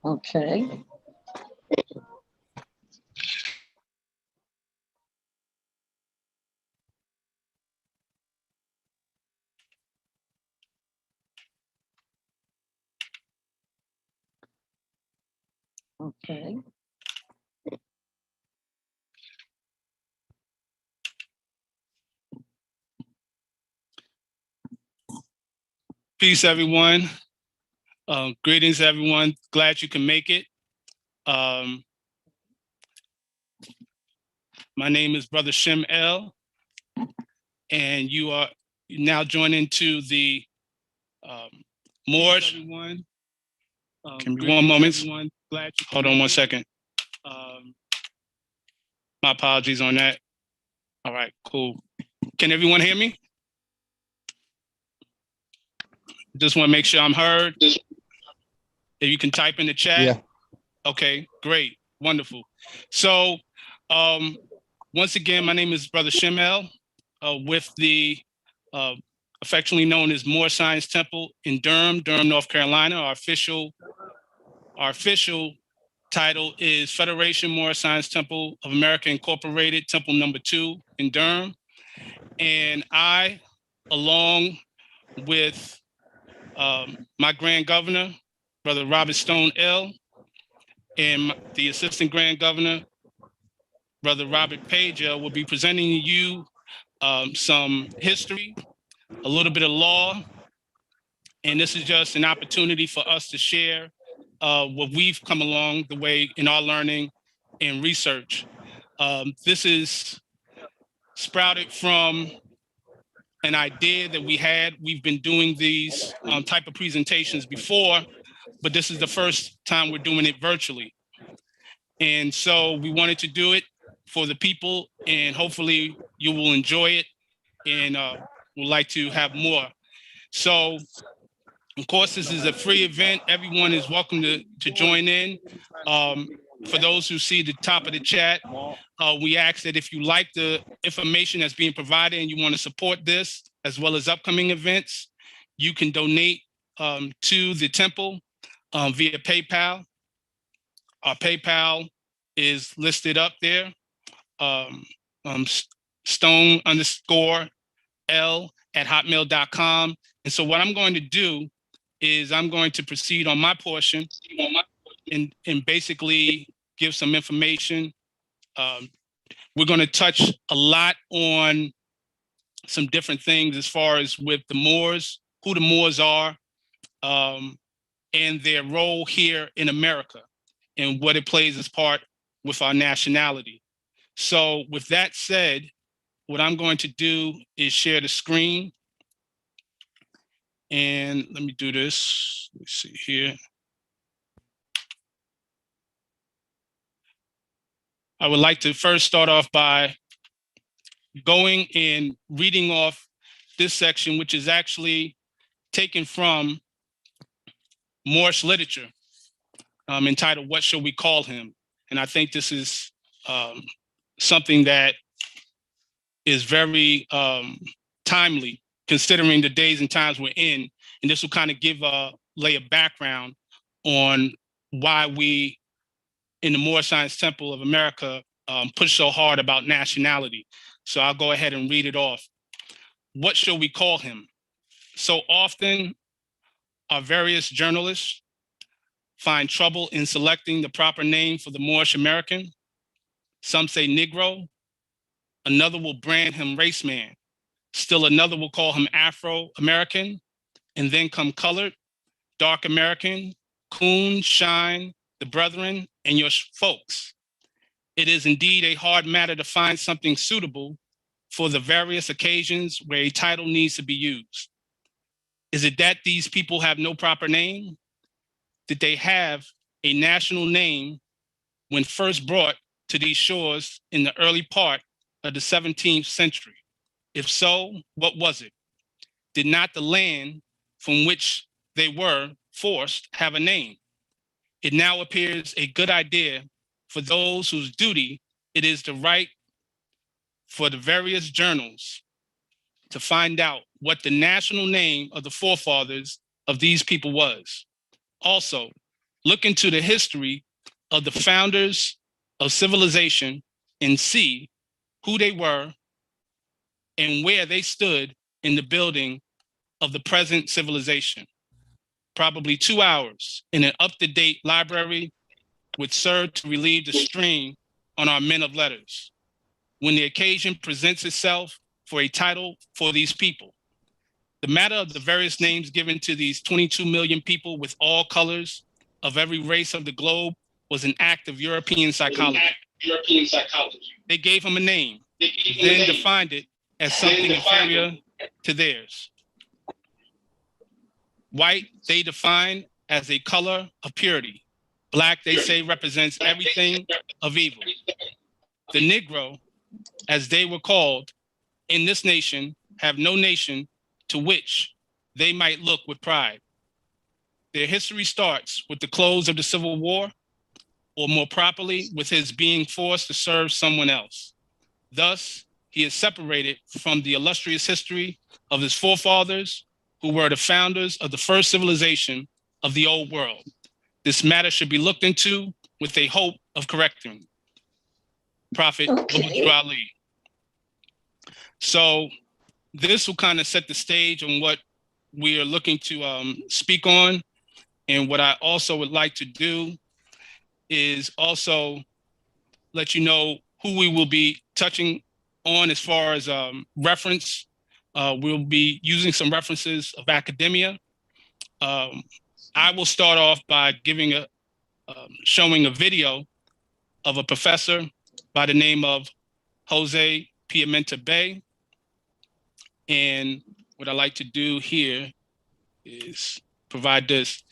Okay. Okay. Peace, everyone. Greetings, everyone. Glad you can make it. My name is Brother Shem El, and you are now joining to the Moorish. Everyone. Give me 1 moment. Hold on 1 second. My apologies on that. All right, cool. Can everyone hear me? Just want to make sure I'm heard. If you can type in the chat. Yeah. Okay, great, wonderful. So, once again, my name is Brother Shemel with the affectionately known as Moor Science Temple in Durham, North Carolina. Our official title is Federation Moor Science Temple of America Incorporated, Temple number 2 in Durham. And I, along with my Grand Governor, Brother Robert Stone L., and the Assistant Grand Governor, Brother Robert Page, will be presenting you some history, a little bit of law, and this is just an opportunity for us to share what we've come along the way in our learning and research. This is sprouted from an idea that we had. We've been doing these type of presentations before, but this is the first time we're doing it virtually. And so we wanted to do it for the people, and hopefully you will enjoy it and would like to have more. So, of course, this is a free event. Everyone is welcome to join in. For those who see the top of the chat, we ask that if you like the information that's being provided and you want to support this, as well as upcoming events, you can donate to the temple via PayPal. Our PayPal is listed up there, stone_l@hotmail.com. And so what I'm going to do is I'm going to proceed on my portion and basically give some information. We're going to touch a lot on some different things as far as with the Moors, who the Moors are, and their role here in America and what it plays as part with our nationality. So with that said, what I'm going to do is share the screen. And let me do this. Let's see here. I would like to first start off by going and reading off this section, which is actually taken from Moorish literature, entitled "What Shall We Call Him?" And I think this is something that is very timely, considering the days and times we're in. And this will kind of lay a background on why we in the Moor Science Temple of America push so hard about nationality. So I'll go ahead and read it off. What shall we call him? So often our various journalists find trouble in selecting the proper name for the Moorish American. Some say Negro, another will brand him race man. Still another will call him Afro-American, and then come colored, dark American, coon, shine, the brethren, and your folks. It is indeed a hard matter to find something suitable for the various occasions where a title needs to be used. Is it that these people have no proper name? Did they have a national name when first brought to these shores in the early part of the 17th century? If so, what was it? Did not the land from which they were forced have a name? It now appears a good idea for those whose duty it is to write for the various journals to find out what the national name of the forefathers of these people was. Also, look into the history of the founders of civilization and see who they were and where they stood in the building of the present civilization. Probably 2 hours in an up-to-date library would serve to relieve the strain on our men of letters when the occasion presents itself for a title for these people. The matter of the various names given to these 22 million people with all colors of every race of the globe was an act of European psychology. They gave him a name, then defined it as something inferior to theirs. White, they define as a color of purity. Black, they say, represents everything of evil. The Negro, as they were called in this nation, have no nation to which they might look with pride. Their history starts with the close of the Civil War, or more properly, with his being forced to serve someone else. Thus, he is separated from the illustrious history of his forefathers, who were the founders of the first civilization of the old world. This matter should be looked into with a hope of correcting. Prophet Ali. So this will kind of set the stage on what we are looking to speak on. And what I also would like to do is also let you know who we will be touching on as far as reference. We'll be using some references of academia. I will start off by giving showing a video of a professor by the name of Jose Pimenta Bay. And what I like to do here is provide this.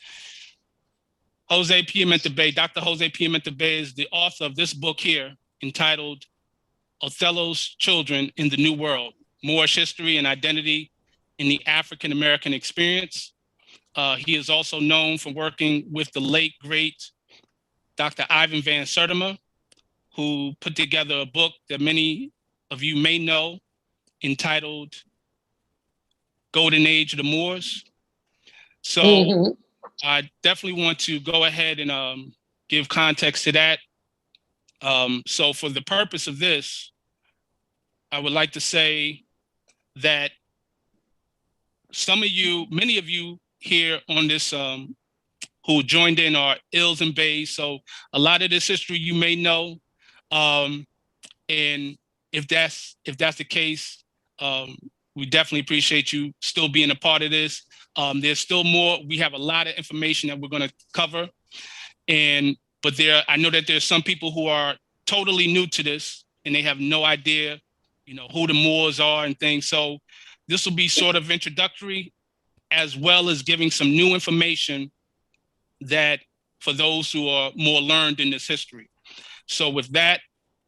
Jose Pimenta Bay, Dr. Jose Pimenta Bay is the author of this book here entitled Othello's Children in the New World, Moorish History and Identity in the African-American Experience. He is also known for working with the late, great Dr. Ivan Van Sertima, who put together a book that many of you may know entitled Golden Age of the Moors. So I definitely want to go ahead and give context to that. So for the purpose of this, I would like to say that many of you here on this who joined in are Ills and Bays. So a lot of this history you may know. And if that's the case, we definitely appreciate you still being a part of this. There's still more. We have a lot of information that we're going to cover. But I know that there's some people who are totally new to this and they have no idea, who the Moors are and things. So this will be sort of introductory, as well as giving some new information that for those who are more learned in this history. So with that,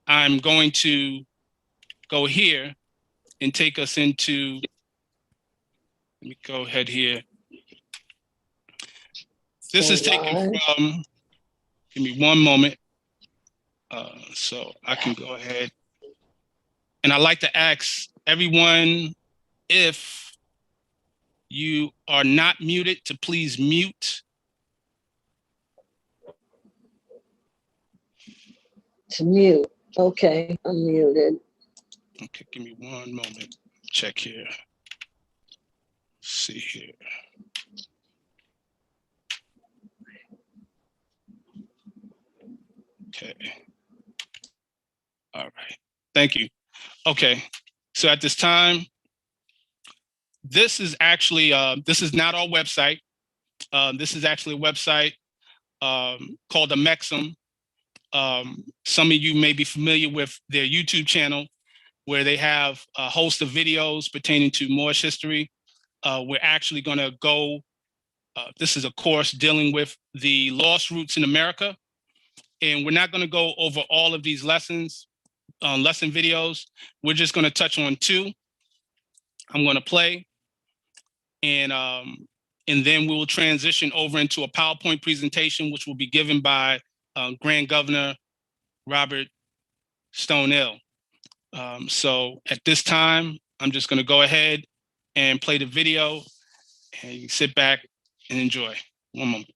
I'm going to go here and take us into, let me go ahead here. This is taken from, give me one moment. So I can go ahead. And I'd like to ask everyone, if you are not muted, to please mute. To mute. Okay, I'm muted. Okay, give me one moment. Check here. See here. Okay. All right. Thank you. Okay. So at this time, this is actually, this is not our website. This is actually a website called Amexum. Some of you may be familiar with their YouTube channel, where they have a host of videos pertaining to Moorish history. We're actually going to go, this is a course dealing with the lost roots in America. And we're not going to go over all of these lesson videos. We're just going to touch on two. I'm going to play, and then we will transition over into a PowerPoint presentation, which will be given by Grand Governor Robert Stonell. So at this time, I'm just going to go ahead and play the video, and you sit back and enjoy. One moment.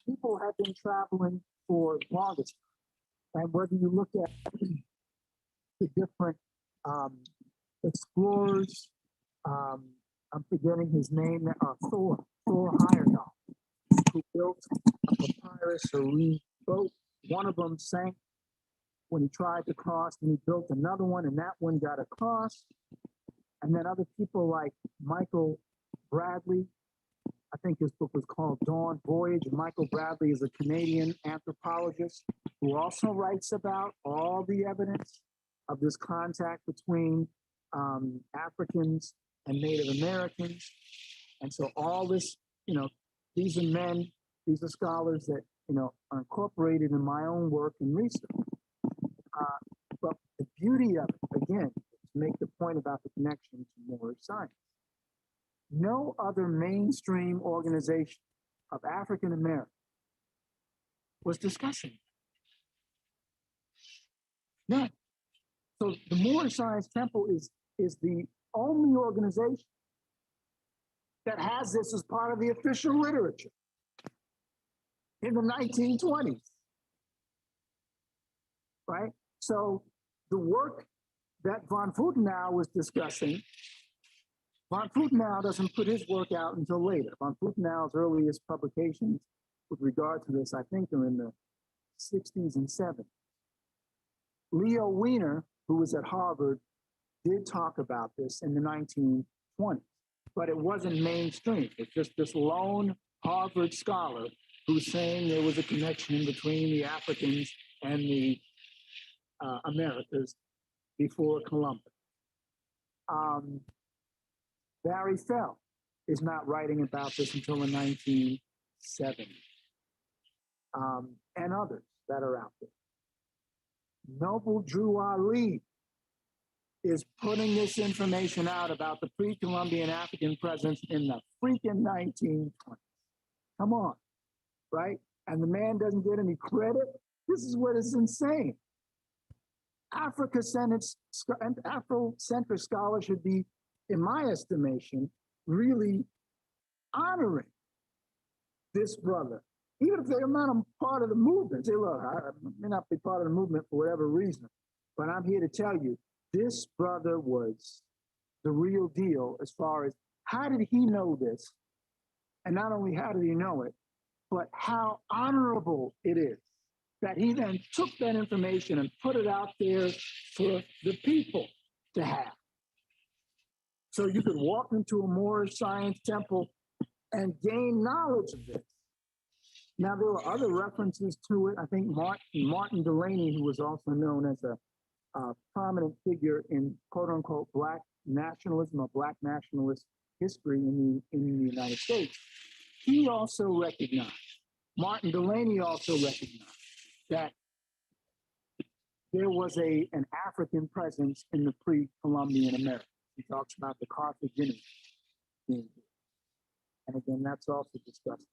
People have been traveling for longest, and whether you look at the different explorers, I'm forgetting his name, Thor Heyerdahl, who built a papyrus or reed boat. One of them sank when he tried to cross, and he built another one, and that one got across. And then other people like Michael Bradley, I think his book was called Dawn Voyage. Michael Bradley is a Canadian anthropologist who also writes about all the evidence of this contact between Africans and Native Americans. And so all this, these are men, these are scholars that, are incorporated in my own work and research. But the beauty of it, again, to make the point about the connection to Moorish science, no other mainstream organization of African Americans was discussing it. None. So the Moorish Science Temple is the only organization that has this as part of the official literature in the 1920s, right? So the work that von Futenau was discussing, von Futenau doesn't put his work out until later. Von Futenau's earliest publications with regard to this, I think, are in the 60s and 70s. Leo Wiener, who was at Harvard, did talk about this in the 1920s, but it wasn't mainstream. It's just this lone Harvard scholar who's saying there was a connection between the Africans and the Americas before Columbus. Barry Fell is not writing about this until the 1970s, and others that are out there. Noble Drew Ali is putting this information out about the pre-Columbian African presence in the freaking 1920s. Come on, right? And the man doesn't get any credit. This is what is insane. Afrocentric scholars should be, in my estimation, really honoring this brother, even if they're not a part of the movement. Say, look, I may not be part of the movement for whatever reason, but I'm here to tell you, this brother was the real deal as far as how did he know this? And not only how did he know it, but how honorable it is that he then took that information and put it out there for the people to have. So you could walk into a Moorish science temple and gain knowledge of this. Now, there were other references to it. I think Martin Delaney, who was also known as a prominent figure in quote-unquote Black nationalism or Black nationalist history in the United States, he also recognized, Martin Delaney also recognized that there was an African presence in the pre-Columbian America. He talks about the Carthaginians being here. And again, that's also discussed.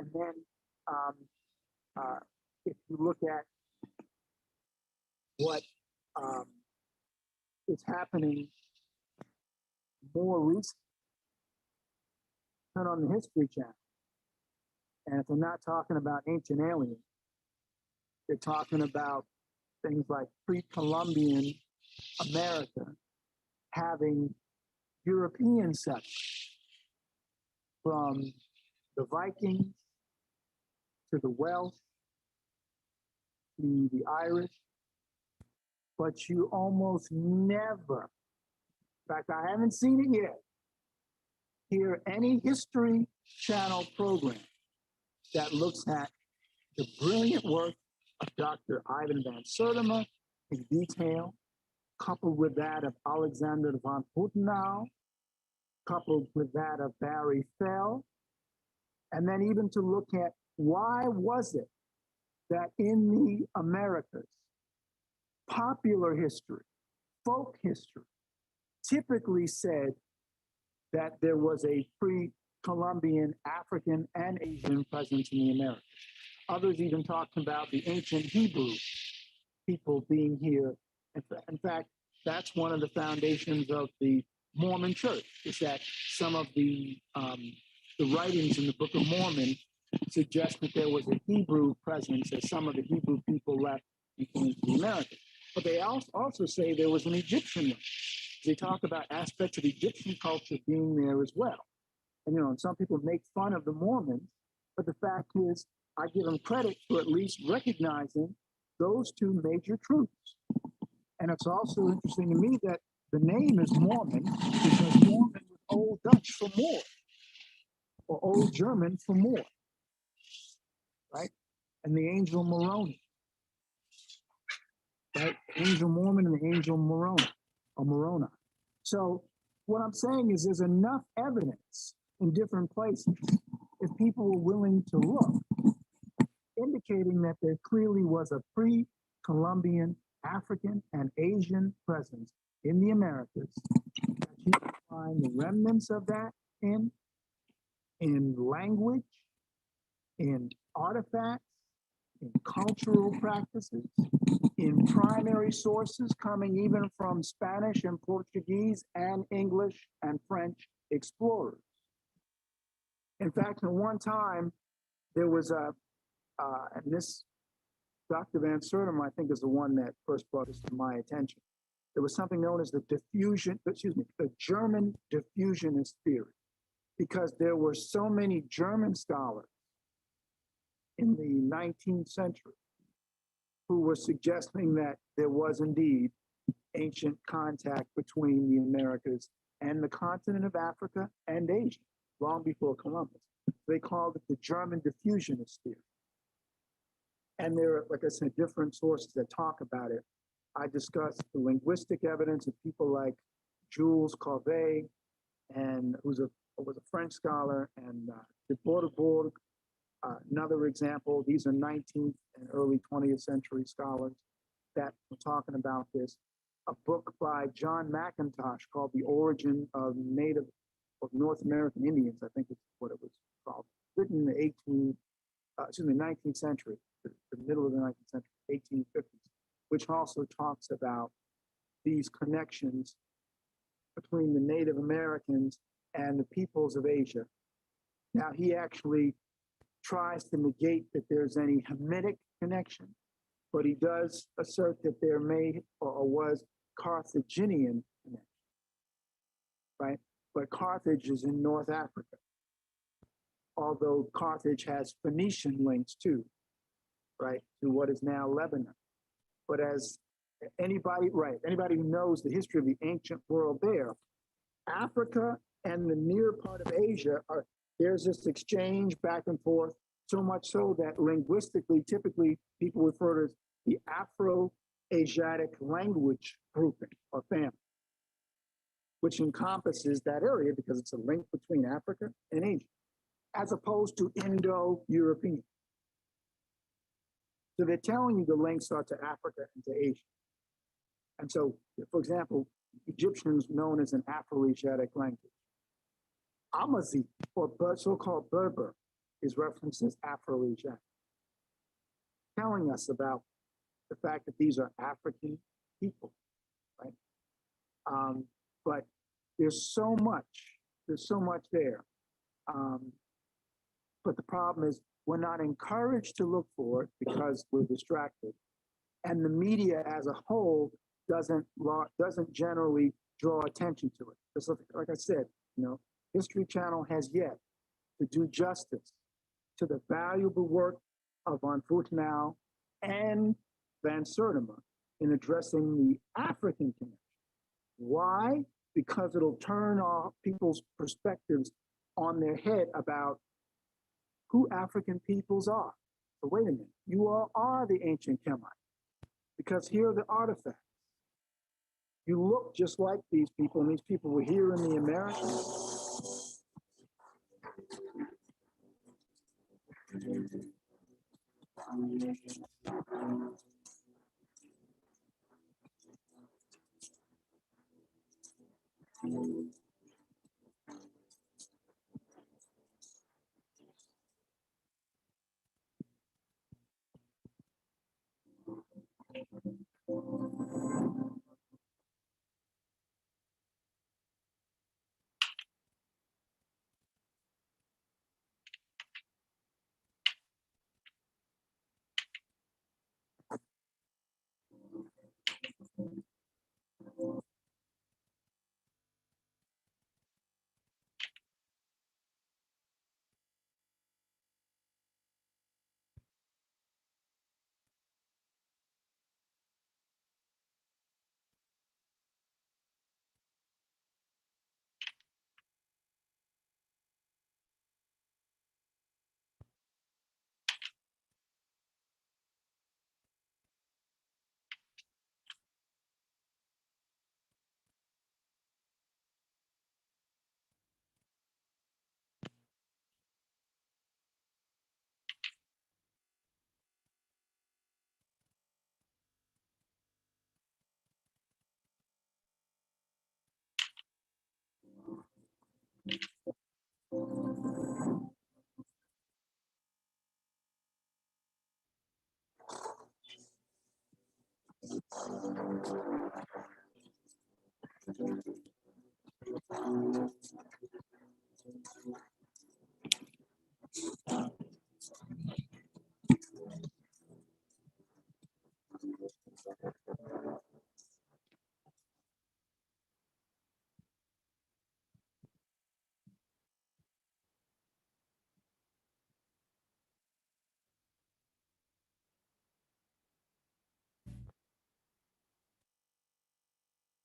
And then if you look at what is happening more recently, turn on the History Channel. And if they're not talking about ancient aliens, they're talking about things like pre-Columbian America having European settlers, from the Vikings to the Welsh to the Irish, but you almost never, in fact, I haven't seen it yet, hear any History Channel program that looks at the brilliant work of Dr. Ivan van Sertima in detail, coupled with that of Alexander von Houthenau, coupled with that of Barry Fell, and then even to look at why was it that in the Americas, popular history, folk history, typically said that there was a pre-Columbian African and Asian presence in the Americas. Others even talked about the ancient Hebrew people being here. In fact, that's one of the foundations of the Mormon Church, is that some of the writings in the Book of Mormon suggest that there was a Hebrew presence as some of the Hebrew people left and came to the Americas. But they also say there was an Egyptian one. They talk about aspects of Egyptian culture being there as well. And, and some people make fun of the Mormons, but the fact is, I give them credit for at least recognizing those two major truths. And it's also interesting to me that the name is Mormon because Mormon was Old Dutch for Moor, or Old German for Moor, right? And the angel Moroni, right? Angel Mormon and the angel Moroni, or Moroni. So what I'm saying is there's enough evidence in different places, if people were willing to look, indicating that there clearly was a pre-Columbian African and Asian presence in the Americas. That you can find the remnants of that in language, in artifacts, in cultural practices, in primary sources coming even from Spanish and Portuguese and English and French explorers. In fact, at one time, there was and this Dr. Van Sertima, I think, is the one that first brought this to my attention. There was something known as the German diffusionist theory, because there were so many German scholars in the 19th century who were suggesting that there was indeed ancient contact between the Americas and the continent of Africa and Asia, long before Columbus. They called it the German diffusionist theory. And there are, like I said, different sources that talk about it. I discussed the linguistic evidence of people like Jules Courbet, and was a French scholar, and de Bordeaux, another example. These are 19th and early 20th century scholars that were talking about this. A book by John McIntosh called The Origin of North American Indians, I think is what it was called, written in the 19th century, the middle of the 19th century, 1850s, which also talks about these connections between the Native Americans and the peoples of Asia. Now, he actually tries to negate that there's any Hamitic connection, but he does assert that there may or was Carthaginian connection, right? But Carthage is in North Africa, although Carthage has Phoenician links too, right, to what is now Lebanon. But as anybody who knows the history of the ancient world there, Africa and the near part of Asia, there's this exchange back and forth, so much so that linguistically, typically people refer to as the Afro-Asiatic language grouping or family, which encompasses that area because it's a link between Africa and Asia, as opposed to Indo-European. So they're telling you the links are to Africa and to Asia. And so, for example, Egyptian is known as an Afro-Asiatic language. Amazigh, or so-called Berber, is referenced as Afro-Asiatic, telling us about the fact that these are African people, right? But there's so much there. But the problem is we're not encouraged to look for it because we're distracted. And the media as a whole doesn't generally draw attention to it. Just like I said, History Channel has yet to do justice to the valuable work of Von Houthenau and Van Sertima in addressing the African connection. Why? Because it'll turn off people's perspectives on their head about who African peoples are. So wait a minute, you all are the ancient Kemites, because here are the artifacts. You look just like these people, and these people were here in the Americas.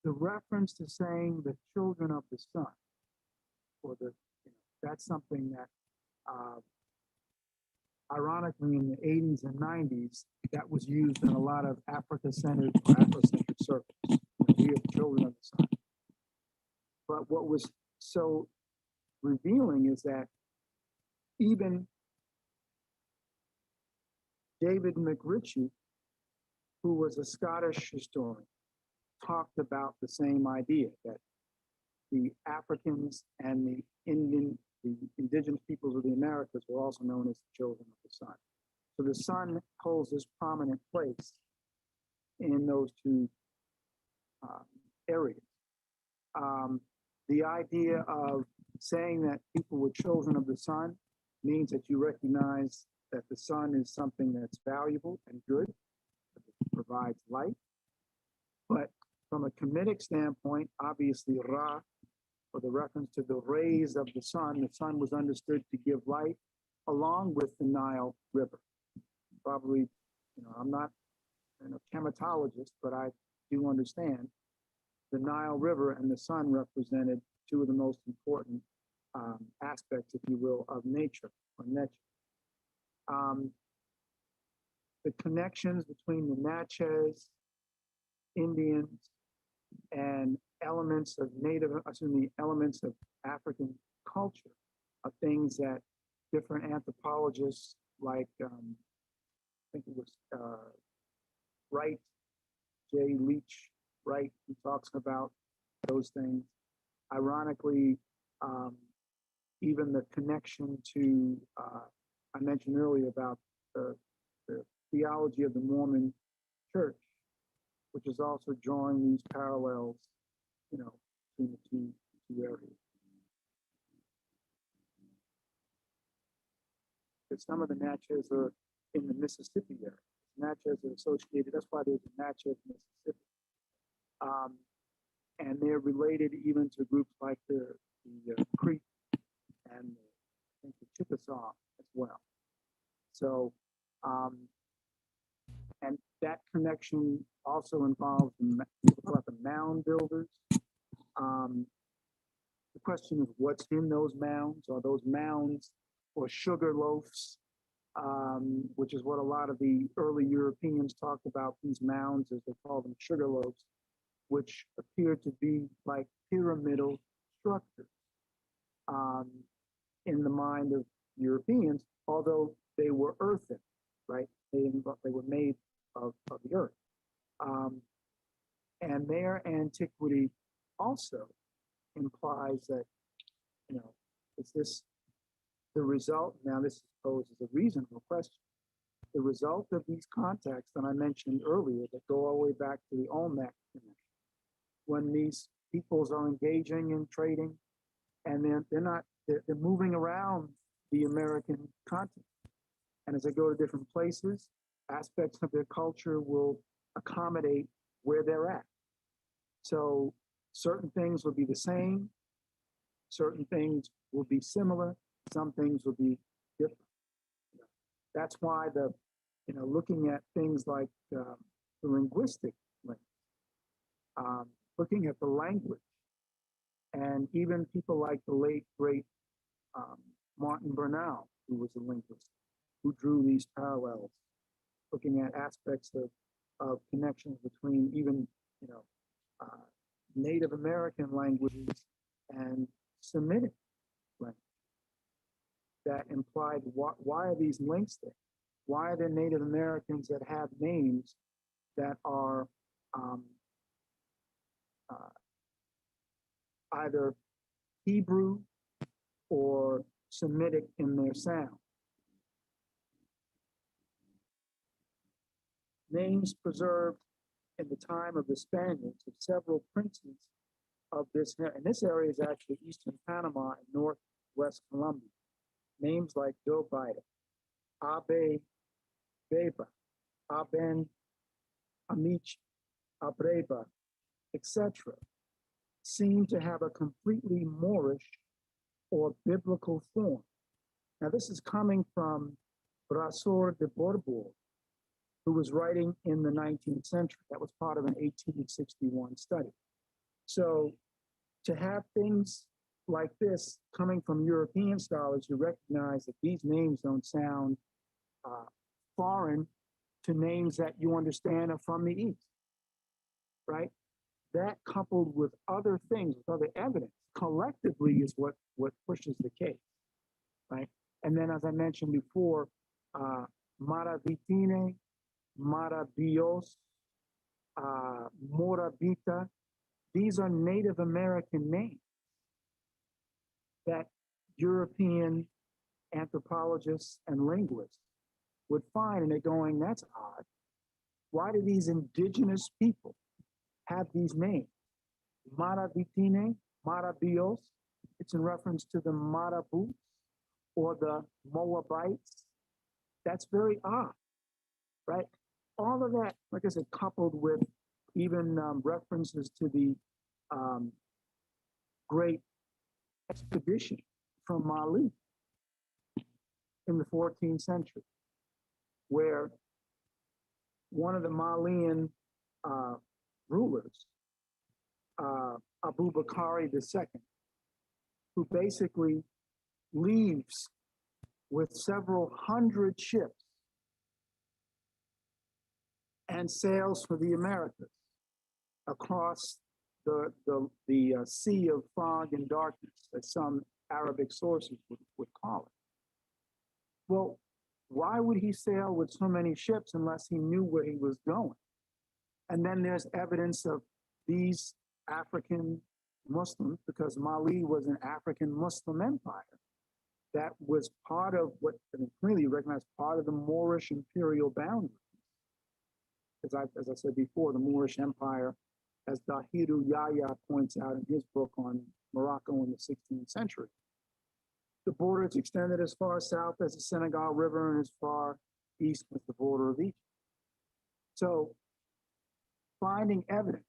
The reference to saying the children of the sun, or that's something that, ironically, in the 80s and 90s, that was used in a lot of Africa-centered or Afrocentric circles. We are the children of the sun. But what was so revealing is that even David McRitchie, who was a Scottish historian, talked about the same idea, that the Africans and the indigenous peoples of the Americas were also known as the children of the sun. So the sun holds this prominent place in those two areas. The idea of saying that people were children of the sun means that you recognize that the sun is something that's valuable and good, it provides light. But from a Kemetic standpoint, obviously Ra, or the reference to the rays of the sun was understood to give light along with the Nile River. Probably, I'm not a chematologist, but I do understand the Nile River and the sun represented two of the most important aspects, if you will, of nature or nature. The connections between the Natchez Indians and elements of elements of African culture are things that different anthropologists like, I think it was Wright, J. Leach Wright, who talks about those things. Ironically, even the connection to, I mentioned earlier about the theology of the Mormon Church, which is also drawing these parallels, between the two areas. Because some of the Natchez are in the Mississippi area. Natchez are associated, that's why there's a Natchez, Mississippi. And they're related even to groups like the Creek and I think the Chickasaw as well. So, and that connection also involves the mound builders. The question is what's in those mounds? Are those mounds or sugar loaves, which is what a lot of the early Europeans talked about, these mounds, as they call them, sugar loaves, which appear to be like pyramidal structures in the mind of Europeans, although they were earthen, right? They were made of the earth. And their antiquity also implies that, you know, is this the result? Now, this is posed as a reasonable question. The result of these contacts that I mentioned earlier that go all the way back to the Olmec connection, when these peoples are engaging in trading and they're moving around the American continent. And as they go to different places, aspects of their culture will accommodate where they're at. So certain things will be the same, certain things will be similar, some things will be different. That's why looking at things like the linguistic links, looking at the language, and even people like the late, great Martin Bernal, who was a linguist, who drew these parallels, looking at aspects of connections between even, Native American languages and Semitic language that implied why are these links there? Why are there Native Americans that have names that are either Hebrew or Semitic in their sound? Names preserved in the time of the Spaniards of several princes of this, and this area is actually eastern Panama and northwest Colombia. Names like Dobida, Abe Beba, Aben Amich, Abreba, etc., seem to have a completely Moorish or biblical form. Now, this is coming from Brasor de Borbor, who was writing in the 19th century. That was part of an 1861 study. So to have things like this coming from European scholars, you recognize that these names don't sound foreign to names that you understand are from the East, right? That coupled with other things, with other evidence, collectively is what pushes the case, right? And then, as I mentioned before, Maravitine, Maravillos, Morabita, these are Native American names that European anthropologists and linguists would find, and they're going, that's odd. Why do these indigenous people have these names? Maravitine, Maravillos, it's in reference to the Marabouts or the Moabites. That's very odd, right? All of that, like I said, coupled with even references to the great expedition from Mali in the 14th century, where one of the Malian rulers, Abu Bakari II, who basically leaves with several hundred ships and sails for the Americas across the sea of fog and darkness, as some Arabic sources would call it. Well, why would he sail with so many ships unless he knew where he was going? And then there's evidence of these African Muslims, because Mali was an African Muslim empire that was part of what, clearly recognized, part of the Moorish imperial boundary. As I said before, the Moorish Empire, as Dahiru Yahya points out in his book on Morocco in the 16th century, the border is extended as far south as the Senegal River and as far east as the border of Egypt. So finding evidence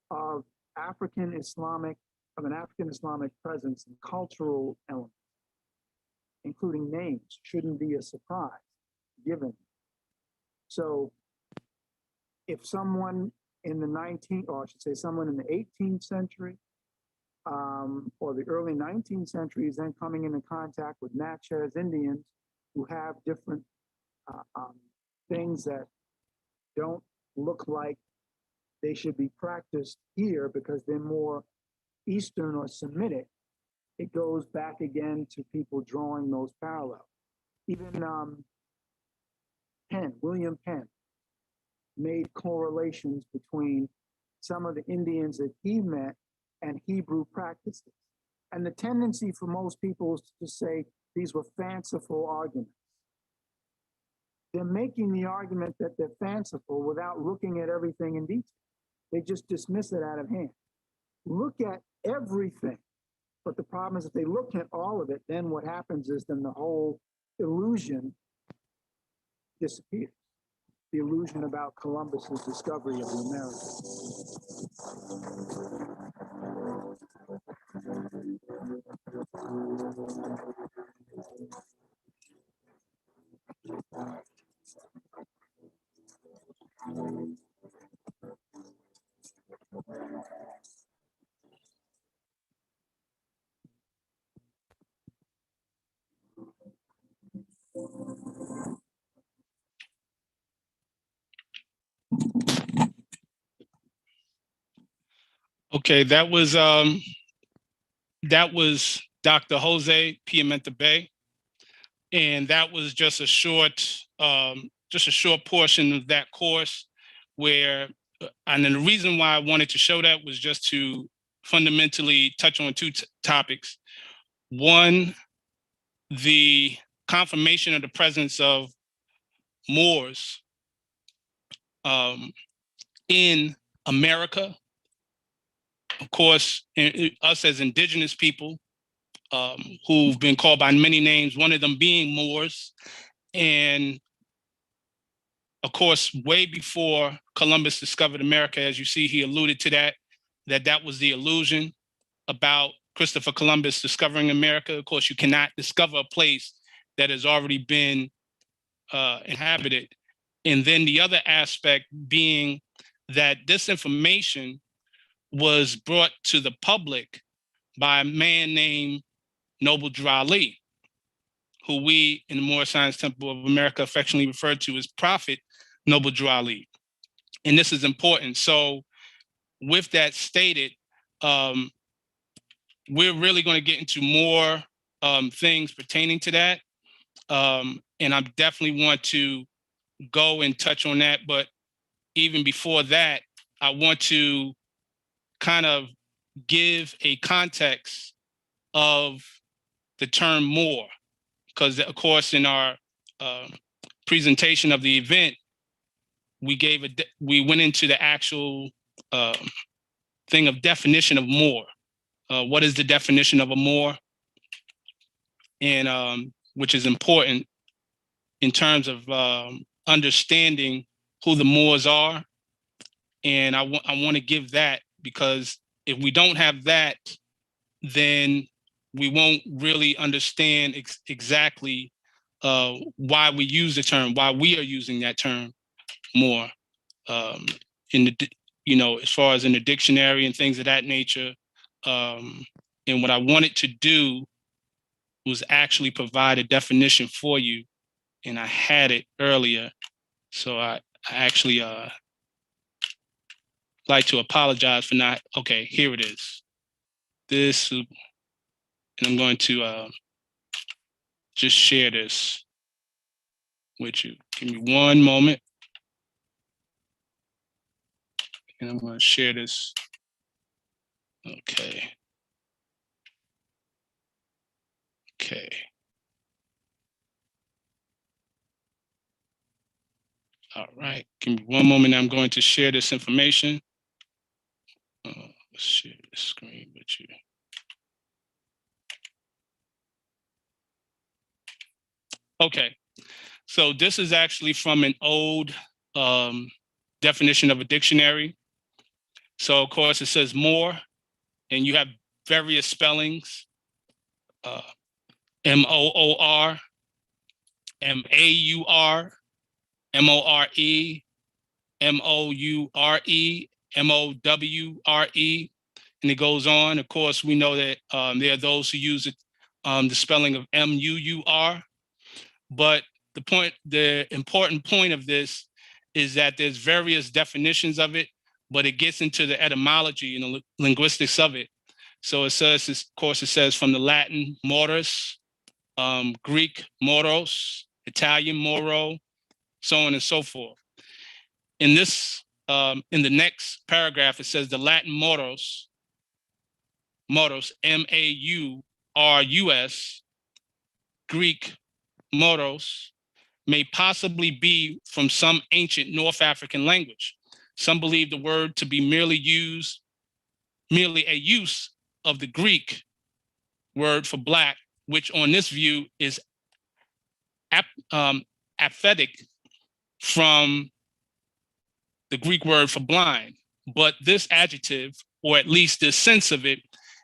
of an African Islamic presence and cultural elements, including names, shouldn't be a surprise, given. So if someone in the 19th, or I should say someone in the 18th century or the early 19th century is then coming into contact with Natchez Indians who have different things that don't look like they should be practiced here because they're more Eastern or Semitic. It goes back again to people drawing those parallels. Even William Penn made correlations between some of the Indians that he met and Hebrew practices. And the tendency for most people is to say these were fanciful arguments. They're making the argument that they're fanciful without looking at everything in detail. They just dismiss it out of hand. Look at everything. But the problem is if they look at all of it, then what happens is then the whole illusion disappears. The illusion about Columbus's discovery of the Americas. Okay, that was Dr. Jose Piamenta Bay, and that was just a short portion of that course where, and then the reason why I wanted to show that was just to fundamentally touch on two topics. One, the confirmation of the presence of Moors in America. Of course, us as indigenous people who've been called by many names, one of them being Moors. And of course, way before Columbus discovered America, as you see, he alluded to that was the illusion about Christopher Columbus discovering America. Of course, you cannot discover a place that has already been inhabited. And then the other aspect being that this information was brought to the public by a man named Noble Drew Ali, who we in the Moorish Science Temple of America affectionately refer to as Prophet Noble Drew Ali. And this is important. So with that stated, we're really going to get into more things pertaining to that. And I definitely want to go and touch on that. But even before that, I want to kind of give a context of the term Moor, because of course in our presentation of the event, we went into the actual thing of definition of Moor. What is the definition of a Moor? And which is important in terms of understanding who the Moors are. And I want to give that, because if we don't have that, then we won't really understand exactly why we use the term, why we are using that term Moor in the, as far as in the dictionary and things of that nature. And what I wanted to do was actually provide a definition for you, and I had it earlier, so I actually like to apologize for not. Okay, here it is. This, and I'm going to just share this with you. Give me one moment, and I'm going to share this. Okay. Okay. All right. Give me one moment. I'm going to share this information. Let's share the screen with you. Okay. So this is actually from an old definition of a dictionary. So of course it says Moor, and you have various spellings. M-O-O-R, M-A-U-R, M-O-R-E, M-O-U-R-E, M-O-W-R-E. And it goes on. Of course, we know that there are those who use it, the spelling of M-U-U-R. But the important point of this is that there's various definitions of it, but it gets into the etymology and the linguistics of it. So it says, of course, it says from the Latin morus, Greek moros, Italian moro, so on and so forth. In this, in the next paragraph, it says the Latin moros, M-A-U-R-U-S, Greek moros, may possibly be from some ancient North African language. Some believe the word to be merely a use of the Greek word for black, which on this view is apophatic from the Greek word for blind. But this adjective, or at least the sense of it,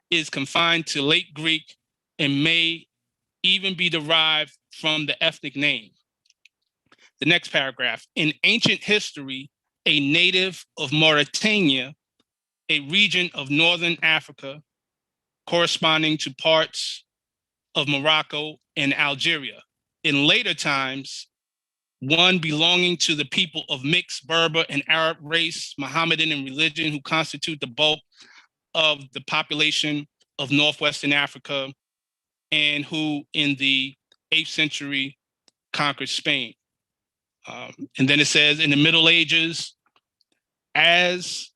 is confined to late Greek and may even be derived from the ethnic name. The next paragraph. In ancient history, a native of Mauritania, a region of northern Africa, corresponding to parts of Morocco and Algeria. In later times, one belonging to the people of mixed Berber and Arab race, Mohammedan and religion, who constitute the bulk of the population of Northwestern Africa, and who in the 8th century conquered Spain. And then it says in the Middle Ages, as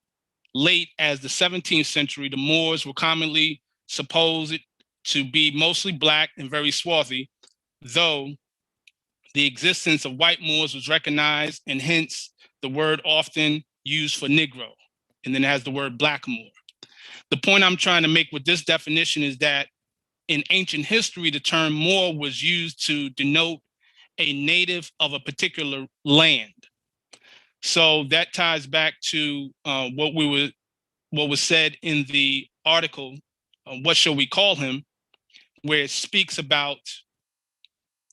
late as the 17th century, the Moors were commonly supposed to be mostly black and very swarthy, though the existence of white Moors was recognized, and hence the word often used for Negro, and then it has the word black Moor. The point I'm trying to make with this definition is that in ancient history, the term Moor was used to denote a native of a particular land. So that ties back to what was said in the article, What Shall We Call Him, where it speaks about,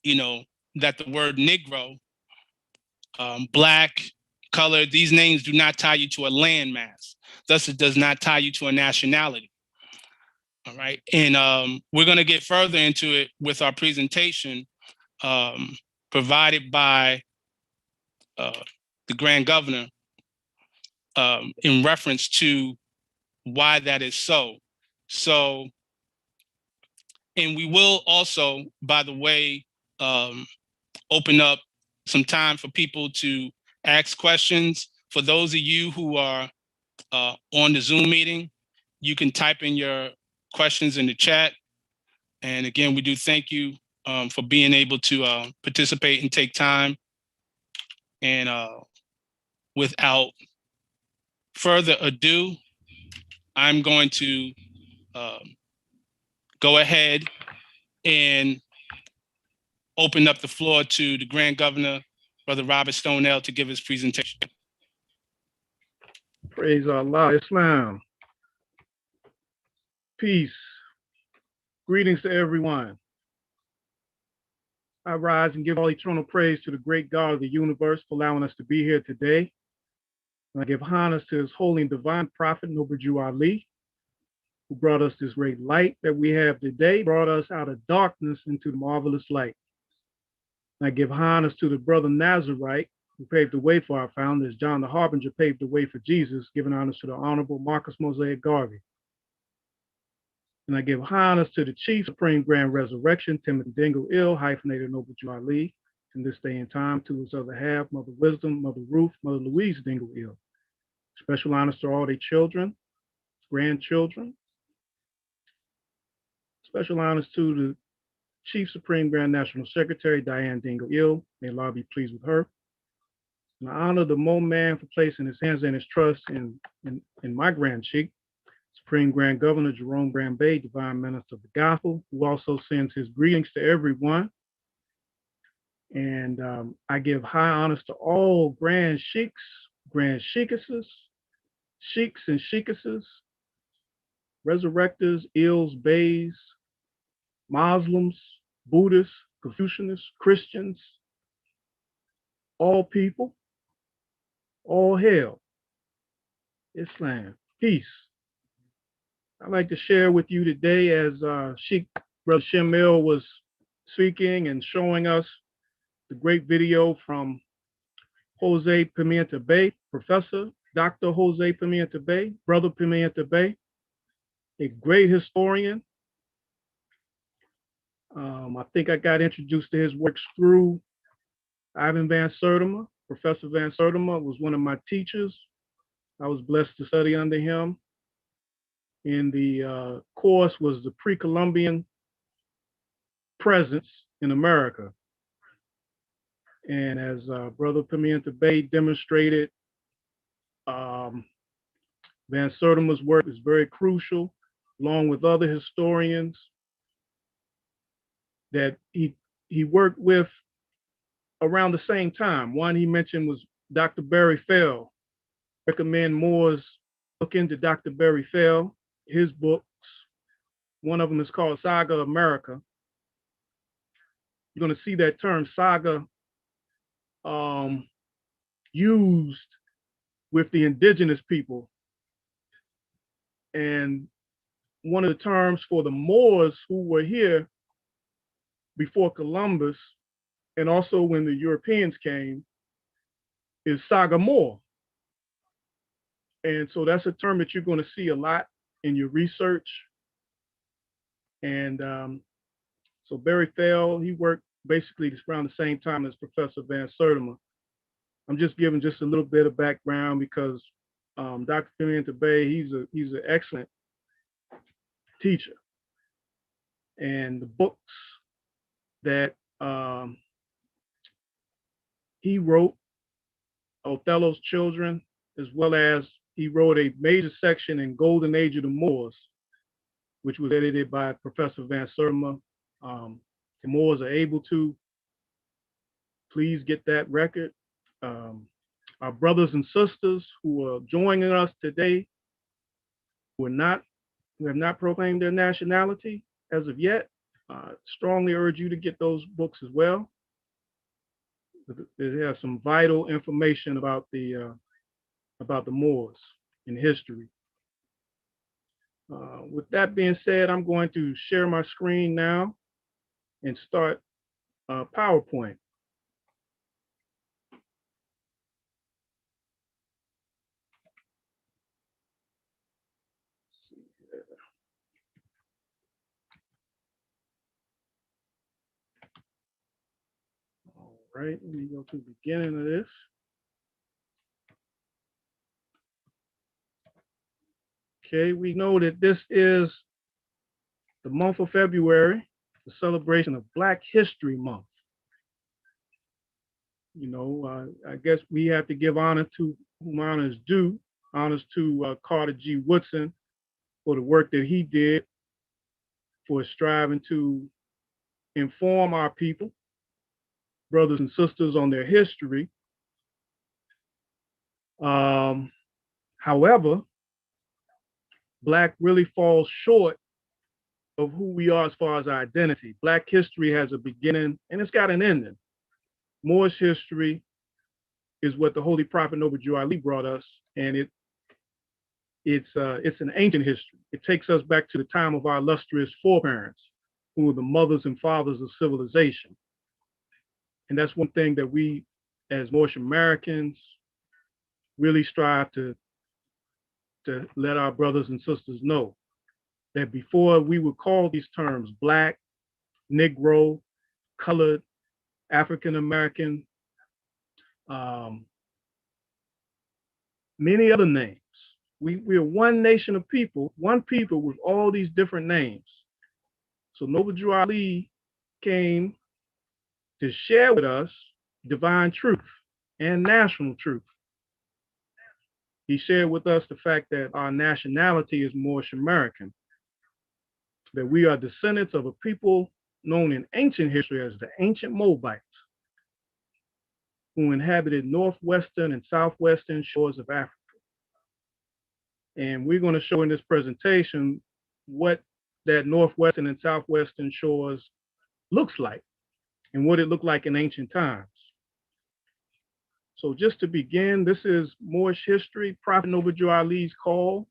that the word Negro, black, colored, these names do not tie you to a landmass. Thus, it does not tie you to a nationality. All right. And we're going to get further into it with our presentation provided by the Grand Governor in reference to why that is so. So, and we will also, by the way, open up some time for people to ask questions. For those of you who are on the Zoom meeting, you can type in your questions in the chat. And again, we do thank you for being able to participate and take time. And without further ado, I'm going to go ahead and open up the floor to the Grand Governor, Brother Robert Stonell, to give his presentation. Praise Allah, Islam. Peace. Greetings to everyone. I rise and give all eternal praise to the great God of the universe for allowing us to be here today. And I give honors to his holy and divine prophet, Noble Jew Ali, who brought us this great light that we have today, brought us out of darkness into the marvelous light. And I give honors to the brother Nazarite, who paved the way for our founders. John the Harbinger paved the way for Jesus, giving honors to the Honorable Marcus Mosaic Garvey. And I give honors to the Chief Supreme Grand Resurrection, Timothy Dingle Ill, hyphenated Noble Jew Ali, in this day and time, to his other half, Mother Wisdom, Mother Ruth, Mother Louise Dingle Ill. Special honors to all their children, grandchildren. Special honors to the Chief Supreme Grand National Secretary, Diane Dingle Ill. May Allah be pleased with her. And I honor the Mo man for placing his hands and his trust in my Grand Chief, Supreme Grand Governor Jerome Grand Bay, Divine Minister of the Gospel, who also sends his greetings to everyone. And I give high honors to all Grand Sheiks, Grand Sheikesses, Sheiks and Sheikesses, Resurrectors, Ills, Bays, Muslims, Buddhists, Confucianists, Christians, all people, all hail, Islam, peace. I'd like to share with you today, as Sheikh Brother Shamil was speaking and showing us the great video from Jose Pimienta Bay, Professor Dr. Jose Pimienta Bay, Brother Pimienta Bay, a great historian. I think I got introduced to his works through Ivan Van Sertima. Professor Van Sertima was one of my teachers. I was blessed to study under him. And the course was the Pre-Columbian presence in America. And as Brother Pimienta Bay demonstrated, Van Sertima's work is very crucial, along with other historians that he worked with around the same time. One he mentioned was Dr. Barry Fell. Recommend Moors look into Dr. Barry Fell, his books. One of them is called Saga America. You're going to see that term saga used with the indigenous people. And one of the terms for the Moors who were here before Columbus, and also when the Europeans came, is saga Moor. And so that's a term that you're going to see a lot in your research. And so Barry Fell, he worked basically around the same time as Professor Van Sertima. I'm just giving just a little bit of background because Dr. Pimienta Bay, he's an excellent teacher. And the books that he wrote, Othello's Children, as well as he wrote a major section in Golden Age of the Moors, which was edited by Professor Van Sertima. The Moors are able to, please get that record. Our brothers and sisters who are joining us today, who have not proclaimed their nationality as of yet, strongly urge you to get those books as well. They have some vital information about the Moors in history. With that being said, I'm going to share my screen now and start PowerPoint. All right, let me go to the beginning of this. Okay, we know that this is the month of February, the celebration of Black History Month. You know, I guess we have to give honor to whom honor is due. Honors to Carter G. Woodson for the work that he did for striving to inform our people, brothers and sisters, on their history. However, Black really falls short of who we are as far as our identity. Black history has a beginning and it's got an ending. Moorish history is what the Holy Prophet Noble Jew Ali brought us, and it's an ancient history. It takes us back to the time of our illustrious foreparents, who were the mothers and fathers of civilization. And that's one thing that we, as Moorish Americans, really strive to let our brothers and sisters know that before we would call these terms Black, Negro, colored, African American, many other names. We are one nation of people, one people with all these different names. So Noble Drew Ali came to share with us divine truth and national truth. He shared with us the fact that our nationality is Moorish American, that we are descendants of a people known in ancient history as the ancient Moabites, who inhabited northwestern and southwestern shores of Africa. And we're going to show in this presentation what that northwestern and southwestern shores looks like and what it looked like in ancient times. So just to begin, this is Moorish history, Prophet Noble Jew Ali's call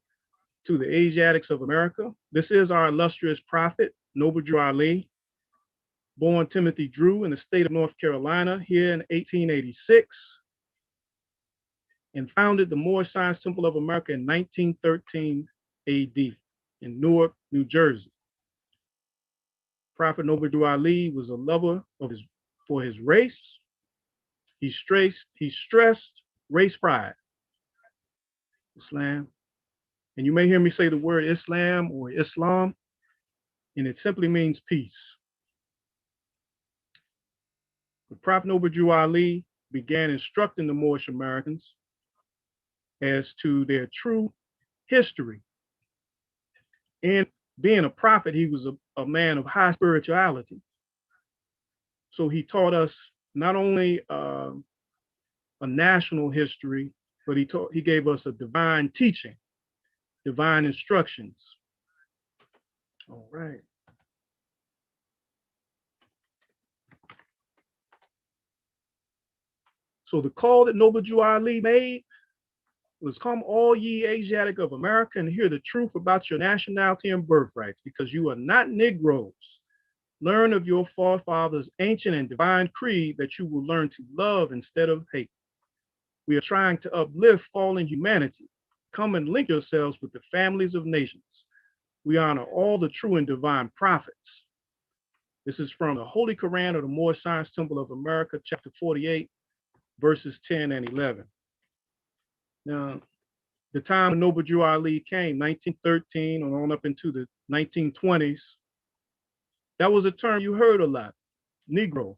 to the Asiatics of America. This is our illustrious prophet, Noble Drew Ali, born Timothy Drew in the state of North Carolina here in 1886, and founded the Moorish Science Temple of America in 1913 AD in Newark, New Jersey. Prophet Noble Drew Ali was a lover of for his race. He stressed race pride, Islam. And you may hear me say the word Islam or Islam, and it simply means peace. The Prophet Noble Drew Ali began instructing the Moorish Americans as to their true history. And being a prophet, he was a man of high spirituality. So he taught us not only a national history, but he gave us a divine teaching, divine instructions. All right. So the call that Noble Drew Ali made was, "Come all ye Asiatic of America and hear the truth about your nationality and birthrights, because you are not Negroes. Learn of your forefathers' ancient and divine creed that you will learn to love instead of hate. We are trying to uplift fallen humanity. Come and link yourselves with the families of nations. We honor all the true and divine prophets." This is from the Holy Koran of the Moorish Science Temple of America, chapter 48, verses 10 and 11. Now, the time when Noble Drew Ali came, 1913 on up into the 1920s, that was a term you heard a lot, Negro.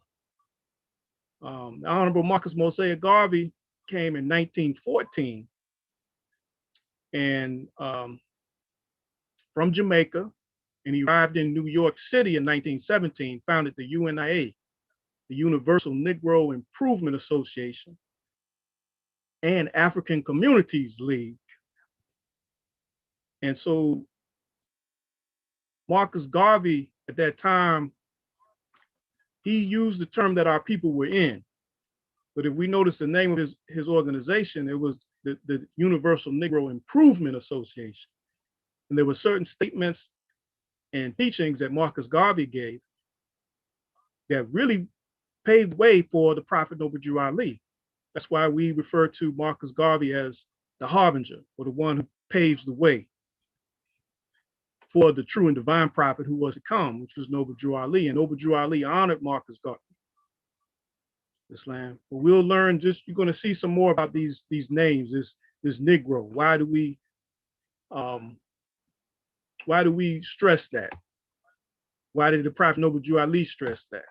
The Honorable Marcus Mosiah Garvey came in 1914 and from Jamaica, and he arrived in New York City in 1917, founded the UNIA, the Universal Negro Improvement Association, and African Communities League. And so Marcus Garvey at that time, he used the term that our people were in. But if we notice the name of his organization, it was the Universal Negro Improvement Association. And there were certain statements and teachings that Marcus Garvey gave that really paved way for the Prophet Noble Drew Ali. That's why we refer to Marcus Garvey as the harbinger, or the one who paves the way for the true and divine prophet who was to come, which was Noble Drew Ali. And Noble Drew Ali honored Marcus Garvey, Islam. But we'll learn, you're going to see some more about these names, this Negro. Why do we stress that? Why did the Prophet Noble Drew Ali stress that?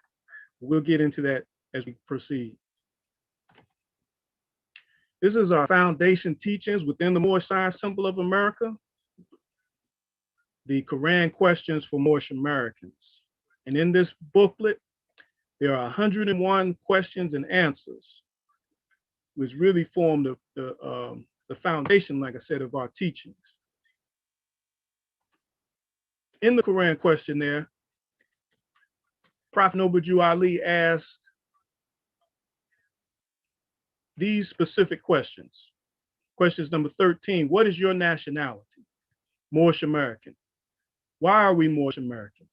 We'll get into that as we proceed. This is our foundation teachings within the Moorish Science Temple of America, the Quran questions for Moorish Americans. And in this booklet, there are 101 questions and answers, which really form the foundation, like I said, of our teachings. In the Quran questionnaire, Prophet Noble Drew Ali asked these specific questions. Questions number 13, what is your nationality? Moorish American. Why are we Moorish Americans?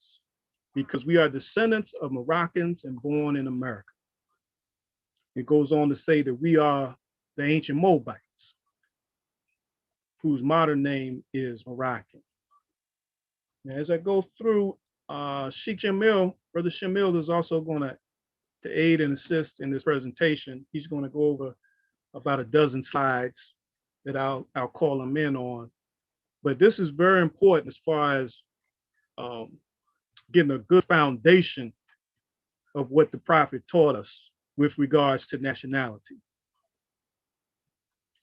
Because we are descendants of Moroccans and born in America. It goes on to say that we are the ancient Moabites, whose modern name is Moroccan. Now, as I go through, Sheikh Shamil, Brother Shamil is also going to aid and assist in this presentation. He's going to go over about a dozen slides that I'll call him in on. But this is very important as far as getting a good foundation of what the Prophet taught us with regards to nationality.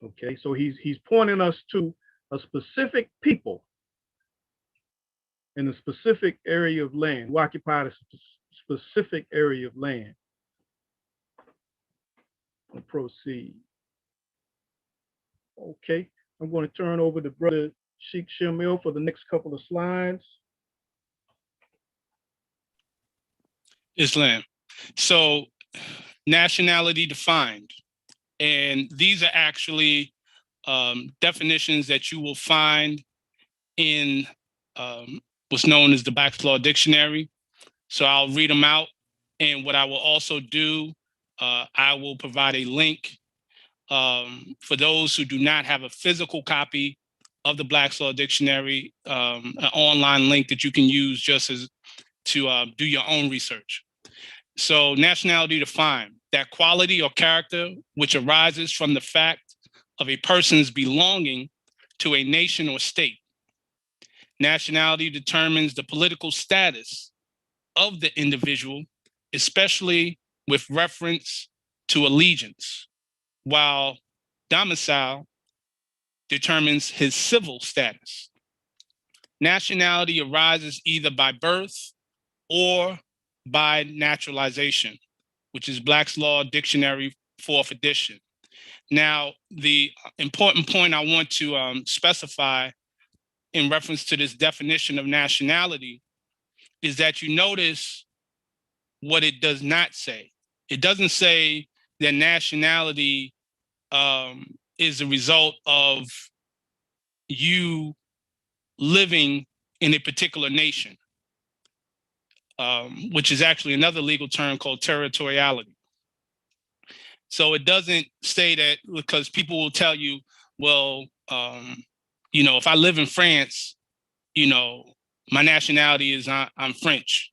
Okay, so he's pointing us to a specific people in a specific area of land, who occupied a specific area of land. I'll proceed. Okay, I'm going to turn over to Brother Sheikh Shamil for the next couple of slides. Islam. So nationality defined. And these are actually definitions that you will find in what's known as the Black's Law Dictionary. So I'll read them out. And what I will also do, I will provide a link for those who do not have a physical copy of the Black's Law Dictionary, an online link that you can use just as to do your own research. So nationality defined, that quality or character which arises from the fact of a person's belonging to a nation or state. Nationality determines the political status of the individual, especially with reference to allegiance, while domicile determines his civil status. Nationality arises either by birth or by naturalization, which is Black's Law Dictionary, 4th edition. Now, the important point I want to specify in reference to this definition of nationality is that you notice what it does not say. It doesn't say that nationality is a result of you living in a particular nation, which is actually another legal term called territoriality. So it doesn't say that, because people will tell you, well, you know, if I live in France, you know, my nationality is I'm French,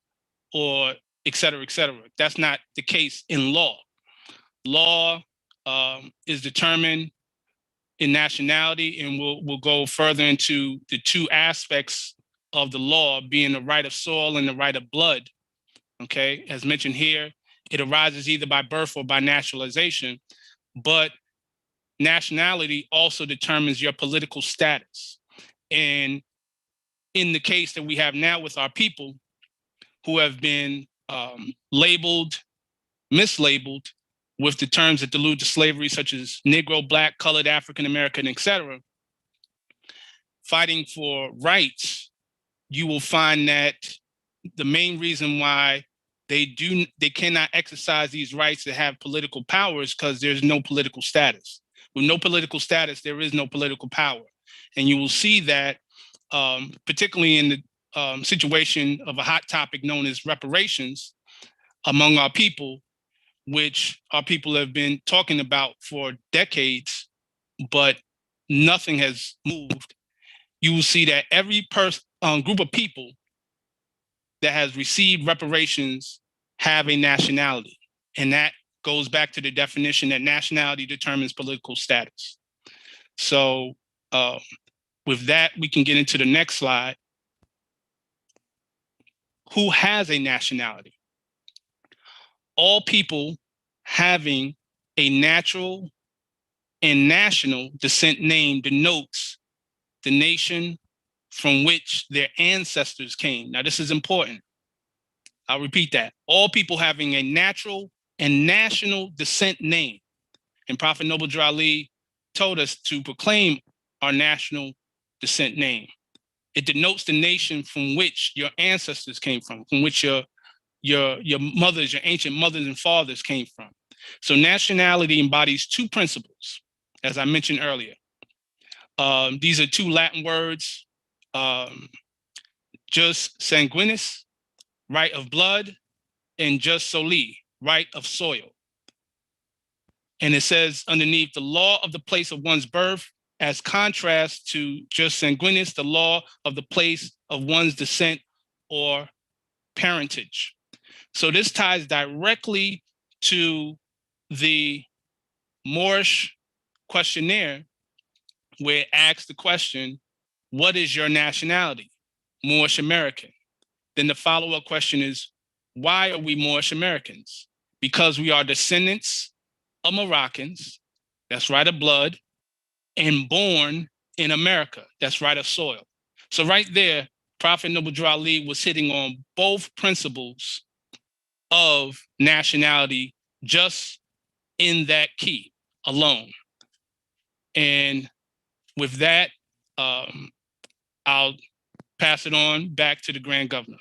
or et cetera, et cetera. That's not the case in law. Law is determined in nationality, and we'll go further into the two aspects of the law, being the right of soil and the right of blood. Okay, as mentioned here, it arises either by birth or by naturalization, but nationality also determines your political status. And in the case that we have now with our people who have been labeled, mislabeled with the terms that allude to slavery, such as Negro, Black, colored, African American, et cetera, fighting for rights, you will find that the main reason why they cannot exercise these rights to have political power is because there's no political status. With no political status, there is no political power. And you will see that particularly in the situation of a hot topic known as reparations among our people, which our people have been talking about for decades, but nothing has moved. You will see that every group of people that has received reparations have a nationality. And that goes back to the definition that nationality determines political status. So with that, we can get into the next slide. Who has a nationality? All people having a natural and national descent name denotes the nation from which their ancestors came. Now, this is important. I'll repeat that. All people having a natural and national descent name. And Prophet Noble Drew Ali told us to proclaim our national descent name. It denotes the nation from which your ancestors came from which your mothers, your ancient mothers and fathers came from. So nationality embodies two principles, as I mentioned earlier. These are two Latin words, jus sanguinis, right of blood, and jus soli, right of soil. And it says underneath, the law of the place of one's birth, as contrast to jus sanguinis, the law of the place of one's descent or parentage. So this ties directly to the Moorish questionnaire, where it asks the question, what is your nationality? Moorish American. Then the follow-up question is, why are we Moorish Americans? Because we are descendants of Moroccans, that's right of blood, and born in America, that's right of soil. So right there, Prophet Noble Drew Ali was hitting on both principles of nationality just in that key alone. And with that, I'll pass it on back to the Grand Governor.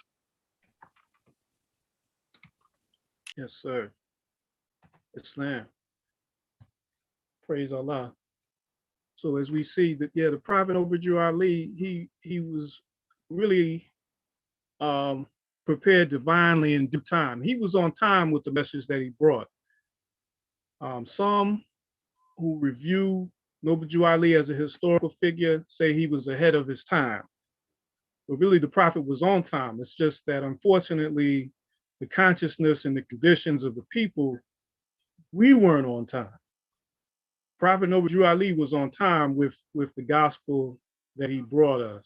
Yes, sir. Islam. Praise Allah. So as we see that, yeah, the Prophet Noble Ali, he was really prepared divinely in due time. He was on time with the message that he brought. Some who review Noble Ali as a historical figure say he was ahead of his time. But really the Prophet was on time. It's just that unfortunately, the consciousness and the conditions of the people, we weren't on time. Prophet Noble Ali was on time with the gospel that he brought us.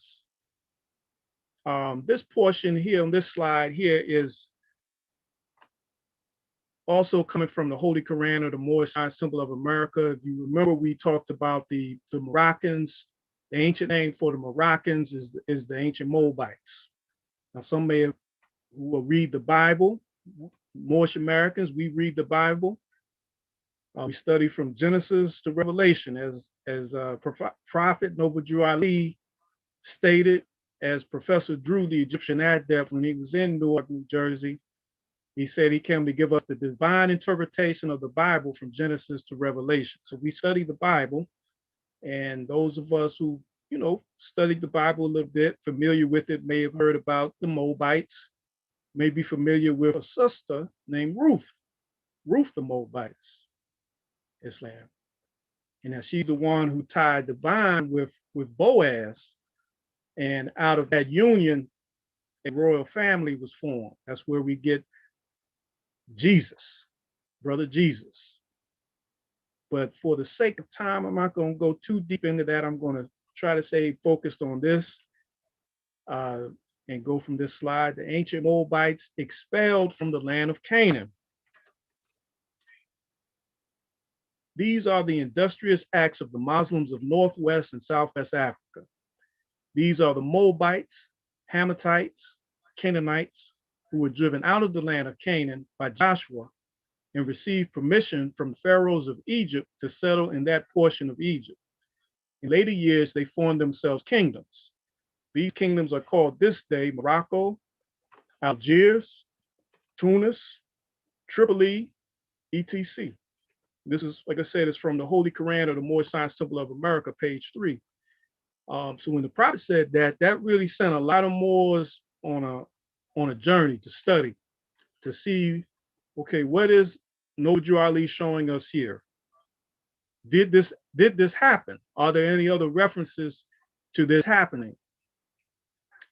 This portion here on this slide here is also coming from the Holy Koran, or the Moorish symbol of America. If you remember, we talked about the Moroccans. The ancient name for the Moroccans is the ancient Moabites. Now, some may have, who will read the Bible. Moorish Americans, we read the Bible. We study from Genesis to Revelation, as Prophet Noble Ali stated, as Professor Drew, the Egyptian adept, when he was in Newark, New Jersey. He said he came to give us the divine interpretation of the Bible from Genesis to Revelation. So we study the Bible, and those of us who, studied the Bible a little bit, familiar with it, may have heard about the Moabites, may be familiar with a sister named Ruth the Moabites, Islam. And now she's the one who tied the vine with Boaz, and out of that union, a royal family was formed. That's where we get Jesus, brother Jesus. But for the sake of time, I'm not going to go too deep into that. I'm going to try to stay focused on this and go from this slide. The ancient Moabites expelled from the land of Canaan. These are the industrious acts of the Muslims of Northwest and Southwest Africa. These are the Moabites, Hamathites, Canaanites, who were driven out of the land of Canaan by Joshua and received permission from pharaohs of Egypt to settle in that portion of Egypt. In later years, they formed themselves kingdoms. These kingdoms are called this day Morocco, Algiers, Tunis, Tripoli, etc. This is, like I said, it's from the Holy Koran, or the Moorish symbol of America, page 3. So when the Prophet said that, that really sent a lot of Moors on a journey to study, to see, okay, what is Noble Ali showing us here? Did this happen? Are there any other references to this happening?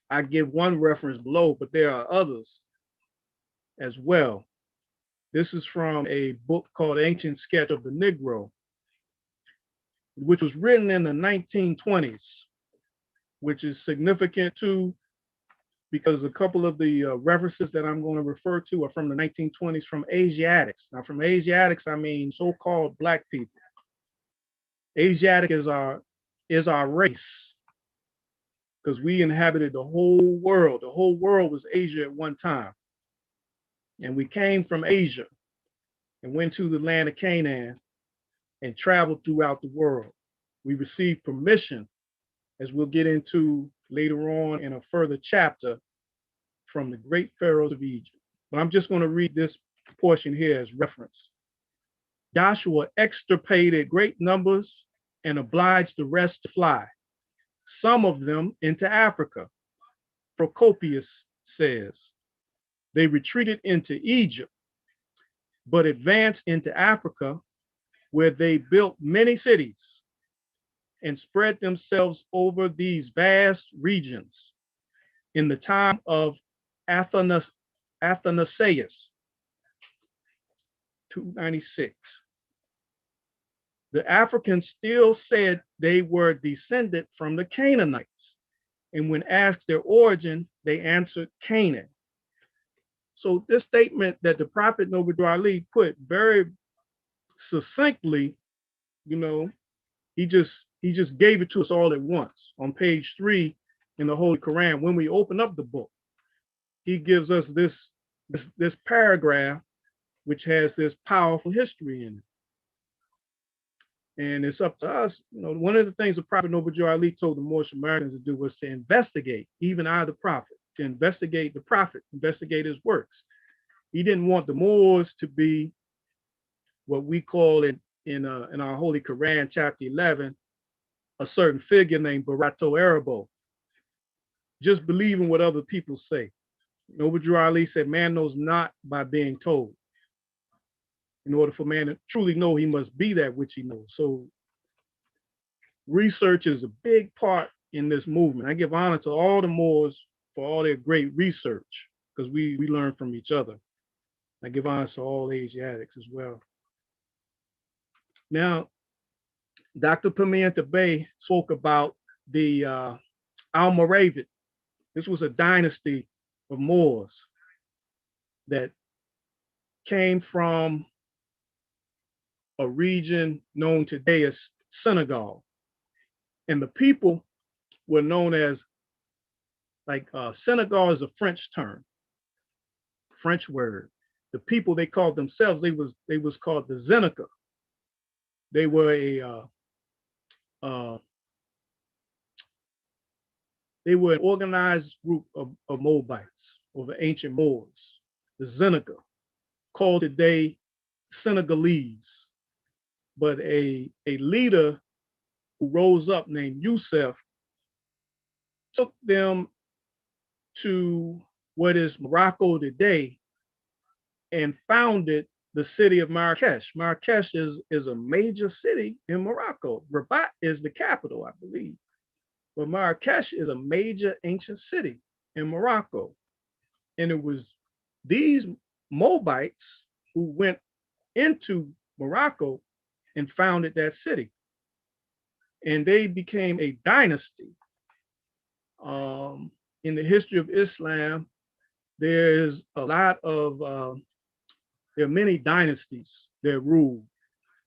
I give one reference below, but there are others as well. This is from a book called Ancient Sketch of the Negro, which was written in the 1920s, which is significant too, because a couple of the references that I'm going to refer to are from the 1920s from Asiatics. Now, from Asiatics, I mean so-called Black people. Asiatic is our race, because we inhabited the whole world. The whole world was Asia at one time. And we came from Asia and went to the land of Canaan and traveled throughout the world. We received permission, as we'll get into later on in a further chapter, from the great pharaohs of Egypt. But I'm just going to read this portion here as reference. Joshua extirpated great numbers and obliged the rest to fly, some of them into Africa. Procopius says, they retreated into Egypt, but advanced into Africa, where they built many cities and spread themselves over these vast regions. In the time of Athanasius, 296. The Africans still said they were descended from the Canaanites, and when asked their origin, they answered Canaan. So this statement that the Prophet Noble Ali put very succinctly, he just gave it to us all at once. On page 3 in the Holy Koran, when we open up the book, he gives us this paragraph which has this powerful history in it. And it's up to us. One of the things the Prophet Noble Ali told the Moorish Americans to do was to investigate, even the Prophet, to investigate the Prophet, investigate his works. He didn't want the Moors to be what we call it in our Holy Koran, chapter 11, a certain figure named Barato Arabo, just believing what other people say. Noble Drew Ali said, man knows not by being told. In order for man to truly know, he must be that which he knows. So research is a big part in this movement. I give honor to all the Moors for all their great research, because we learn from each other. I give honor to all Asiatics as well. Now, Dr. Pimienta Bay spoke about the Almoravid. This was a dynasty of Moors that came from a region known today as Senegal. And the people were known as, like, Senegal is a French term, French word. The people, they called themselves, they was called the Zenica. They were an organized group of Moabites, or the ancient Moors, the Zenica, called today Senegalese. But a leader who rose up named Yusuf took them to what is Morocco today and founded the city of Marrakesh. Marrakesh is a major city in Morocco. Rabat is the capital, I believe. But Marrakesh is a major ancient city in Morocco. And it was these Moabites who went into Morocco and founded that city. And they became a dynasty. In the history of Islam, there's a lot of, there are many dynasties that rule,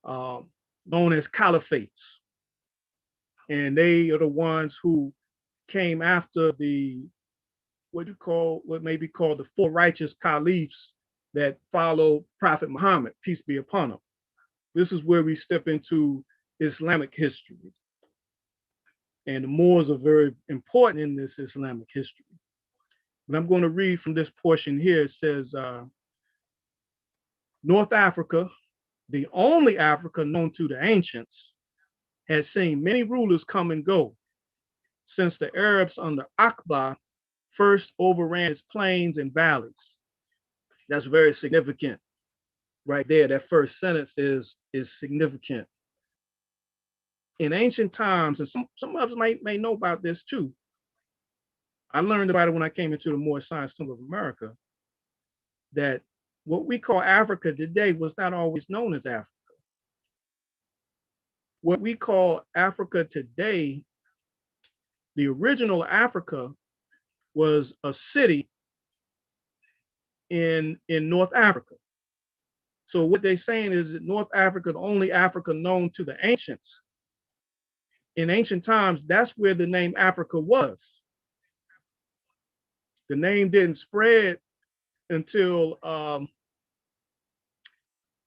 known as caliphates. And they are the ones who came after the, what may be called the four righteous caliphs that followed Prophet Muhammad, peace be upon him. This is where we step into Islamic history. And the Moors are very important in this Islamic history. And I'm going to read from this portion here. It says, North Africa, the only Africa known to the ancients, has seen many rulers come and go since the Arabs under Akbar first overran its plains and valleys. That's very significant right there. That first sentence is significant. In ancient times, and some of us may know about this too. I learned about it when I came into the Moorish Science Temple of America, that what we call Africa today was not always known as Africa. What we call Africa today, the original Africa was a city in North Africa. So what they're saying is that North Africa, the only Africa known to the ancients. In ancient times, that's where the name Africa was. The name didn't spread until,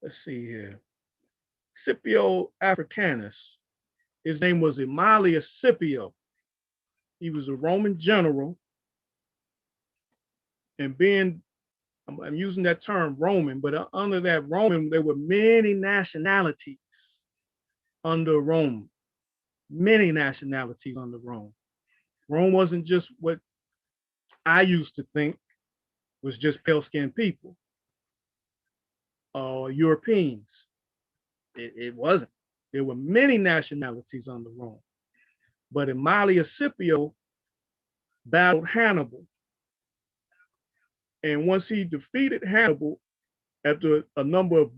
let's see here, Scipio Africanus. His name was Emilius Scipio. He was a Roman general. And being, I'm using that term Roman, but under that Roman, there were many nationalities under Rome. Many nationalities under Rome. Rome wasn't just what I used to think was just pale-skinned people or Europeans. It wasn't. There were many nationalities under Rome. But Emilius Scipio battled Hannibal. And once he defeated Hannibal, after a number of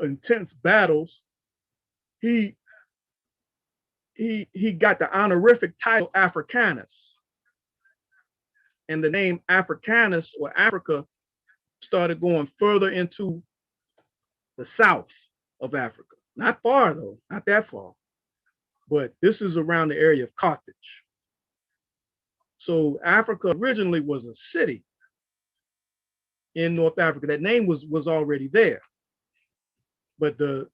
intense battles, he got the honorific title Africanus. And the name Africanus, or Africa, started going further into the south of Africa. Not far though, not that far. But this is around the area of Carthage. So Africa originally was a city in North Africa. That name was already there. But the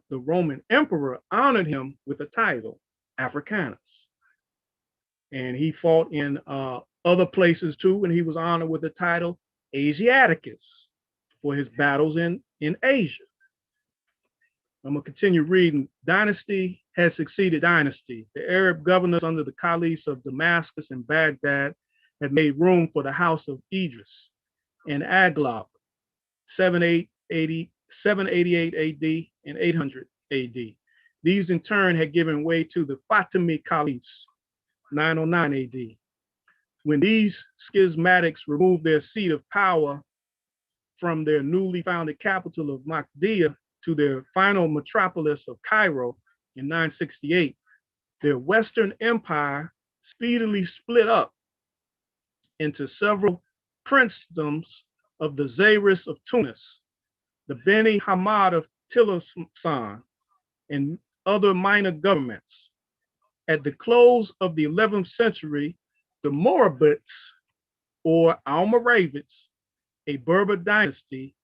Roman emperor honored him with the title Africanus. And he fought in other places too, and he was honored with the title Asiaticus for his battles in Asia. I'm going to continue reading. Dynasty has succeeded dynasty. The Arab governors under the caliphs of Damascus and Baghdad had made room for the house of Idris and Aglab, 788 AD and 800 AD. These in turn had given way to the Fatimid caliphs, 909 AD. When these schismatics removed their seat of power from their newly founded capital of Mahdia to their final metropolis of Cairo in 968, their Western empire speedily split up into several princedoms of the Zairis of Tunis, the Beni Hamad of Tilasan, and other minor governments. At the close of the 11th century, the Morabites, or Almoravids, a Berber dynasty,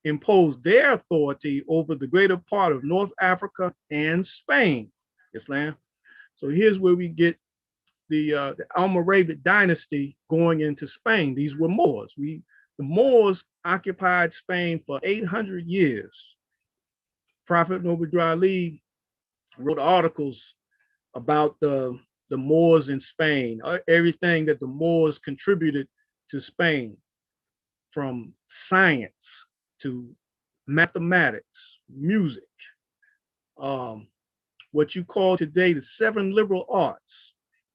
imposed their authority over the greater part of North Africa and Spain, Islam. So here's where we get the Almoravid dynasty going into Spain. These were Moors. The Moors occupied Spain for 800 years. Prophet Noble Dred Ali wrote articles about the Moors in Spain, everything that the Moors contributed to Spain, from science to mathematics, music, what you call today the 7 liberal arts.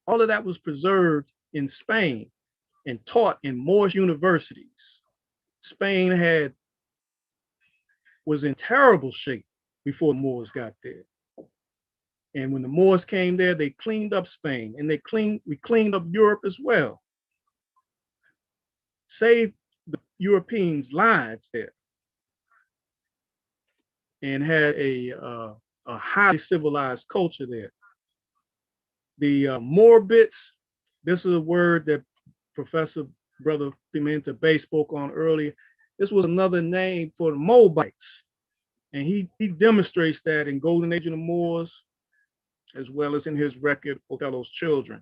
All of that was preserved in Spain and taught in Moorish universities. Spain was in terrible shape before the Moors got there. And when the Moors came there, they cleaned up Spain, and we cleaned up Europe as well. Saved the Europeans' lives there, and had a highly civilized culture there. The Morabites, this is a word that Professor Brother Pimenta Bay spoke on earlier. This was another name for the Moabites. And he demonstrates that in Golden Age of the Moors, as well as in his record, Othello's Children.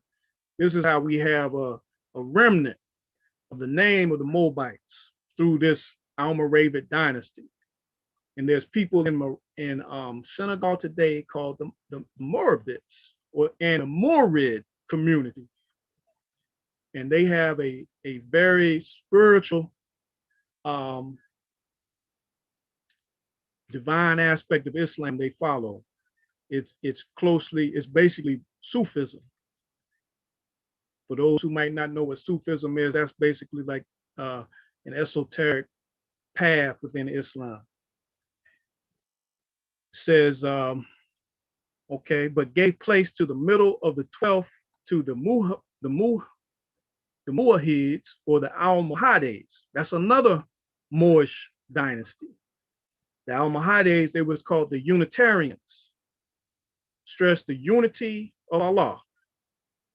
This is how we have a remnant of the name of the Moabites through this Almoravid dynasty. And there's people in Senegal today called the Morabites, and a Moorid community. And they have a very spiritual, divine aspect of Islam they follow. It's basically Sufism. For those who might not know what Sufism is, that's basically like an esoteric path within Islam. It says, okay, but gave place to the middle of the 12th to the Muwahhids, or the Almohades. That's another Moorish dynasty. The Almohades, they was called the Unitarians. Stressed the unity of Allah,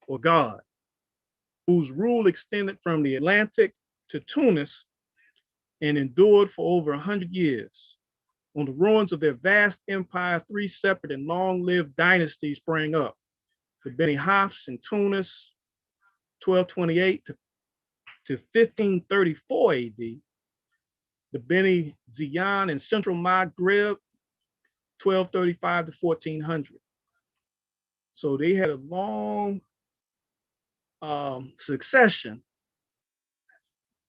or God, whose rule extended from the Atlantic to Tunis and endured for over 100 years. On the ruins of their vast empire, 3 separate and long-lived dynasties sprang up. The Beni Hafs in Tunis, 1228 to 1534 AD. The Beni Ziyan in Central Maghreb, 1235 to 1400. So they had a long succession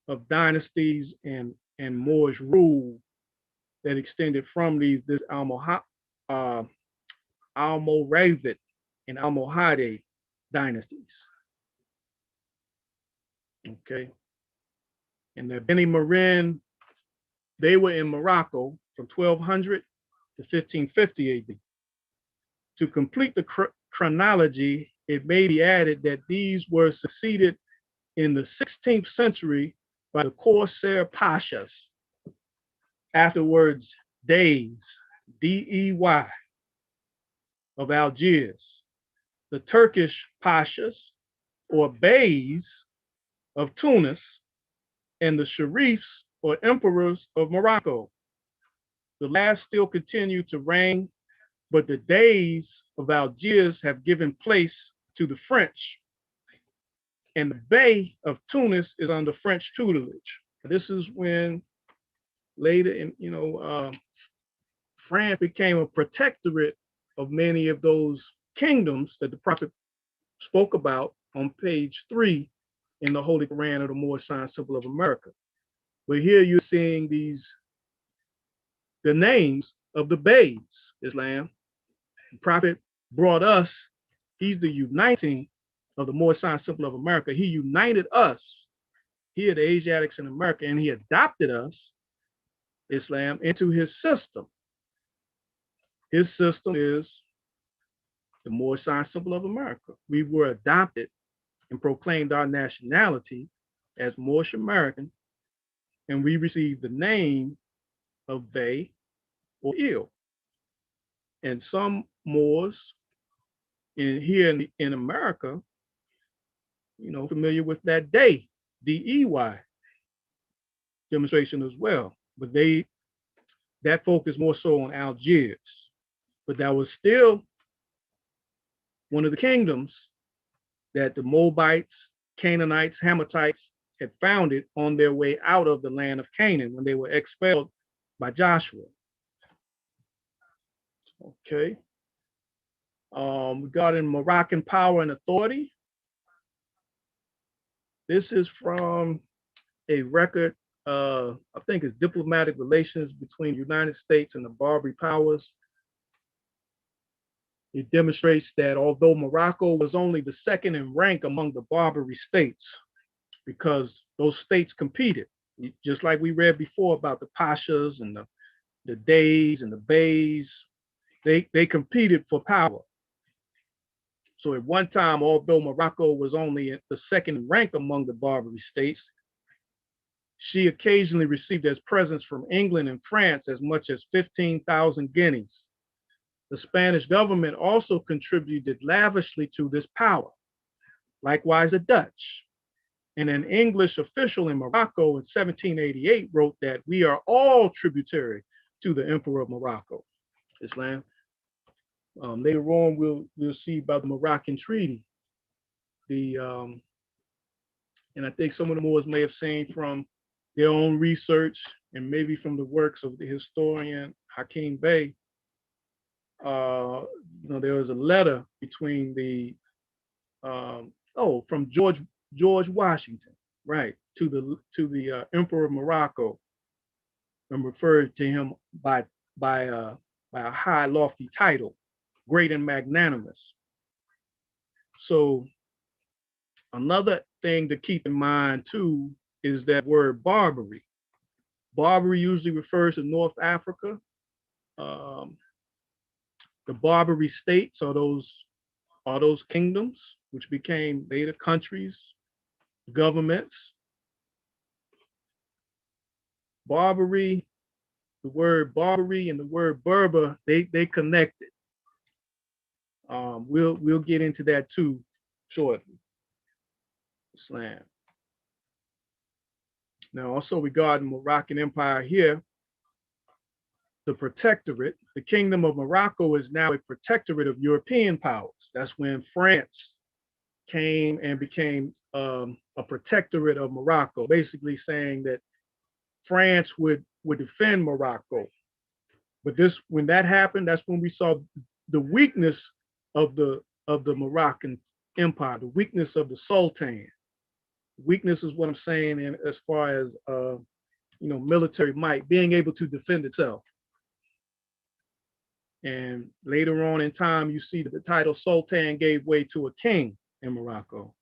of dynasties and Moorish rule that extended from this Almoravid and Almohade dynasties. Okay. And the Beni Marin, they were in Morocco from 1200 to 1550 AD. To complete the chronology, it may be added that these were succeeded in the 16th century by the Corsair Pashas, afterwards Deys, D-E-Y, of Algiers, the Turkish Pashas, or Beys, of Tunis, and the Sharifs, or emperors, of Morocco. The last still continue to reign, but the Deys of Algiers have given place to the French, and the Bey of Tunis is under French tutelage. This is when later in, France became a protectorate of many of those kingdoms that the prophet spoke about on page 3 in the Holy Koran of the Moorish sign symbol of America. But here you're seeing the names of the Beys, Islam. The prophet brought us, he's the uniting of the Moorish sign symbol of America. He united us here, the Asiatics in America, and he adopted us, Islam, into his system. His system is the Moorish sign symbol of America. We were adopted and proclaimed our nationality as Moorish American, and we received the name of Bey or Il. And some Moors here in America, you know, familiar with that day, DEY demonstration as well. But that focused more so on Algiers. But that was still one of the kingdoms that the Moabites, Canaanites, Hamathites had founded on their way out of the land of Canaan when they were expelled by Joshua. Okay. Regarding Moroccan power and authority, this is from a record, I think it's diplomatic relations between the United States and the Barbary powers. It demonstrates that although Morocco was only the second in rank among the Barbary states, because those states competed, just like we read before about the Pashas and the Deys and the Beys, they competed for power. So at one time, although Morocco was only the second in rank among the Barbary states, she occasionally received as presents from England and France as much as 15,000 guineas. The Spanish government also contributed lavishly to this power. Likewise, the Dutch. And an English official in Morocco in 1788 wrote that we are all tributary to the Emperor of Morocco, Islam. Later on, we'll see about the Moroccan Treaty. And I think some of the Moors may have seen from their own research and maybe from the works of the historian Hakim Bey. There was a letter between from George Washington, right, to the Emperor of Morocco, and referred to him by a high, lofty title, great and magnanimous. So another thing to keep in mind too is that word Barbary. Barbary usually refers to North Africa. The Barbary states are those kingdoms which became later countries, governments. Barbary, the word Barbary and the word Berber, they connected. We'll get into that too shortly. Islam. Now, also regarding Moroccan Empire here, the protectorate, the Kingdom of Morocco is now a protectorate of European powers. That's when France came and became a protectorate of Morocco, basically saying that France would defend Morocco. But when that happened, that's when we saw the weakness of the Moroccan Empire, the weakness of the Sultan. Weakness is what I'm saying as far as military might, being able to defend itself. And later on in time, you see that the title Sultan gave way to a king in Morocco.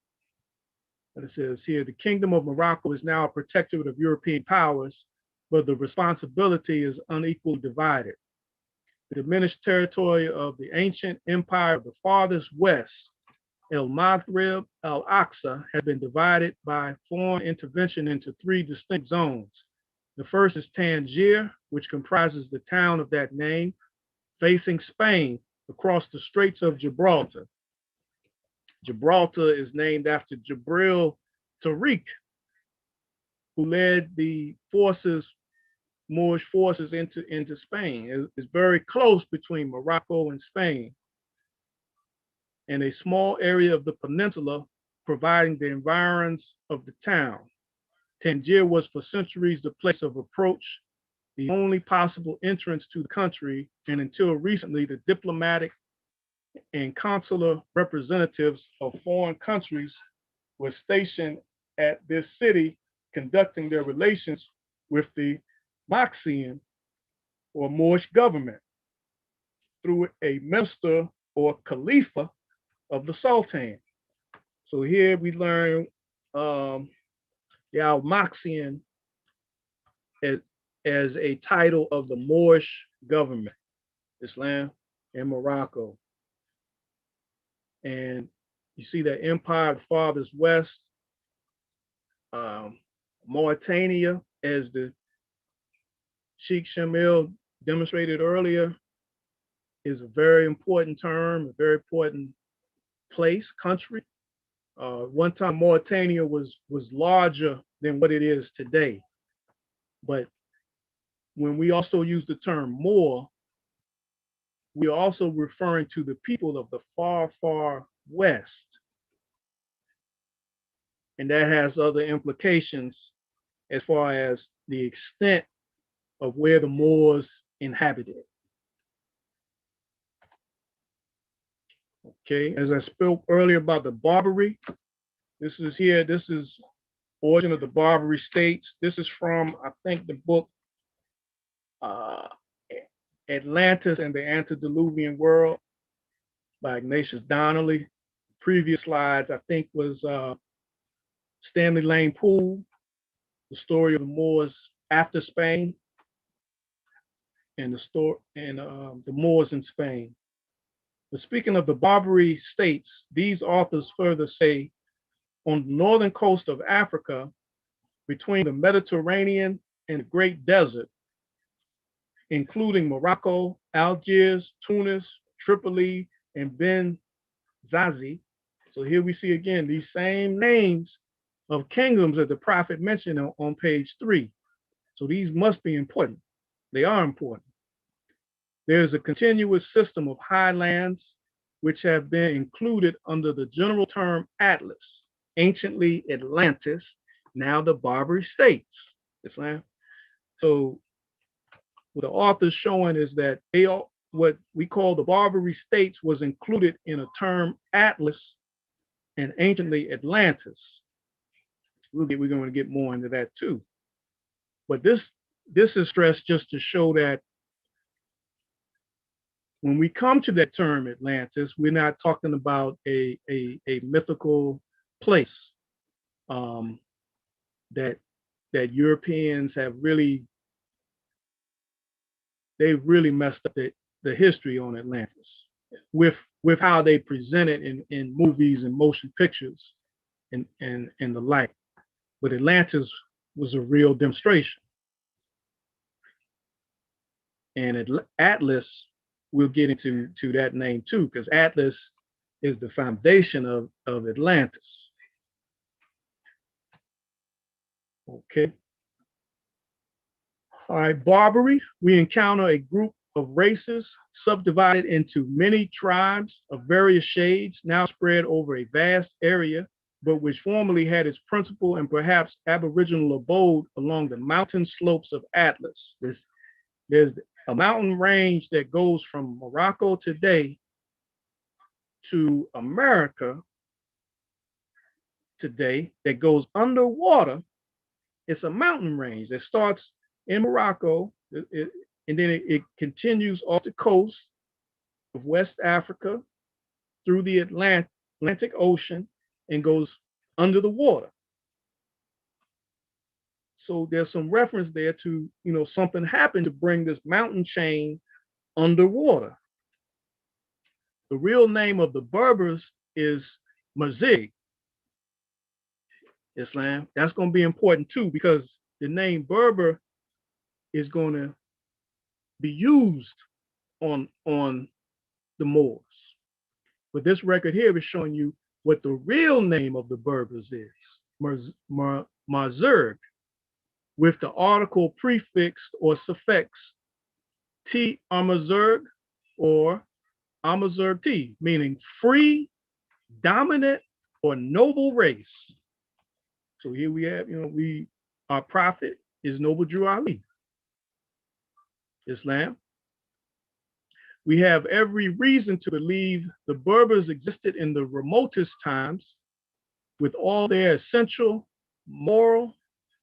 And it says here, the Kingdom of Morocco is now a protectorate of European powers, but the responsibility is unequally divided. The diminished territory of the ancient empire of the farthest west, El Maghrib, Al Aqsa, has been divided by foreign intervention into 3 distinct zones. The first is Tangier, which comprises the town of that name, facing Spain across the Straits of Gibraltar. Gibraltar is named after Jibril Tariq, who led the Moorish forces into Spain. It's very close between Morocco and Spain, and a small area of the peninsula providing the environs of the town. Tangier was for centuries the place of approach the only possible entrance to the country, and until recently, the diplomatic and consular representatives of foreign countries were stationed at this city, conducting their relations with the Maxian or Moorish government through a minister or Khalifa of the Sultan. So here we learn the Al-Maxian as a title of the Moorish government, Islam and Morocco. And you see that empire, the farthest west, Mauritania, as the Sheikh Shamil demonstrated earlier, is a very important term, a very important place, country. One time Mauritania was larger than what it is today. But when we also use the term Moor, we are also referring to the people of the far, far west. And that has other implications as far as the extent of where the Moors inhabited. Okay, as I spoke earlier about the Barbary, this is origin of the Barbary states. This is from, I think, the book Atlantis and the Antediluvian World by Ignatius Donnelly. Previous slides, I think, was Stanley Lane Poole, the story of the Moors after Spain, and the Moors in Spain. But speaking of the Barbary states, these authors further say, on the northern coast of Africa, between the Mediterranean and the Great Desert, including Morocco, Algiers, Tunis, Tripoli, and Benghazi. So here we see again these same names of kingdoms that the prophet mentioned on page 3. So these must be important. They are important. There's a continuous system of highlands which have been included under the general term Atlas, anciently Atlantis, now the Barbary states. Islam. So what the author's showing is that what we call the Barbary states was included in a term Atlas and anciently Atlantis. We're going to get more into that too. But this is stressed just to show that when we come to that term Atlantis, we're not talking about a mythical place that Europeans have really messed up the history on Atlantis with how they present it in movies and motion pictures and the like. But Atlantis was a real demonstration. And Atlas, we'll get into that name too, because Atlas is the foundation of Atlantis. Okay. All right, Barbary, we encounter a group of races subdivided into many tribes of various shades, now spread over a vast area, but which formerly had its principal and perhaps aboriginal abode along the mountain slopes of Atlas. There's a mountain range that goes from Morocco today to America today that goes underwater. It's a mountain range that starts in Morocco, and then it continues off the coast of West Africa through the Atlantic Ocean and goes under the water. So there's some reference there to, something happened to bring this mountain chain underwater. The real name of the Berbers is Mazig. Islam. That's going to be important too, because the name Berber is going to be used on the Moors. But this record here is showing you what the real name of the Berbers is, Mazurg, with the article prefixed or suffix T Amazurg or Amazurg T, meaning free, dominant, or noble race. So here we have, our prophet is Noble Drew Ali. Islam. We have every reason to believe the Berbers existed in the remotest times with all their essential moral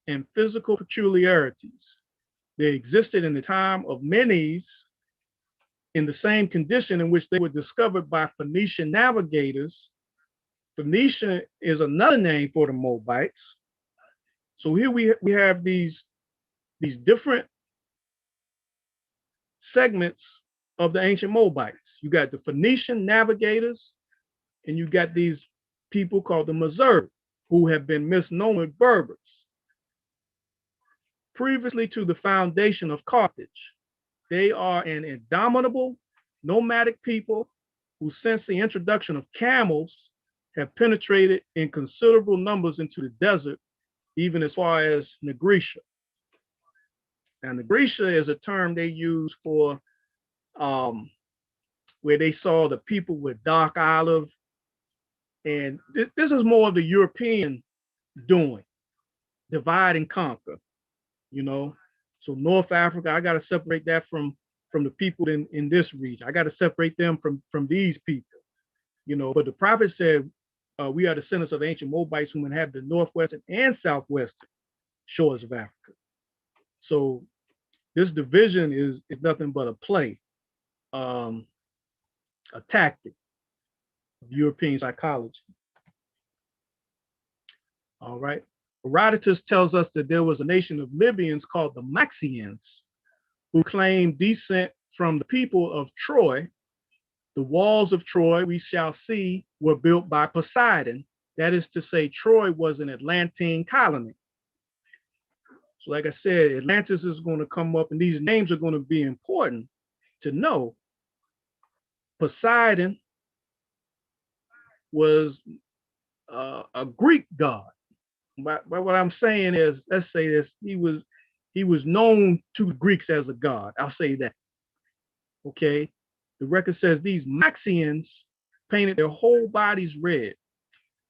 and physical peculiarities. They existed in the time of Menes in the same condition in which they were discovered by Phoenician navigators. Phoenicia is another name for the Moabites. So here we have these different segments of the ancient Moabites. You got the Phoenician navigators, and you got these people called the Mazur, who have been misnomed Berbers. Previously to the foundation of Carthage, they are an indomitable, nomadic people who, since the introduction of camels, have penetrated in considerable numbers into the desert, even as far as Nigritia. Now, Nigritia is a term they use for where they saw the people with dark olive. And this is more of the European doing, divide and conquer, you know. So North Africa, I got to separate that from the people in this region. I got to separate them from these people, you know. But the prophet said, we are descendants of ancient Moabites who inhabit the northwestern and southwestern shores of Africa. So this division is nothing but a play, a tactic of European psychology. All right. Herodotus tells us that there was a nation of Libyans called the Maxians who claimed descent from the people of Troy. The walls of Troy, we shall see, were built by Poseidon. That is to say, Troy was an Atlantean colony. So like I said, Atlantis is going to come up, and these names are going to be important to know. Poseidon was a Greek god. But what I'm saying is, let's say this, he was known to the Greeks as a god. I'll say that. Okay. The record says these Maxians painted their whole bodies red.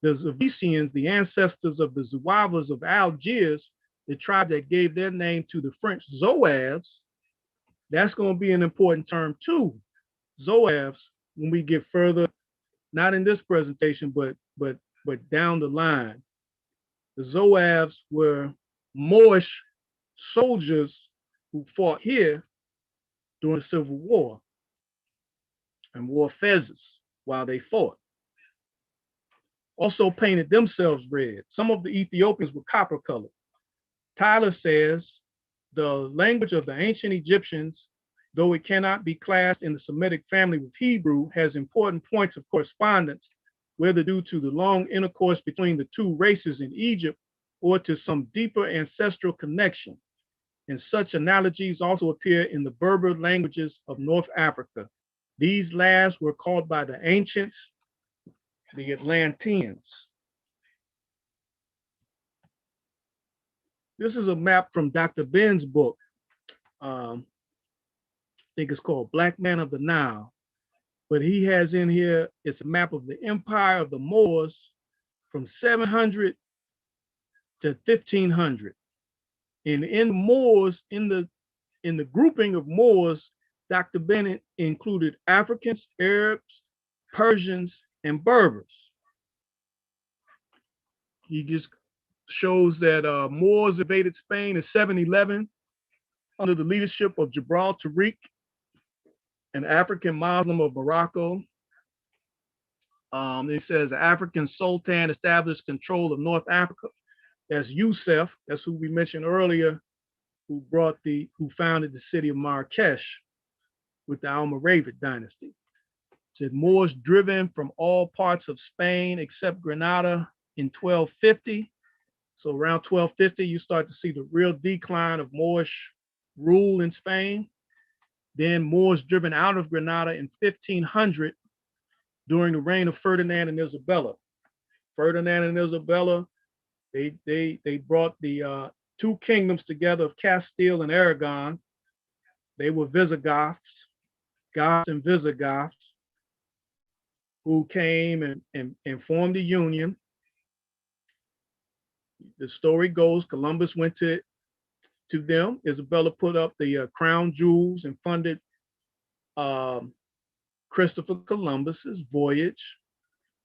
The Zavicians, the ancestors of the Zouaves of Algiers, the tribe that gave their name to the French Zouaves, that's going to be an important term too. Zouaves, when we get further, not in this presentation, but down the line. The Zouaves were Moorish soldiers who fought here during the Civil War and wore fezzes while they fought. Also painted themselves red. Some of the Ethiopians were copper colored. Tyler says the language of the ancient Egyptians, though it cannot be classed in the Semitic family with Hebrew, has important points of correspondence, whether due to the long intercourse between the two races in Egypt or to some deeper ancestral connection. And such analogies also appear in the Berber languages of North Africa. These last were called by the ancients the Atlanteans. This is a map from Dr. Ben's book. I think it's called Black Man of the Nile. But he has in here, it's a map of the empire of the Moors from 700 to 1500. And in Moors, in the grouping of Moors, Dr. Bennett included Africans, Arabs, Persians, and Berbers. He just shows that Moors invaded Spain in 711 under the leadership of Jabral Tariq, an African Muslim of Morocco. It says the African Sultan established control of North Africa. That's Yusuf, that's who we mentioned earlier, who founded the city of Marrakesh with the Almoravid dynasty. It said Moors driven from all parts of Spain except Granada in 1250. So around 1250, you start to see the real decline of Moorish rule in Spain. Then Moors driven out of Granada in 1500 during the reign of Ferdinand and Isabella. Ferdinand and Isabella, they brought the two kingdoms together of Castile and Aragon. They were Visigoths, Goths and Visigoths, who came and formed a union. The story goes, Columbus went to to them. Isabella put up the crown jewels and funded Christopher Columbus's voyage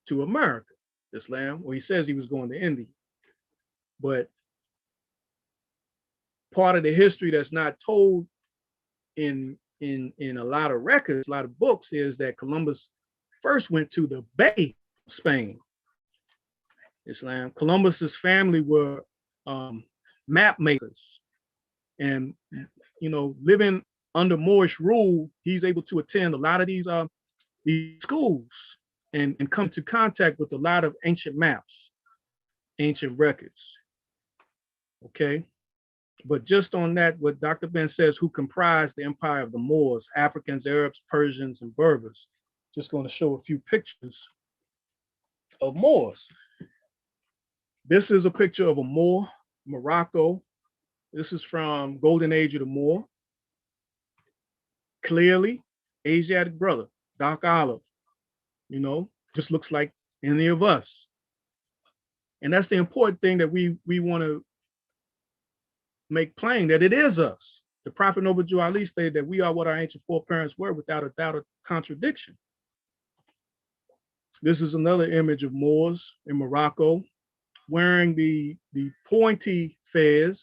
to America, this land. Well, he says he was going to India, but part of the history that's not told in a lot of records, a lot of books, is that Columbus first went to the Bay of Spain. This land. Columbus's family were map makers, and living under Moorish rule, he's able to attend a lot of these schools and come to contact with a lot of ancient maps, ancient records. Okay. But just on that, what Dr. Ben says, who comprised the empire of the Moors, Africans, Arabs, Persians, and Berbers. Just going to show a few pictures of Moors. This is a picture of a Moor, Morocco. This is from Golden Age of the Moor. Clearly, Asiatic brother, dark olive, just looks like any of us. And that's the important thing that we want to make plain, that it is us. The Prophet Noble Jew Ali stated that we are what our ancient foreparents were, without a doubt or contradiction. This is another image of Moors in Morocco wearing the pointy fez.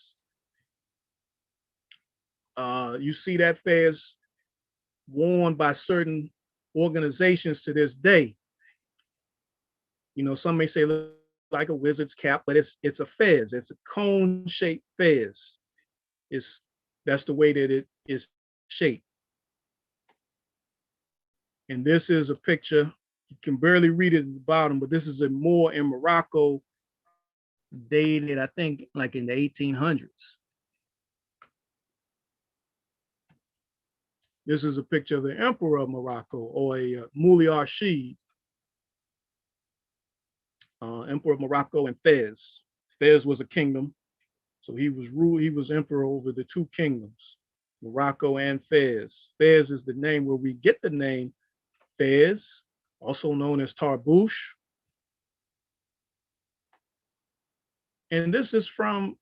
You see that fez worn by certain organizations to this day. Some may say look like a wizard's cap, but it's a fez. It's a cone-shaped fez. That's the way that it is shaped. And this is a picture. You can barely read it at the bottom, but this is a Moor in Morocco, dated, I think, like in the 1800s. This is a picture of the Emperor of Morocco, or a Mouli Rashid, Emperor of Morocco and Fez. Fez was a kingdom, so he was emperor over the two kingdoms, Morocco and Fez. Fez is the name where we get the name Fez, also known as Tarbouche. And this is from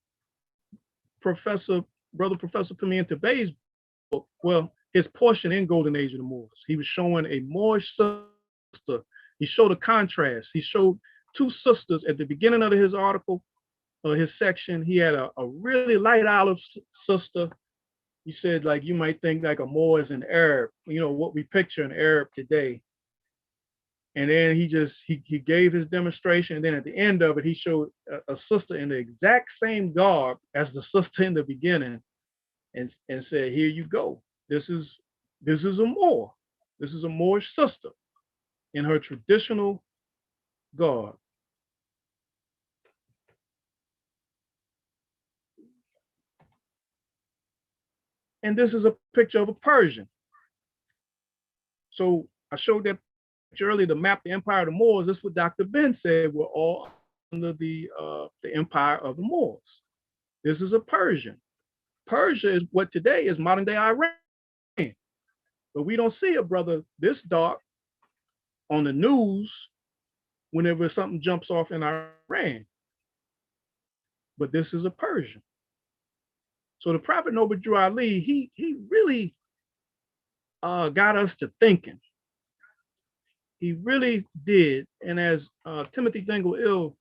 Professor Pimienta Bay's book, well, his portion in Golden Age of the Moors. He was showing a Moorish sister. He showed a contrast. He showed two sisters at the beginning of his article, his section. He had a really light olive sister. He said, like, you might think like a Moor is an Arab, what we picture an Arab today. And then he gave his demonstration. And then at the end of it, he showed a sister in the exact same garb as the sister in the beginning, and said, here you go. This is a Moor. This is a Moorish sister in her traditional garb. And this is a picture of a Persian. So I showed that picture earlier to map the empire of the Moors. This is what Dr. Ben said, we're all under the empire of the Moors. This is a Persian. Persia is what today is modern day Iran. But we don't see a brother this dark on the news whenever something jumps off in Iran. But this is a Persian. So the Prophet Noble Drew Ali, he really got us to thinking. He really did. And as Timothy Dingle-Ill,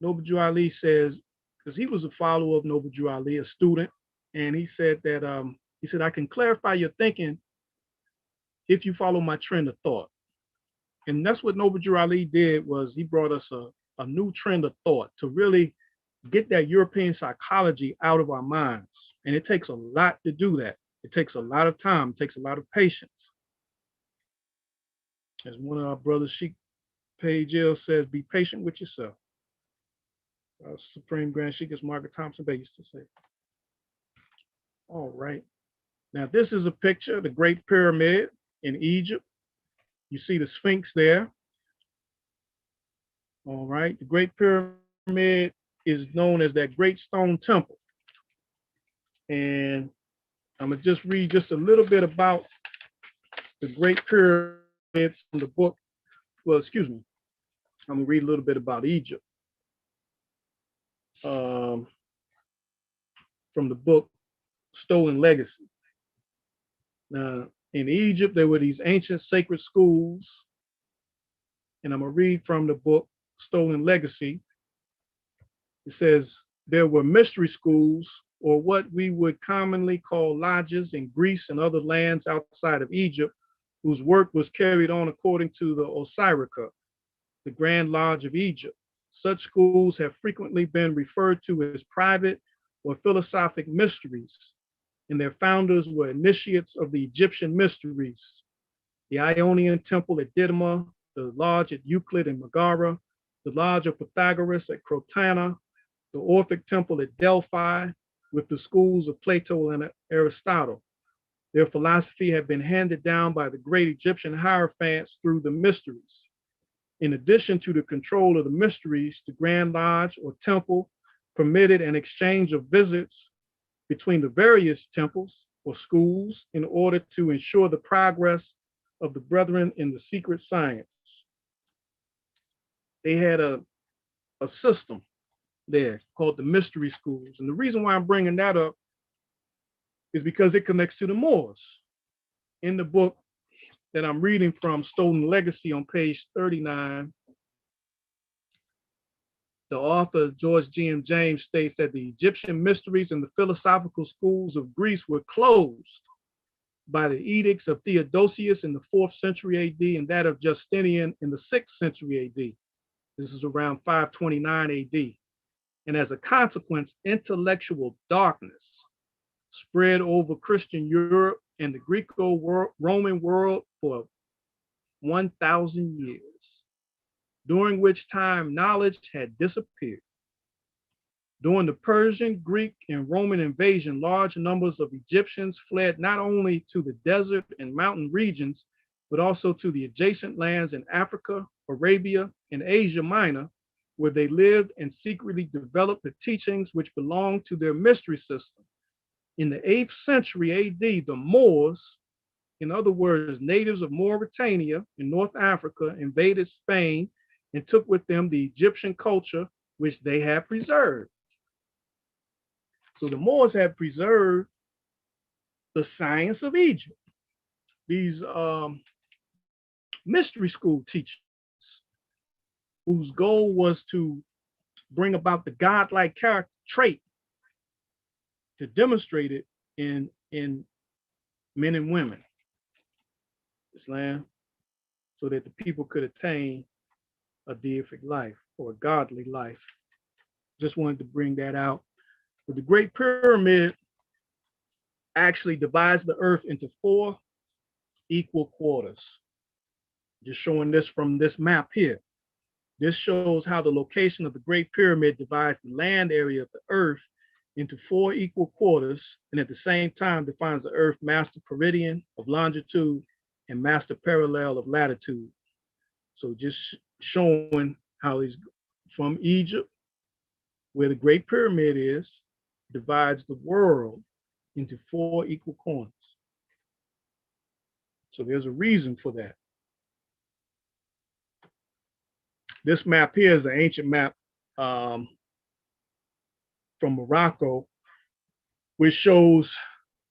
Noble Drew Ali says, because he was a follower of Noble Drew Ali, a student, and he said that I can clarify your thinking if you follow my trend of thought. And that's what Noble Drew Ali did, was he brought us a new trend of thought to really get that European psychology out of our minds. And it takes a lot to do that. It takes a lot of time. It takes a lot of patience. As one of our brothers, Sheikh Pagel, says, be patient with yourself. Supreme Grand Sheikh, as Margaret Thompson Bay used to say. All right. Now, this is a picture of the Great Pyramid in Egypt. You see the Sphinx there. All right. The Great Pyramid is known as that Great Stone Temple. And I'm going to just read just a little bit about the Great Pyramid from the book. Well, excuse me. I'm going to read a little bit about Egypt. from the book Stolen Legacy. Now, in Egypt, there were these ancient sacred schools, and I'm going to read from the book Stolen Legacy. It says, there were mystery schools, or what we would commonly call lodges, in Greece and other lands outside of Egypt, whose work was carried on according to the Osirica, the Grand Lodge of Egypt. Such schools have frequently been referred to as private or philosophic mysteries, and their founders were initiates of the Egyptian mysteries. The Ionian temple at Didyma, the lodge at Euclid and Megara, the lodge of Pythagoras at Crotona, the Orphic temple at Delphi, with the schools of Plato and Aristotle. Their philosophy had been handed down by the great Egyptian hierophants through the mysteries. In addition to the control of the mysteries, the Grand Lodge or temple permitted an exchange of visits between the various temples or schools in order to ensure the progress of the brethren in the secret science. They had a system there called the mystery schools. And the reason why I'm bringing that up is because it connects to the Moors. In the book that I'm reading from, Stolen Legacy, on page 39, the author, George G.M. James, states that the Egyptian mysteries and the philosophical schools of Greece were closed by the edicts of Theodosius in the 4th century AD and that of Justinian in the 6th century AD. This is around 529 AD. And as a consequence, intellectual darkness spread over Christian Europe and the Greco-Roman world for 1,000 years, during which time knowledge had disappeared. During the Persian, Greek, and Roman invasion, large numbers of Egyptians fled not only to the desert and mountain regions, but also to the adjacent lands in Africa, Arabia, and Asia Minor, where they lived and secretly developed the teachings which belonged to their mystery system. In the 8th century AD, the Moors, in other words, natives of Mauritania in North Africa, invaded Spain and took with them the Egyptian culture, which they had preserved. So the Moors had preserved the science of Egypt. These mystery school teachers, whose goal was to bring about the godlike character trait, to demonstrate it in men and women, Islam, so that the people could attain a deific life or a godly life. Just wanted to bring that out. But the Great Pyramid actually divides the earth into 4 equal quarters. Just showing this from this map here. This shows how the location of the Great Pyramid divides the land area of the earth into 4 equal quarters, and at the same time defines the earth master peridian of longitude and master parallel of latitude. So just showing how he's from Egypt, where the Great Pyramid is, divides the world into 4 equal corners. So there's a reason for that. This map here is an ancient map from Morocco, which shows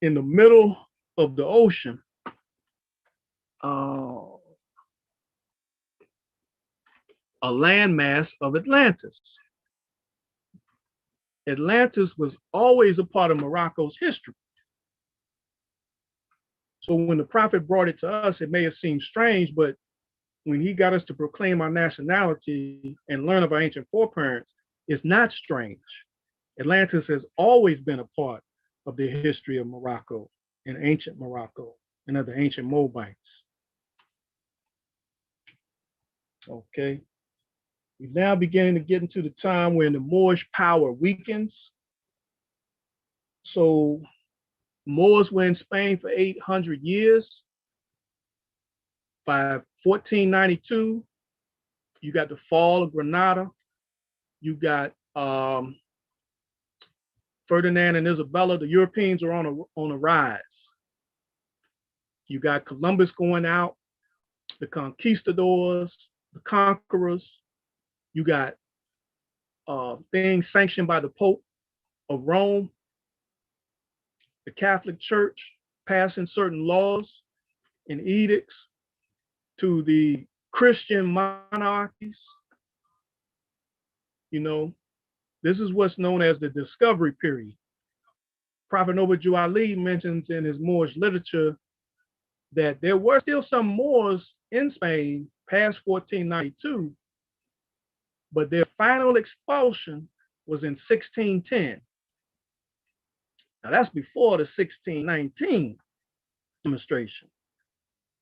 in the middle of the ocean a landmass of Atlantis. Atlantis was always a part of Morocco's history. So when the prophet brought it to us, it may have seemed strange, but when he got us to proclaim our nationality and learn of our ancient foreparents, it's not strange. Atlantis has always been a part of the history of Morocco and ancient Morocco and of the ancient Moabites. Okay. We're now beginning to get into the time when the Moorish power weakens. So Moors were in Spain for 800 years. By 1492, you got the fall of Granada. You got Ferdinand and Isabella. The Europeans are on a rise. You got Columbus going out, the conquistadors, the conquerors. You got things sanctioned by the Pope of Rome. the Catholic Church passing certain laws and edicts to the Christian monarchies. You know, this is what's known as the discovery period. Prophet Noble Jew Ali mentions in his Moorish literature that there were still some Moors in Spain past 1492, but their final expulsion was in 1610. Now that's before the 1619 demonstration.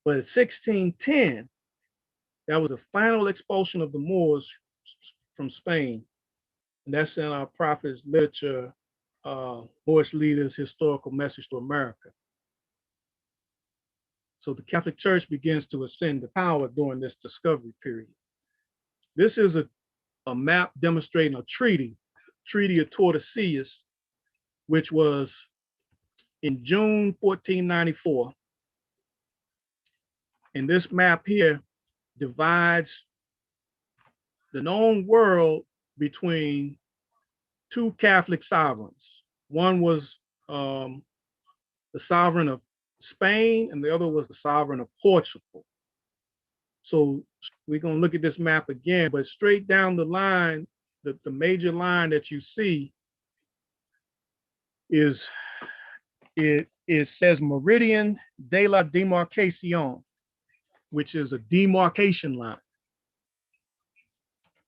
But in 1610, that was the final expulsion of the Moors from Spain. And that's in our prophet's literature, Moorish Leaders, Historical Message to America. So the Catholic Church begins to ascend to power during this discovery period. This is a map demonstrating a treaty of Tordesillas, which was in June 1494. And this map here divides the known world between two Catholic sovereigns. One was the sovereign of Spain, and the other was the sovereign of Portugal. So we're going to look at this map again, but straight down the line, the major line that you see is, it says Meridian de la Demarcación, which is a demarcation line,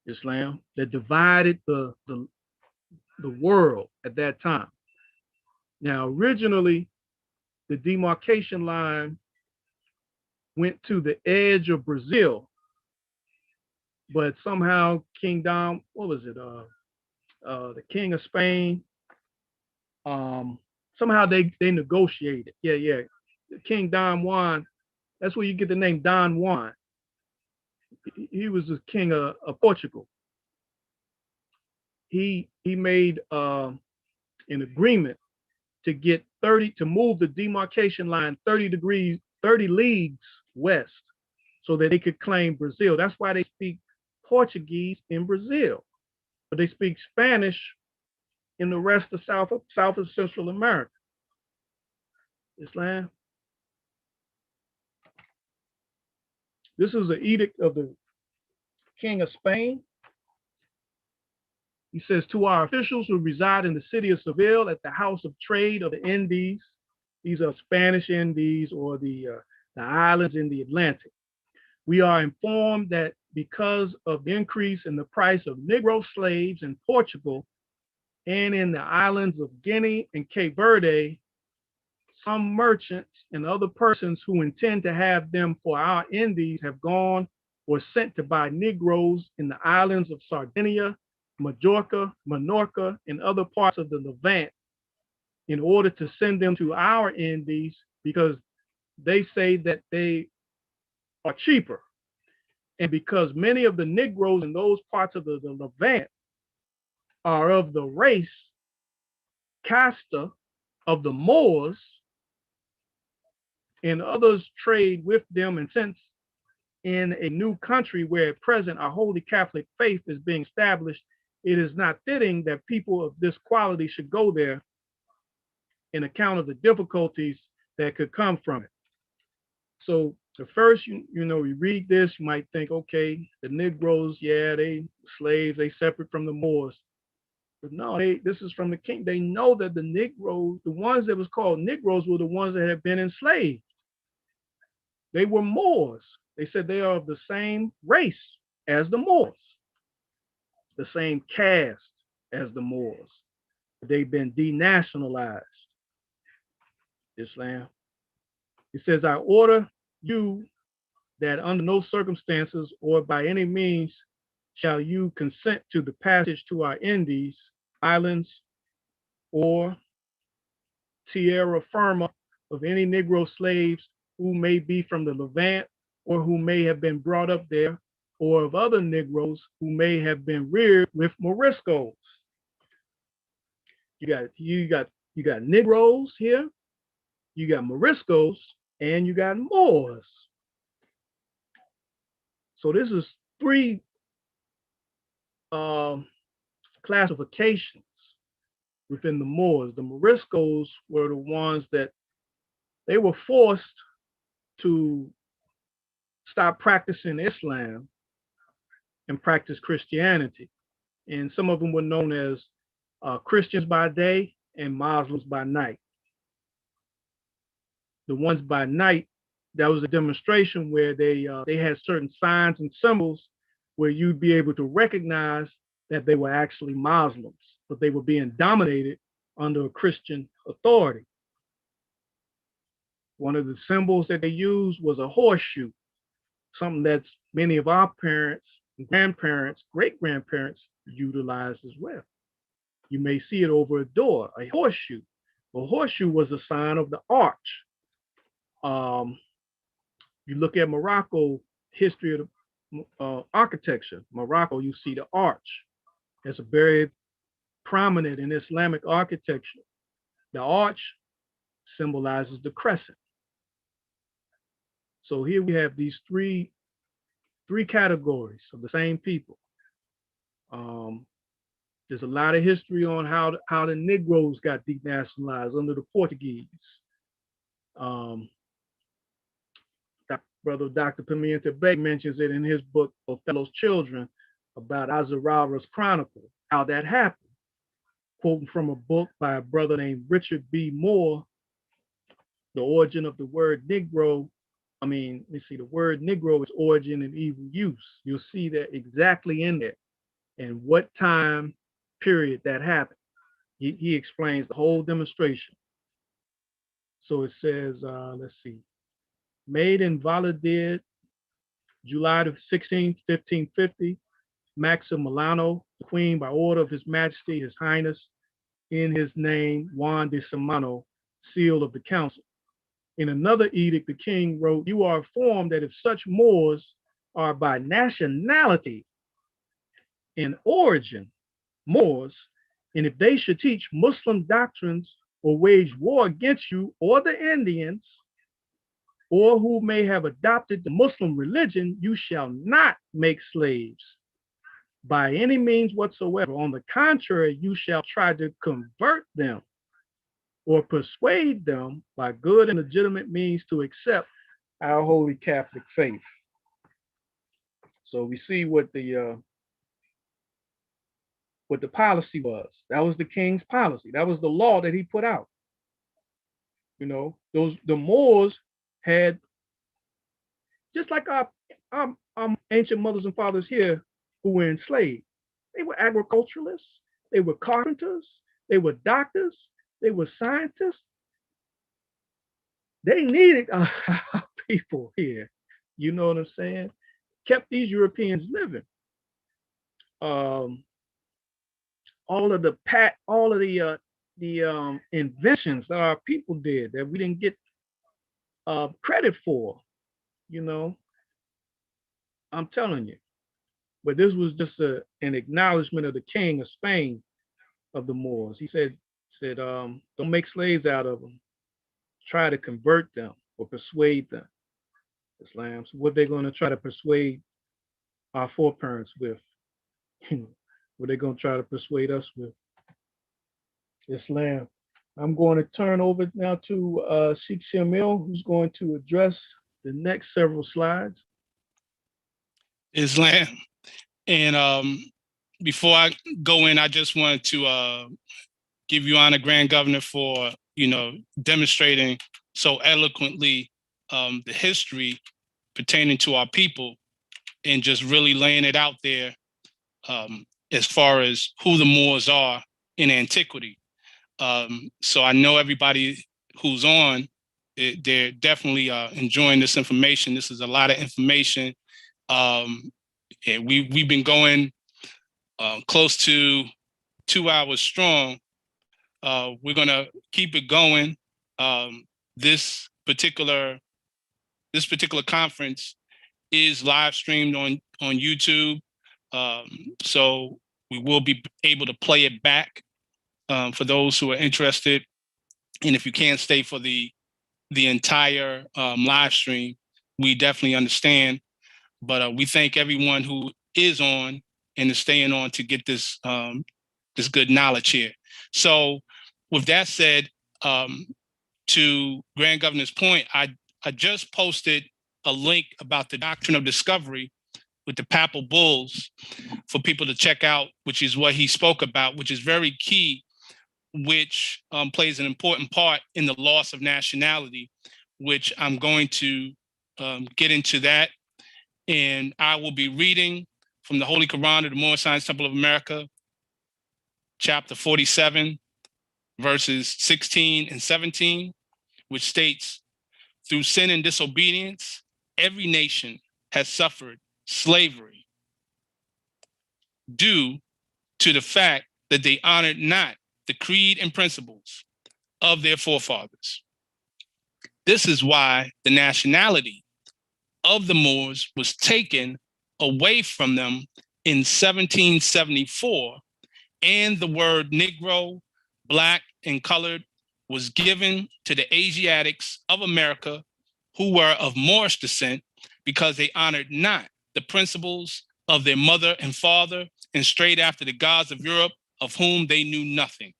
Islam, that divided the world at that time. Now, originally, the demarcation line went to the edge of Brazil, but somehow King Dom, what was it? The King of Spain, somehow they negotiated. Yeah. King Don Juan, that's where you get the name Don Juan. He was the king of Portugal. He made an agreement to move the demarcation line 30 leagues west so that they could claim Brazil. That's why they speak Portuguese in Brazil, but they speak Spanish in the rest of South and Central America. Islam. This is the edict of the King of Spain. He says, to our officials who reside in the city of Seville at the House of Trade of the Indies, these are Spanish Indies or the islands in the Atlantic. We are informed that because of the increase in the price of Negro slaves in Portugal and in the islands of Guinea and Cape Verde, some merchants and other persons who intend to have them for our Indies have gone or sent to buy Negroes in the islands of Sardinia, Majorca, Minorca, and other parts of the Levant in order to send them to our Indies because they say that they are cheaper. And because many of the Negroes in those parts of the Levant are of the race, casta, of the Moors, and others trade with them, and since in a new country where at present our holy Catholic faith is being established, it is not fitting that people of this quality should go there in account of the difficulties that could come from it. So the first, you read this, you might think, okay, the Negroes, yeah, they slaves, they separate from the Moors. But no, this is from the king. They know that the Negroes, the ones that was called Negroes, were the ones that had been enslaved. They were Moors. They said they are of the same race as the Moors, the same caste as the Moors. They've been denationalized. Islam. It says, I order you that under no circumstances or by any means shall you consent to the passage to our Indies, islands, or tierra firma of any Negro slaves who may be from the Levant or who may have been brought up there, or of other Negroes who may have been reared with Moriscos. You got Negroes here, you got Moriscos, and you got Moors. So this is three classifications within the Moors. The Moriscos were the ones that they were forced to stop practicing Islam and practice Christianity. And some of them were known as Christians by day and Muslims by night. The ones by night, that was a demonstration where they had certain signs and symbols where you'd be able to recognize that they were actually Muslims, but they were being dominated under a Christian authority. One of the symbols that they used was a horseshoe, something that many of our parents, grandparents, great-grandparents utilized as well. You may see it over a door, a horseshoe. A horseshoe was a sign of the arch. You look at Morocco, history of the architecture. Morocco, you see the arch. It's a very prominent in Islamic architecture. The arch symbolizes the crescent. So here we have these three categories of the same people. There's a lot of history on how the Negroes got denationalized under the Portuguese. Brother Dr. Pimienta Beck mentions it in his book, Othello's Children, about Azarawa's Chronicle, how that happened. Quoting from a book by a brother named Richard B. Moore, The Origin of the Word Negro. The word Negro is origin and evil use. You'll see that exactly in there and what time period that happened. He explains the whole demonstration. So it says, let's see, made in Valladolid, July the 16th, 1550, Maxim Milano, the Queen, by order of His Majesty, His Highness, in his name, Juan de Samano, seal of the council. In another edict, the king wrote, you are informed that if such Moors are by nationality and origin Moors, and if they should teach Muslim doctrines or wage war against you or the Indians, or who may have adopted the Muslim religion, you shall not make slaves by any means whatsoever. On the contrary, you shall try to convert them or persuade them by good and legitimate means to accept our holy Catholic faith. So we see what the policy was. That was the king's policy. That was the law that he put out. You know, the Moors had, just like our ancient mothers and fathers here who were enslaved. They were agriculturalists, they were carpenters, they were doctors, they were scientists. They needed people here. You know what I'm saying? Kept these Europeans living. All of the inventions that our people did that we didn't get credit for, you know, I'm telling you. But this was just an acknowledgement of the king of Spain, of the Moors. He said, don't make slaves out of them. Try to convert them or persuade them. Islam. So what they're going to try to persuade our foreparents with? What they're going to try to persuade us with? Islam. I'm going to turn over now to Sheikh Shamil, who's going to address the next several slides. Islam. And before I go in, I just wanted to give you honor, Grand Governor, for, demonstrating so eloquently the history pertaining to our people and just really laying it out there as far as who the Moors are in antiquity. So I know everybody who's on, they're definitely enjoying this information. This is a lot of information. And we've been going close to 2 hours strong. We're gonna keep it going. This particular conference is live streamed on YouTube, so we will be able to play it back for those who are interested. And if you can't stay for the entire live stream, we definitely understand. But we thank everyone who is on and is staying on to get this this good knowledge here. So with that said, to Grand Governor's point, I just posted a link about the doctrine of discovery with the papal bulls for people to check out, which is what he spoke about, which is very key, which plays an important part in the loss of nationality, which I'm going to get into that. And I will be reading from the Holy Koran of the Moorish Science Temple of America, chapter 47, verses 16 and 17, which states, through sin and disobedience, every nation has suffered slavery due to the fact that they honored not the creed and principles of their forefathers. This is why the nationality of the Moors was taken away from them in 1774, and the word Negro, Black, and colored was given to the Asiatics of America who were of Moorish descent because they honored not the principles of their mother and father and strayed after the gods of Europe, of whom they knew nothing.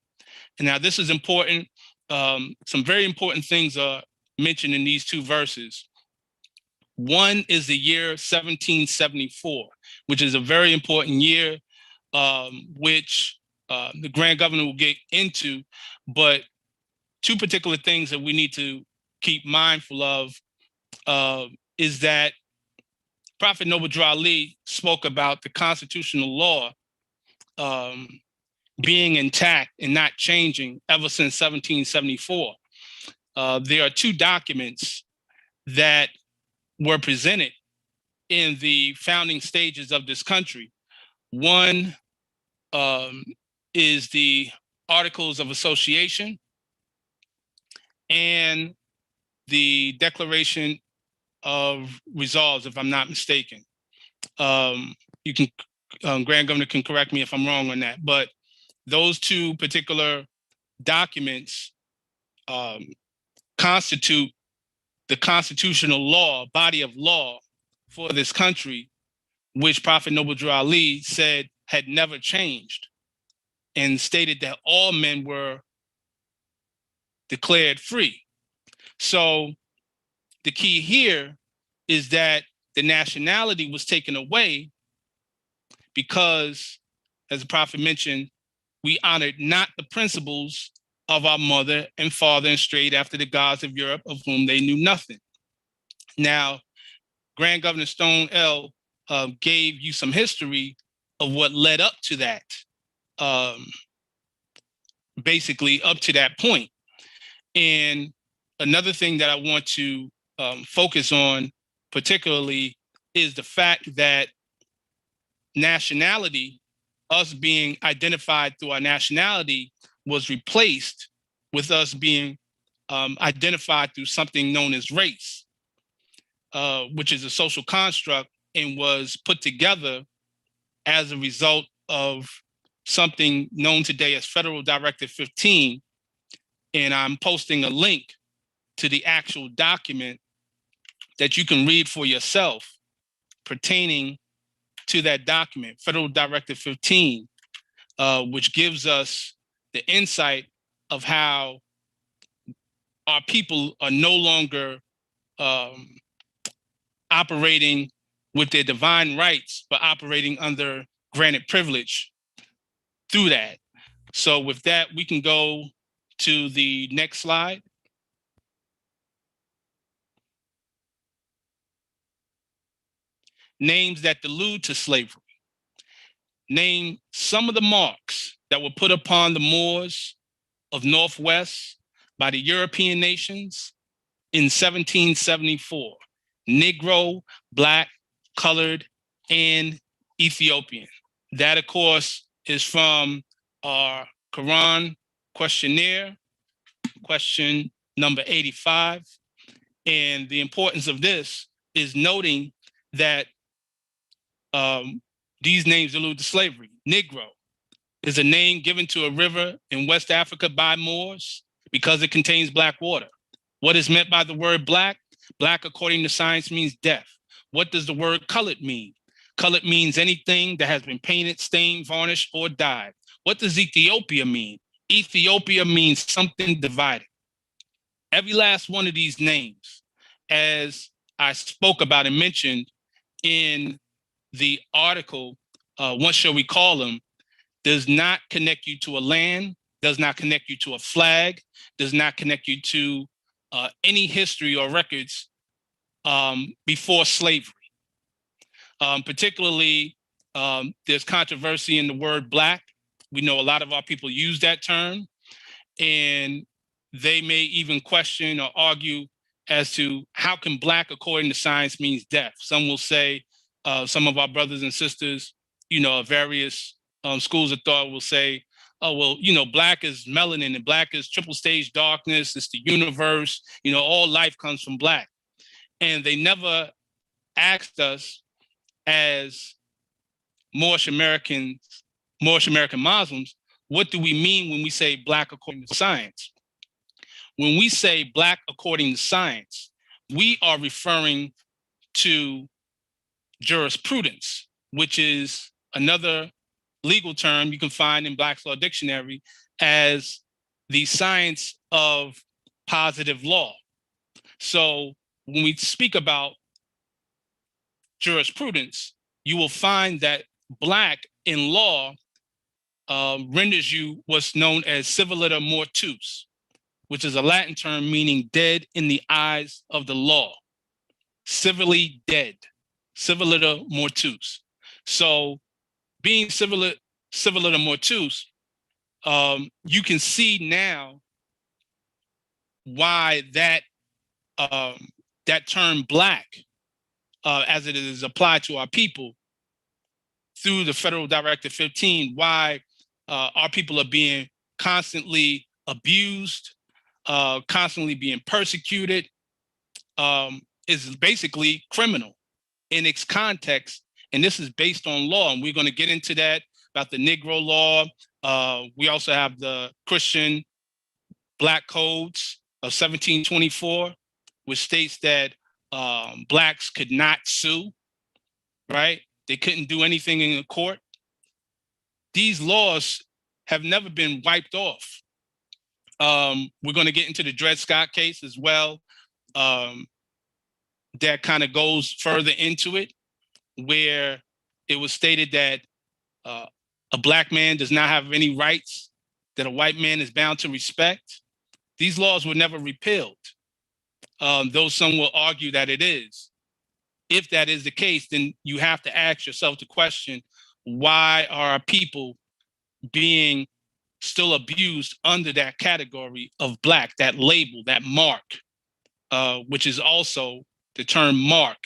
And now this is important. Some very important things are mentioned in these two verses. One is the year 1774, which is a very important year, which the Grand Governor will get into, but two particular things that we need to keep mindful of is that Prophet Noble Drew Ali spoke about the constitutional law being intact and not changing ever since 1774. There are two documents that were presented in the founding stages of this country. One is the Articles of Association and the Declaration of Resolves, if I'm not mistaken. You can, Grand Governor can correct me if I'm wrong on that, but those two particular documents constitute the constitutional law, body of law for this country, which Prophet Noble Drew Ali said had never changed and stated that all men were declared free. So the key here is that the nationality was taken away because, as the Prophet mentioned, we honored not the principles of our mother and father and strayed after the gods of Europe, of whom they knew nothing. Now, Grand Governor Stone L gave you some history of what led up to that, basically up to that point. And another thing that I want to focus on particularly is the fact that nationality, us being identified through our nationality, was replaced with us being identified through something known as race, which is a social construct and was put together as a result of something known today as Federal Directive 15. And I'm posting a link to the actual document that you can read for yourself pertaining to that document, Federal Directive 15, which gives us the insight of how our people are no longer operating with their divine rights, but operating under granted privilege through that. So with that, we can go to the next slide. Names that allude to slavery. Name some of the marks that were put upon the Moors of Northwest by the European nations in 1774. Negro, Black, colored, and Ethiopian. That, of course, is from our Quran questionnaire, question number 85. And the importance of this is noting that these names allude to slavery. Negro is a name given to a river in West Africa by Moors because it contains black water. What is meant by the word black? Black, according to science, means death. What does the word colored mean? Colored means anything that has been painted, stained, varnished, or dyed. What does Ethiopia mean? Ethiopia means something divided. Every last one of these names, as I spoke about and mentioned in the article, what shall we call them, does not connect you to a land, does not connect you to a flag, does not connect you to any history or records before slavery. Particularly, there's controversy in the word Black. We know a lot of our people use that term, and they may even question or argue as to how can Black, according to science, means deaf. Some will say, some of our brothers and sisters, various schools of thought will say, oh, well, Black is melanin and Black is triple stage darkness. It's the universe. All life comes from Black. And they never asked us as Moorish American Muslims, what do we mean when we say Black according to science? When we say Black according to science, we are referring to jurisprudence, which is another legal term you can find in Black's Law Dictionary as the science of positive law. So when we speak about jurisprudence, you will find that Black in law renders you what's known as civiliter mortuus, which is a Latin term meaning dead in the eyes of the law. Civilly dead, civiliter mortuus. So being civiliter mortuus, you can see now why that term Black, as it is applied to our people through the Federal Directive 15, why our people are being constantly abused, constantly being persecuted, is basically criminal in its context. And this is based on law. And we're going to get into that about the Negro law. We also have the Christian Black codes of 1724, which states that Blacks could not sue, right? They couldn't do anything in the court. These laws have never been wiped off. We're going to get into the Dred Scott case as well. That kind of goes further into it, where it was stated that a Black man does not have any rights that a white man is bound to respect. These laws were never repealed, though some will argue that it is. If that is the case, then you have to ask yourself the question, why are our people being still abused under that category of Black, that label, that mark, which is also the term mark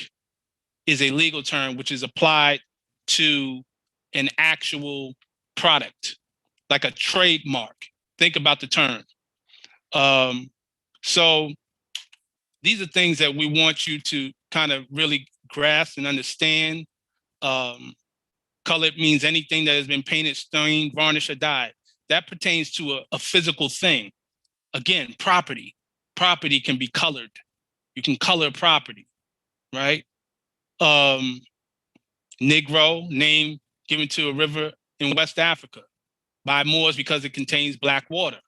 is a legal term which is applied to an actual product, like a trademark. Think about the term. So these are things that we want you to kind of really grasp and understand. Colored means anything that has been painted, stained, varnished, or dyed. That pertains to a physical thing. Again, property. Property can be colored. You can color property, right? Negro, name given to a river in West Africa by Moors because it contains black water.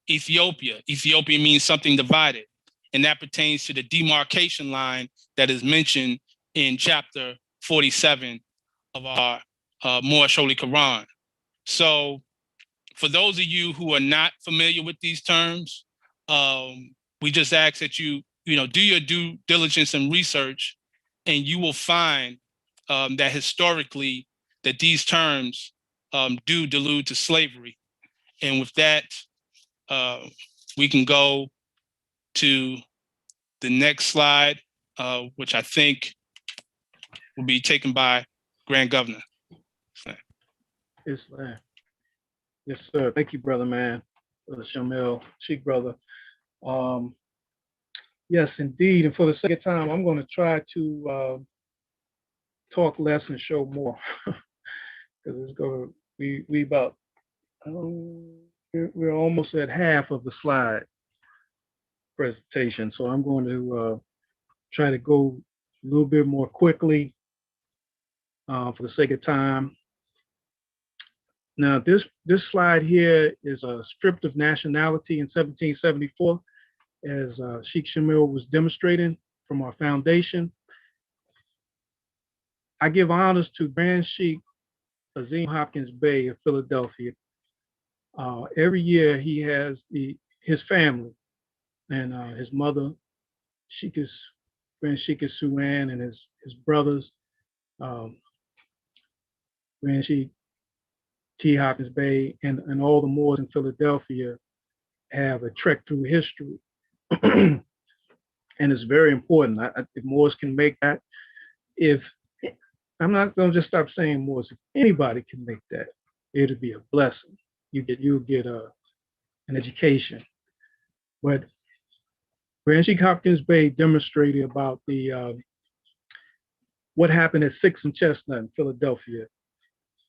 Ethiopia means something divided, and that pertains to the demarcation line that is mentioned in chapter 47 of our Moorish Holy Koran. So for those of you who are not familiar with these terms, we just ask that you do your due diligence and research, and you will find that historically that these terms do delude to slavery. And with that, we can go to the next slide, which I think will be taken by Grand Governor. Yes, sir. Yes, sir. Thank you, brother, man. Brother Shamil, Sheikh brother. Yes, indeed. And for the sake of time, I'm going to try to talk less and show more. Because it's going to we about we're almost at half of the slide presentation. So I'm going to try to go a little bit more quickly for the sake of time. Now, this slide here is a stripped of nationality in 1774, as Sheikh Shamil was demonstrating from our foundation. I give honors to Grand Sheikh Azim Hopkins Bey of Philadelphia. Every year he has his family and his mother, Grand Sheikh Suan, and his brothers, Grand Sheikh T. Hopkins Bey, and all the Moors in Philadelphia have a trek through history. And it's very important. If Moors can make that, I'm not going to just stop saying Moors, if anybody can make that, it'll be a blessing. You'll get an education. But Grand Sheikh Hopkins Bey demonstrated about what happened at 6th and Chestnut in Philadelphia.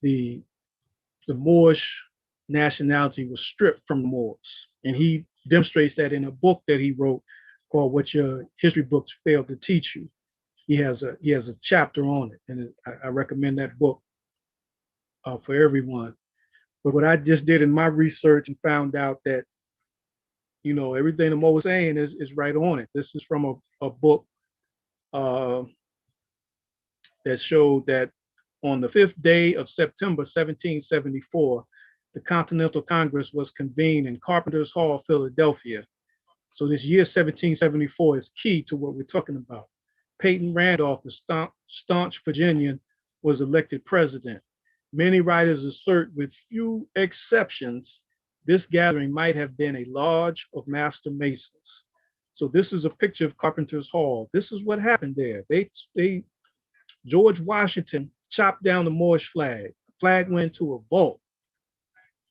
The Moorish nationality was stripped from the Moors, and he demonstrates that in a book that he wrote called "What Your History Books Failed to Teach You." He has a chapter on it, and I recommend that book for everyone. But what I just did in my research and found out that, you know, everything the Mo was saying is right on it. This is from a book that showed that on the 5th day of September 1774, the Continental Congress was convened in Carpenter's Hall, Philadelphia. So this year 1774 is key to what we're talking about. Peyton Randolph, the staunch Virginian, was elected president. Many writers assert, with few exceptions, this gathering might have been a lodge of master masons. So this is a picture of Carpenter's Hall. This is what happened there. George Washington chopped down the Moorish flag. The flag went to a vault.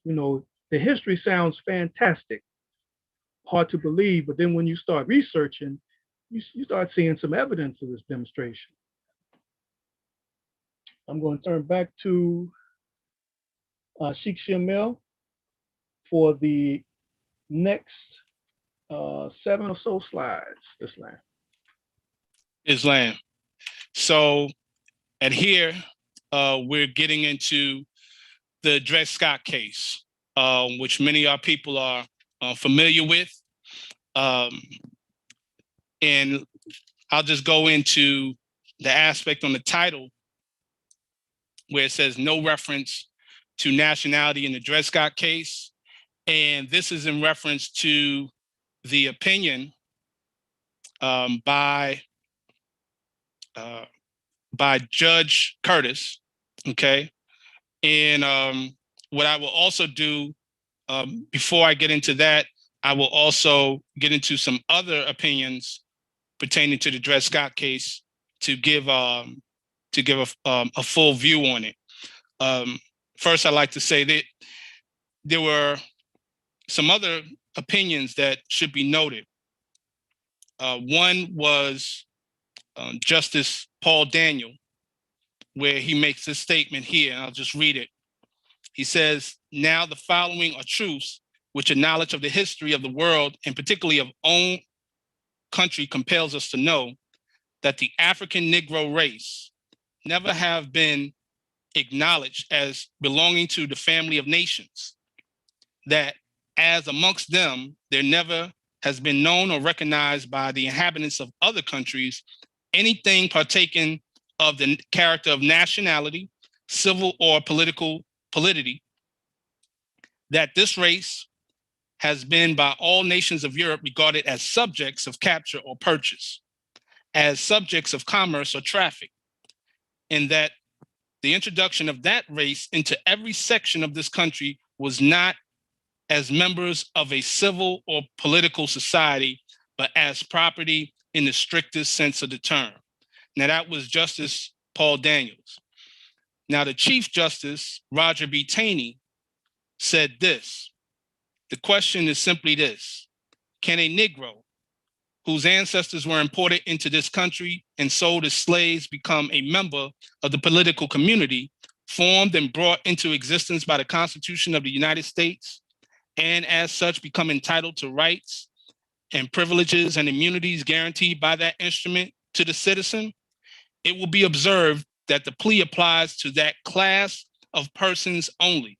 You know, the history sounds fantastic, hard to believe, but then when you start researching, you start seeing some evidence of this demonstration. I'm going to turn back to Sheikh Shamil for the next 7 or so slides. Islam. So, and here we're getting into the Dred Scott case, which many of our people are familiar with. And I'll just go into the aspect on the title where it says no reference to nationality in the Dred Scott case. And this is in reference to the opinion by Judge Curtis, okay? And what I will also do, before I get into that, I will also get into some other opinions pertaining to the Dred Scott case to give a full view on it. First, I'd like to say that there were some other opinions that should be noted. One was Justice Paul Daniel, where he makes this statement here, and I'll just read it. He says, "Now the following are truths which a knowledge of the history of the world, and particularly of own country, compels us to know that the African Negro race never have been acknowledged as belonging to the family of nations, that as amongst them, there never has been known or recognized by the inhabitants of other countries anything partaking of the character of nationality, civil or political polity, that this race has been by all nations of Europe regarded as subjects of capture or purchase, as subjects of commerce or traffic, and that the introduction of that race into every section of this country was not as members of a civil or political society, but as property in the strictest sense of the term." Now that was Justice Paul Daniels. Now the Chief Justice, Roger B. Taney, said this: "The question is simply this: can a Negro whose ancestors were imported into this country and sold as slaves become a member of the political community formed and brought into existence by the Constitution of the United States, and as such become entitled to rights and privileges and immunities guaranteed by that instrument to the citizen? It will be observed that the plea applies to that class of persons only,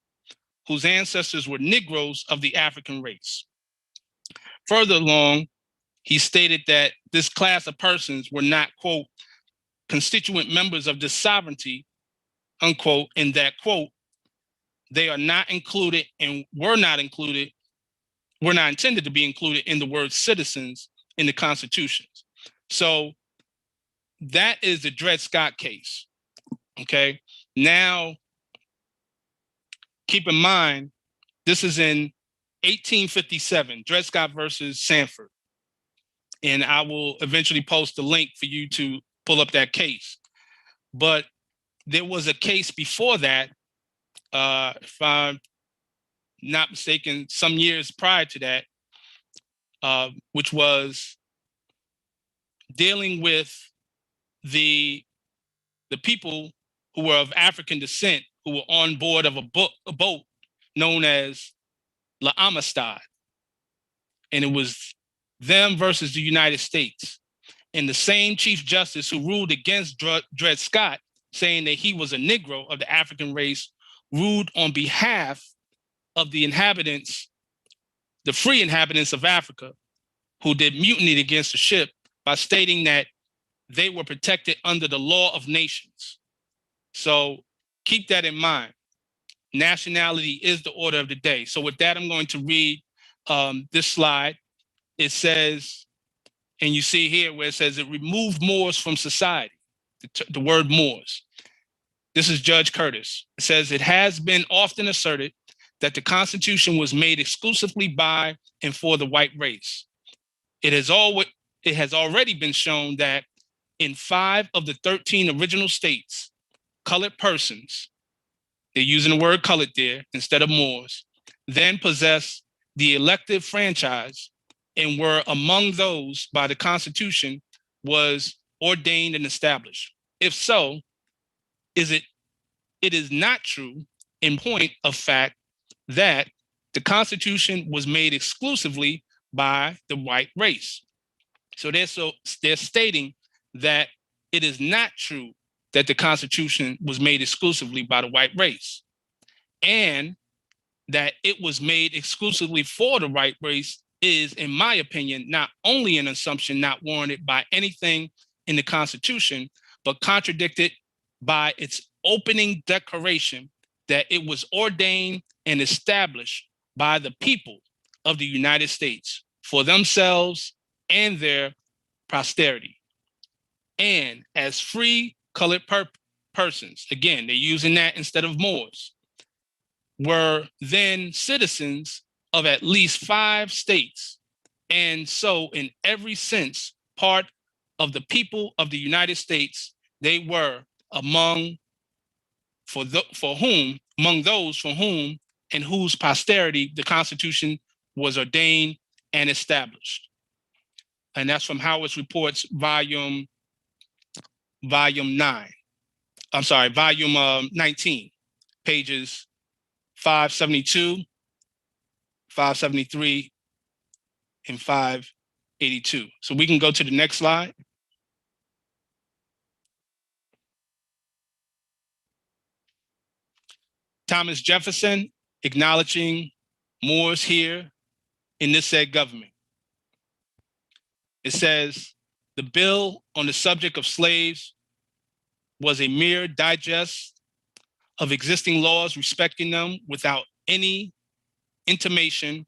whose ancestors were Negroes of the African race. Further along, he stated that this class of persons were not, quote, constituent members of this sovereignty, unquote, and that, quote, they are not included and were not intended to be included in the word citizens in the constitutions. So that is the Dred Scott case, okay? Now, keep in mind, this is in 1857, Dred Scott versus Sanford. And I will eventually post the link for you to pull up that case. But there was a case before that, if I'm not mistaken, some years prior to that, which was dealing with the people who were of African descent who were on board of a boat known as La Amistad. And it was them versus the United States. And the same Chief Justice who ruled against Dred Scott, saying that he was a Negro of the African race, ruled on behalf of the inhabitants, the free inhabitants of Africa, who did mutiny against the ship by stating that they were protected under the law of nations. So keep that in mind. Nationality is the order of the day. So with that, I'm going to read this slide. It says, and you see here where it says it removed Moors from society, the word Moors. This is Judge Curtis. It says, it has been often asserted that the Constitution was made exclusively by and for the white race. It has already been shown that in 5 of the 13 original states, colored persons, they're using the word colored there instead of Moors, then possess the elective franchise and were among those by the Constitution was ordained and established. If so, it is not true in point of fact that the Constitution was made exclusively by the white race. So they're stating that it is not true that the Constitution was made exclusively by the white race, and that it was made exclusively for the white race is, in my opinion, not only an assumption not warranted by anything in the Constitution, but contradicted by its opening declaration that it was ordained and established by the people of the United States for themselves and their posterity. And as free colored persons, again, they're using that instead of Moors, were then citizens of at least 5 states, and so in every sense part of the people of the United States. They were among those for whom and whose posterity the Constitution was ordained and established. And that's from Howard's Reports, volume 19, pages 572, 573, and 582. So we can go to the next slide. Thomas Jefferson acknowledging Moors here in this said government. It says, the bill on the subject of slaves was a mere digest of existing laws respecting them without any intimation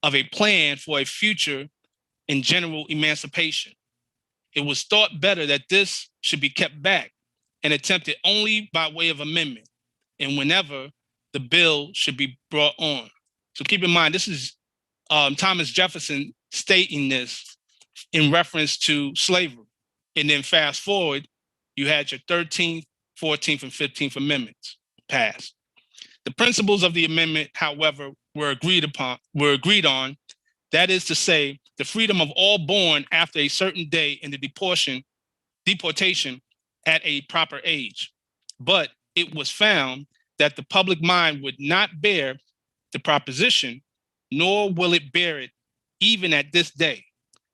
of a plan for a future and general emancipation. It was thought better that this should be kept back and attempted only by way of amendment and whenever the bill should be brought on. So keep in mind, this is Thomas Jefferson stating this in reference to slavery. And then fast forward, you had your 13th, 14th, and 15th Amendments passed. The principles of the amendment, however, were agreed on. That is to say, the freedom of all born after a certain day in the deportation at a proper age. But it was found that the public mind would not bear the proposition, nor will it bear it even at this day.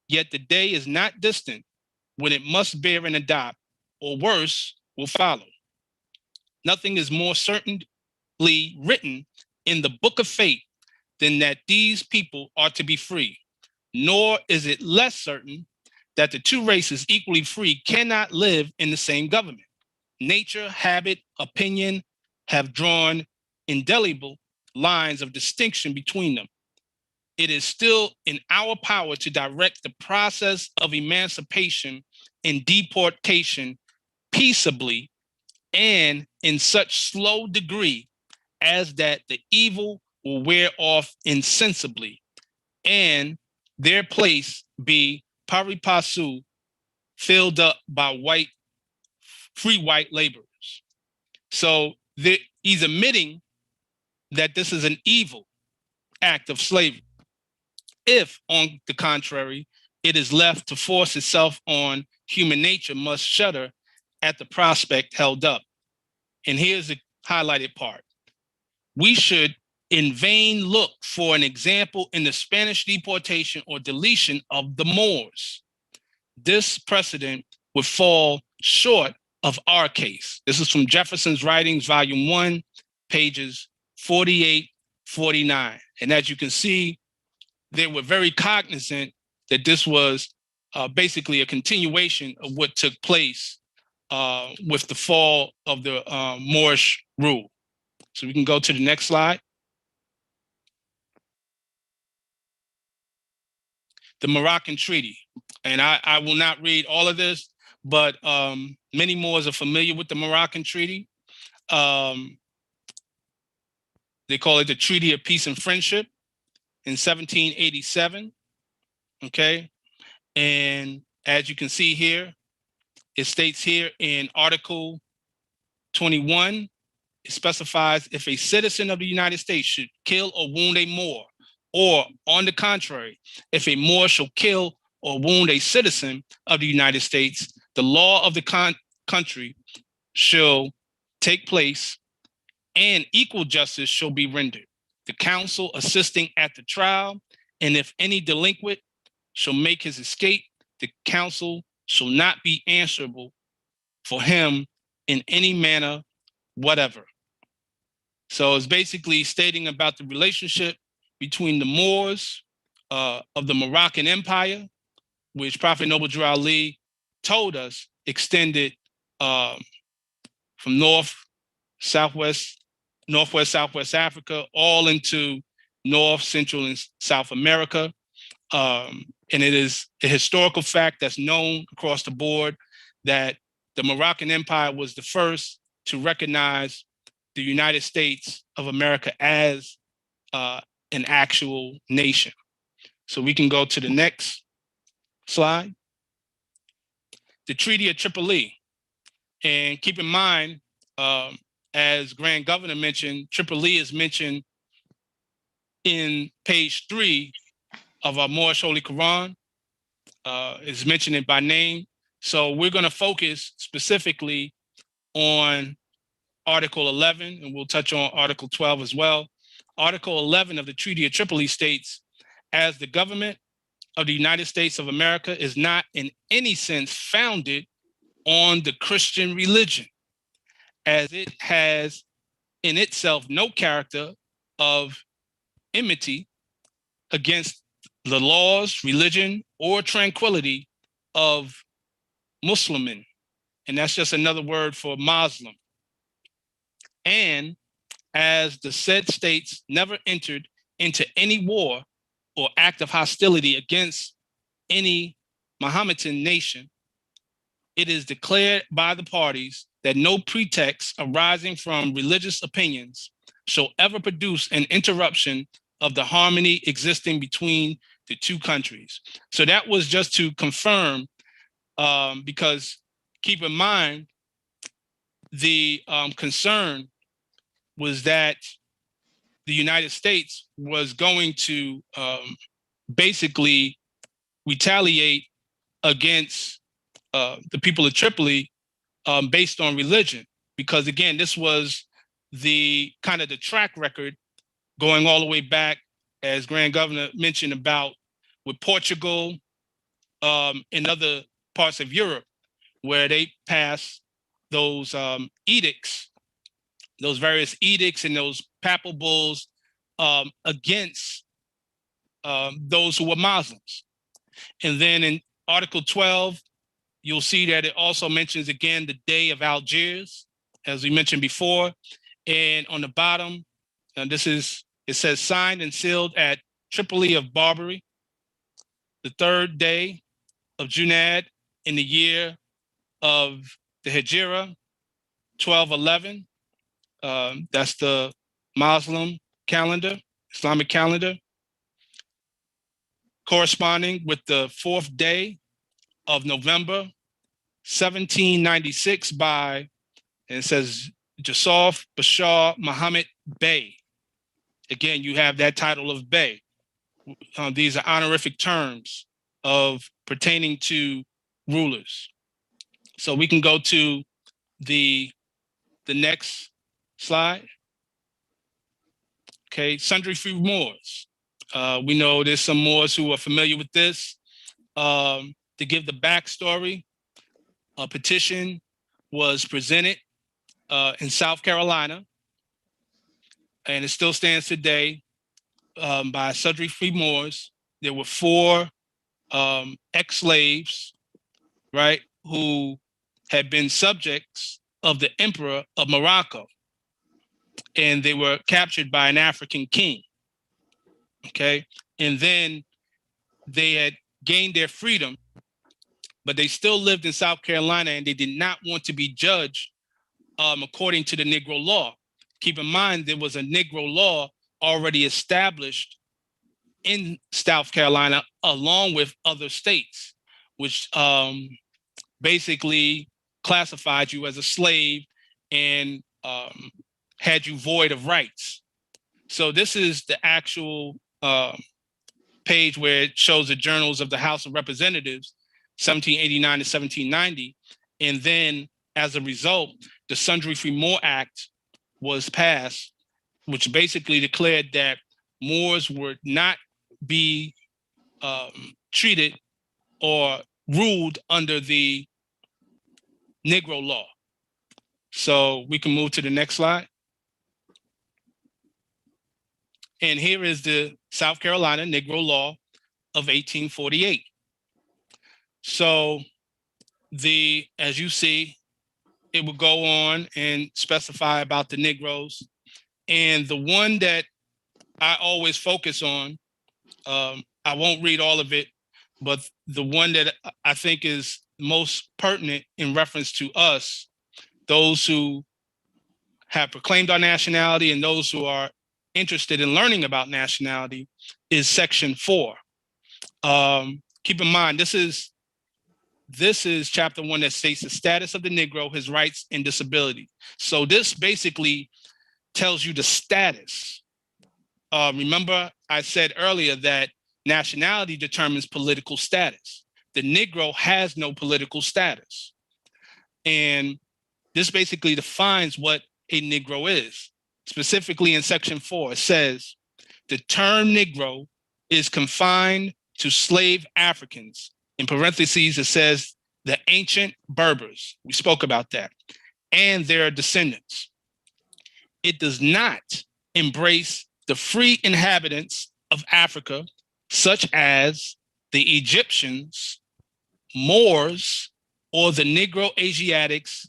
Yet the day is not distant when it must bear and adopt, or worse will follow. Nothing is more certainly written in the book of fate than that these people are to be free, nor is it less certain that the two races equally free cannot live in the same government. Nature, habit, opinion have drawn indelible lines of distinction between them. It is still in our power to direct the process of emancipation and deportation peaceably and in such slow degree as that the evil will wear off insensibly and their place be pari passu filled up by free white laborers. So he's admitting that this is an evil act of slavery. If, on the contrary, it is left to force itself on, human nature must shudder at the prospect held up. And here's the highlighted part. We should in vain look for an example in the Spanish deportation or deletion of the Moors. This precedent would fall short of our case. This is from Jefferson's Writings, Volume 1, pages 48, 49. And as you can see, they were very cognizant that this was basically a continuation of what took place with the fall of the Moorish rule. So we can go to the next slide. The Moroccan Treaty. And I will not read all of this, but many Moors are familiar with the Moroccan Treaty. They call it the Treaty of Peace and Friendship in 1787, okay? And as you can see here, it states here in Article 21, it specifies if a citizen of the United States should kill or wound a Moor, or on the contrary, if a Moor shall kill or wound a citizen of the United States, the law of the country shall take place and equal justice shall be rendered. The counsel assisting at the trial, and if any delinquent shall make his escape, the counsel shall not be answerable for him in any manner whatever. So it's basically stating about the relationship between the Moors of the Moroccan Empire, which Prophet Noble Drew Ali told us extended from northwest, southwest Africa, all into North, Central, and South America. And it is a historical fact that's known across the board that the Moroccan Empire was the first to recognize the United States of America as an actual nation. So we can go to the next slide. The Treaty of Tripoli. And keep in mind, as Grand Governor mentioned, Tripoli is mentioned in page 3 of our Moorish Holy Koran. Is mentioned it by name. So we're going to focus specifically on Article 11, and we'll touch on Article 12 as well. Article 11 of the Treaty of Tripoli states, as the government of the United States of America is not in any sense founded on the Christian religion, as it has in itself no character of enmity against the laws, religion, or tranquility of Muslimin. And that's just another word for Muslim. And as the said states never entered into any war or act of hostility against any Mohammedan nation, it is declared by the parties that no pretext arising from religious opinions shall ever produce an interruption of the harmony existing between the two countries. So that was just to confirm, because keep in mind, the concern was that the United States was going to basically retaliate against the people of Tripoli based on religion. Because again, this was the kind of the track record going all the way back, as Grand Governor mentioned, about with Portugal and other parts of Europe, where they passed those edicts, those various edicts and those papal bulls against those who were Muslims. And then in Article 12, you'll see that it also mentions again the Day of Algiers, as we mentioned before. And on the bottom, and it says signed and sealed at Tripoli of Barbary, the 3rd day of Junad in the year of the Hijra, 1211. That's the Muslim calendar, Islamic calendar, corresponding with the 4th day of November, 1796 by, and it says Yusuf Bashar Muhammad Bey. Again, you have that title of Bey. These are honorific terms of pertaining to rulers. So we can go to the next slide. Okay, Sundry free Moors. We know there's some Moors who are familiar with this. To give the backstory, a petition was presented in South Carolina, and it still stands today, by Sundry free Moors. There were 4 ex-slaves, right, who had been subjects of the Emperor of Morocco, and they were captured by an African king. Okay, and then they had gained their freedom, but they still lived in South Carolina, and they did not want to be judged according to the Negro law. Keep in mind, there was a Negro law already established in South Carolina, along with other states, which basically classified you as a slave and had you void of rights. So this is the actual page where it shows the journals of the House of Representatives, 1789 to 1790. And then as a result, the Sundry free Moor Act was passed, which basically declared that Moors would not be treated or ruled under the Negro law. So we can move to the next slide. And here is the South Carolina Negro law of 1848. So as you see, it would go on and specify about the Negroes. And the one that I always focus on, I won't read all of it, but the one that I think is most pertinent in reference to us, those who have proclaimed our nationality and those who are interested in learning about nationality, is Section 4. Keep in mind, this is Chapter 1 that states the status of the Negro, his rights and disability. So this basically tells you the status. Remember, I said earlier that nationality determines political status. The Negro has no political status. And this basically defines what a Negro is. Specifically in Section 4, it says, the term Negro is confined to slave Africans. In parentheses, it says the ancient Berbers. We spoke about that. And their descendants. It does not embrace the free inhabitants of Africa, such as the Egyptians, Moors, or the Negro Asiatics,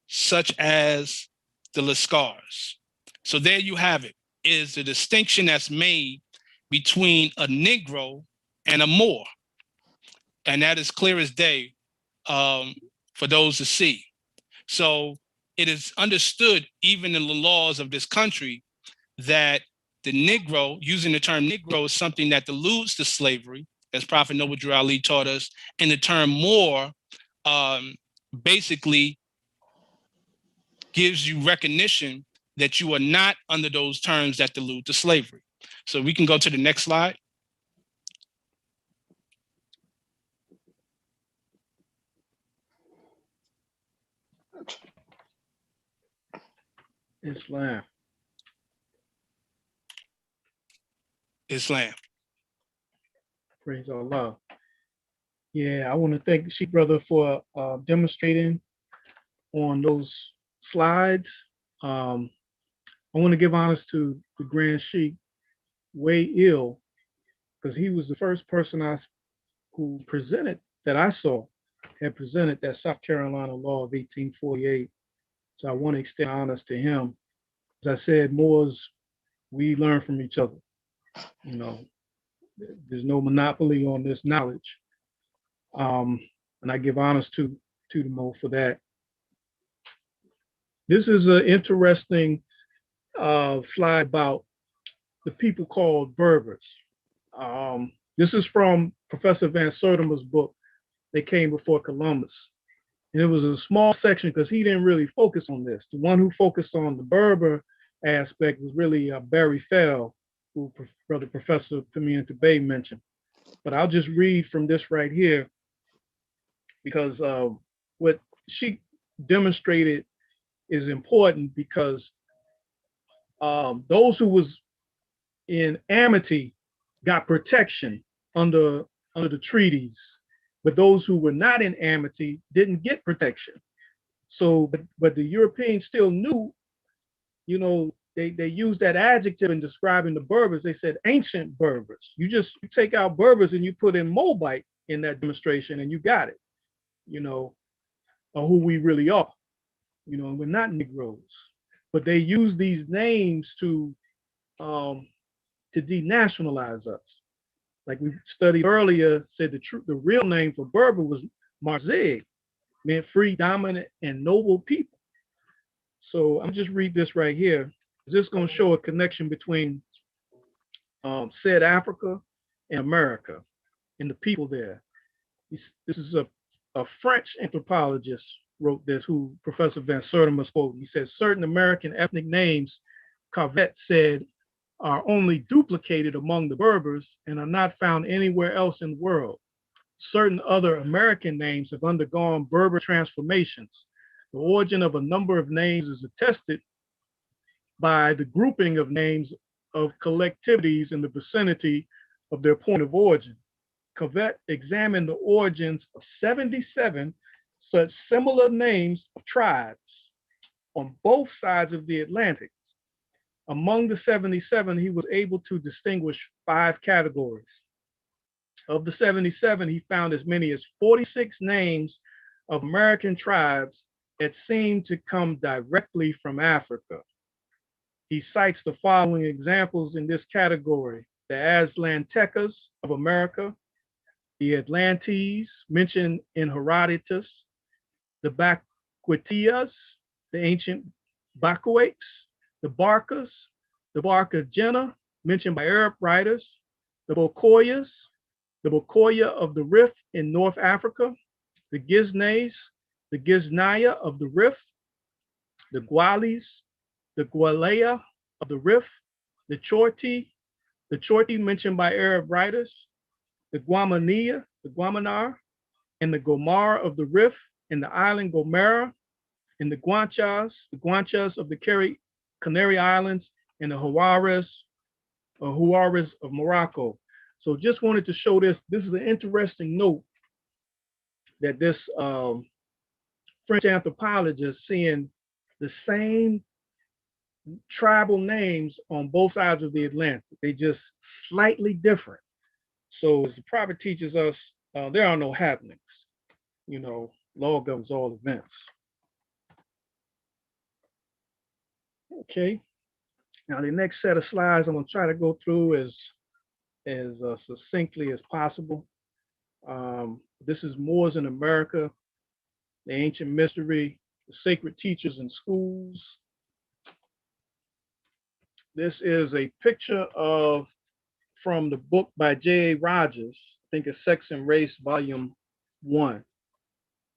such as the Lascars. So there you have it, is the distinction that's made between a Negro and a Moor. And that is clear as day for those to see. So it is understood, even in the laws of this country, that the Negro, using the term Negro, is something that alludes to slavery, as Prophet Noble Drew Ali taught us, and the term Moor basically gives you recognition that you are not under those terms that allude to slavery. So we can go to the next slide. Islam. Praise Allah. Yeah, I want to thank the Sheikh Brother for demonstrating on those slides. I want to give honors to the Grand Sheikh way ill, because he was the first person who presented, that I saw, had presented that South Carolina law of 1848. So I want to extend honors to him. As I said, Moors, we learn from each other. You know, there's no monopoly on this knowledge. And I give honors to the Moor for that. This is an interesting slide about the people called Berbers. This is from Professor Van Sertima's book, They Came Before Columbus. And it was a small section because he didn't really focus on this. The one who focused on the Berber aspect was really Barry Fell, who Brother Professor Pimienta Bay mentioned. But I'll just read from this right here, because what she demonstrated is important, because those who was in amity got protection under the treaties, but those who were not in amity didn't get protection. So, but the Europeans still knew, you know, they used that adjective in describing the Berbers. They said ancient Berbers. You take out Berbers and you put in Moabite in that demonstration and you got it, you know, or who we really are. You know, we're not Negroes, but they use these names to denationalize us. Like we studied earlier, said the real name for Berber was Marzeg, meant free, dominant, and noble people. So I'm just read this right here. This is going to show a connection between said Africa and America and the people there. This is a French anthropologist wrote this, who Professor Van Sertima quoted. He says, certain American ethnic names, Carvet said, are only duplicated among the Berbers and are not found anywhere else in the world. Certain other American names have undergone Berber transformations. The origin of a number of names is attested by the grouping of names of collectivities in the vicinity of their point of origin. Carvet examined the origins of 77 such similar names of tribes on both sides of the Atlantic. Among the 77, he was able to distinguish 5 categories. Of the 77, he found as many as 46 names of American tribes that seemed to come directly from Africa. He cites the following examples in this category: the Atlantecas of America, the Atlantes mentioned in Herodotus, the Baquitias, the ancient Bakuates, the Barcas, the Barcagena mentioned by Arab writers, the Bokoyas, the Bokoya of the Rift in North Africa, the Giznays, the Giznaya of the Rift, the Gwalis, the Gwalea of the Rift, the Chorti mentioned by Arab writers, the Guamania, the Guamanar, and the Gomar of the Rift, and the island Gomera, and the Guanchas of the Canary Islands, and the Huaras of Morocco. So just wanted to show this. This is an interesting note that this French anthropologist seeing the same tribal names on both sides of the Atlantic. They just slightly different. So as the prophet teaches us, there are no happenings. You know, law governs all events. Okay. Now the next set of slides I'm going to try to go through as succinctly as possible. This is Moors in America, the ancient mystery, the sacred teachers in schools. This is a picture from the book by J.A. Rogers, I think it's Sex and Race, Volume 1.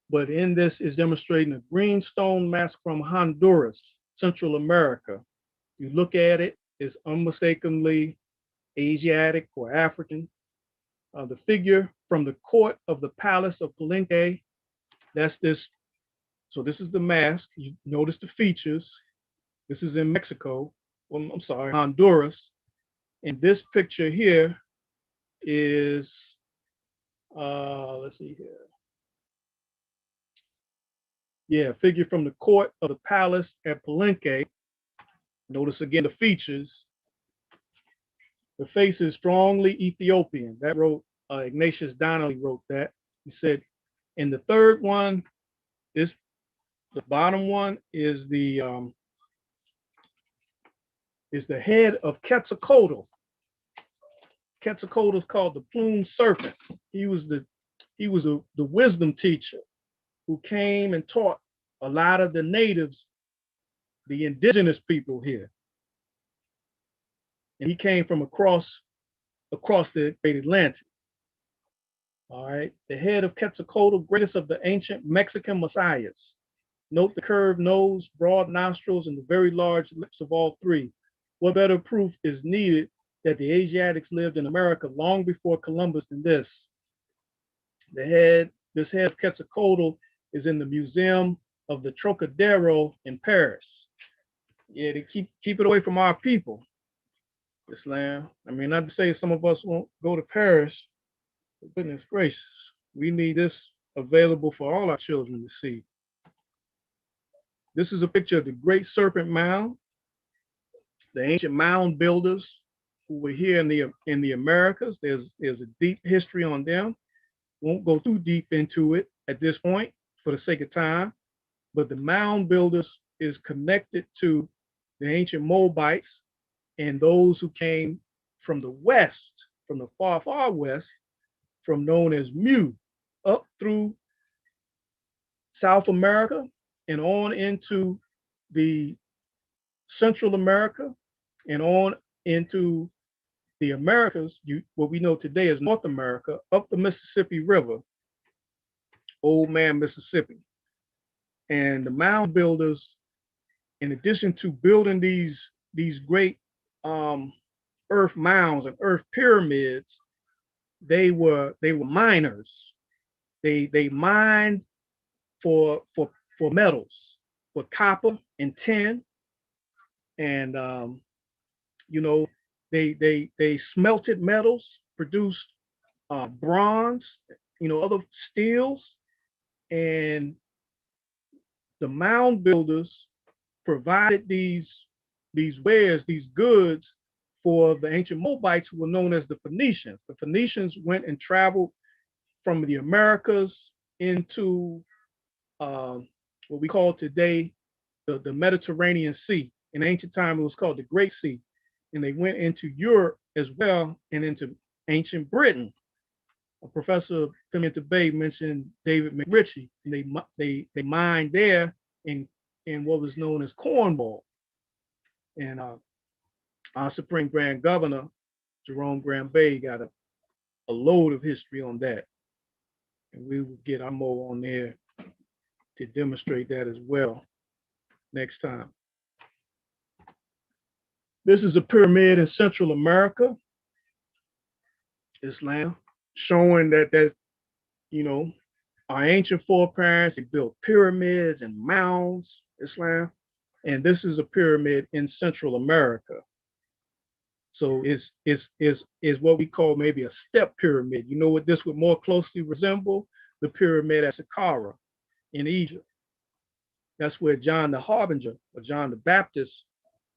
But in this is demonstrating a greenstone mask from Honduras, Central America. You look at it, it's unmistakably Asiatic or African. The figure from the court of the palace of Palenque, that's this. So this is the mask. You notice the features. This is in Mexico. Well, I'm sorry, Honduras. And this picture here is, let's see here. Yeah, figure from the court of the palace at Palenque. Notice again the features. The face is strongly Ethiopian. That wrote, Ignatius Donnelly wrote that. He said, and the third one is, the bottom one is the head of Quetzalcoatl. Quetzalcoatl is called the plumed serpent. He was the wisdom teacher who came and taught a lot of the natives, the indigenous people here. And he came from across the great Atlantic. All right, the head of Quetzalcoatl, greatest of the ancient Mexican messiahs. Note the curved nose, broad nostrils, and the very large lips of all three. What better proof is needed that the Asiatics lived in America long before Columbus than this? This head of Quetzalcoatl is in the Museum of the Trocadero in Paris. Yeah, to keep it away from our people. Islam. I mean, not to say some of us won't go to Paris, but goodness gracious, we need this available for all our children to see. This is a picture of the Great Serpent Mound. The ancient mound builders who were here in the Americas. There's a deep history on them. Won't go too deep into it at this point for the sake of time, but the mound builders is connected to the ancient Moabites and those who came from the west, from the far, far west, from known as Mu, up through South America and on into the Central America and on into the Americas, what we know today as North America, up the Mississippi River, Old Man Mississippi. And the mound builders, in addition to building these great earth mounds and earth pyramids, they were miners. They mined for metals, for copper and tin, and they smelted metals, produced bronze, other steels, and the mound builders provided these wares, these goods for the ancient Moabites who were known as the Phoenicians. The Phoenicians went and traveled from the Americas into what we call today the Mediterranean Sea. In ancient time, it was called the Great Sea. And they went into Europe as well and into ancient Britain. Professor Pimenta Bay mentioned David McRitchie, and they mined there in what was known as Cornwall. And our Supreme Grand Governor, Jerome Graham Bay, got a load of history on that. And we will get our Mo on there to demonstrate that as well next time. This is a pyramid in Central America, Islam, showing that our ancient foreparents, they built pyramids and mounds, Islam, and this is a pyramid in Central America. So it's what we call maybe a step pyramid. You know what this would more closely resemble? The pyramid at Saqqara in Egypt. That's where John the Harbinger, or John the Baptist,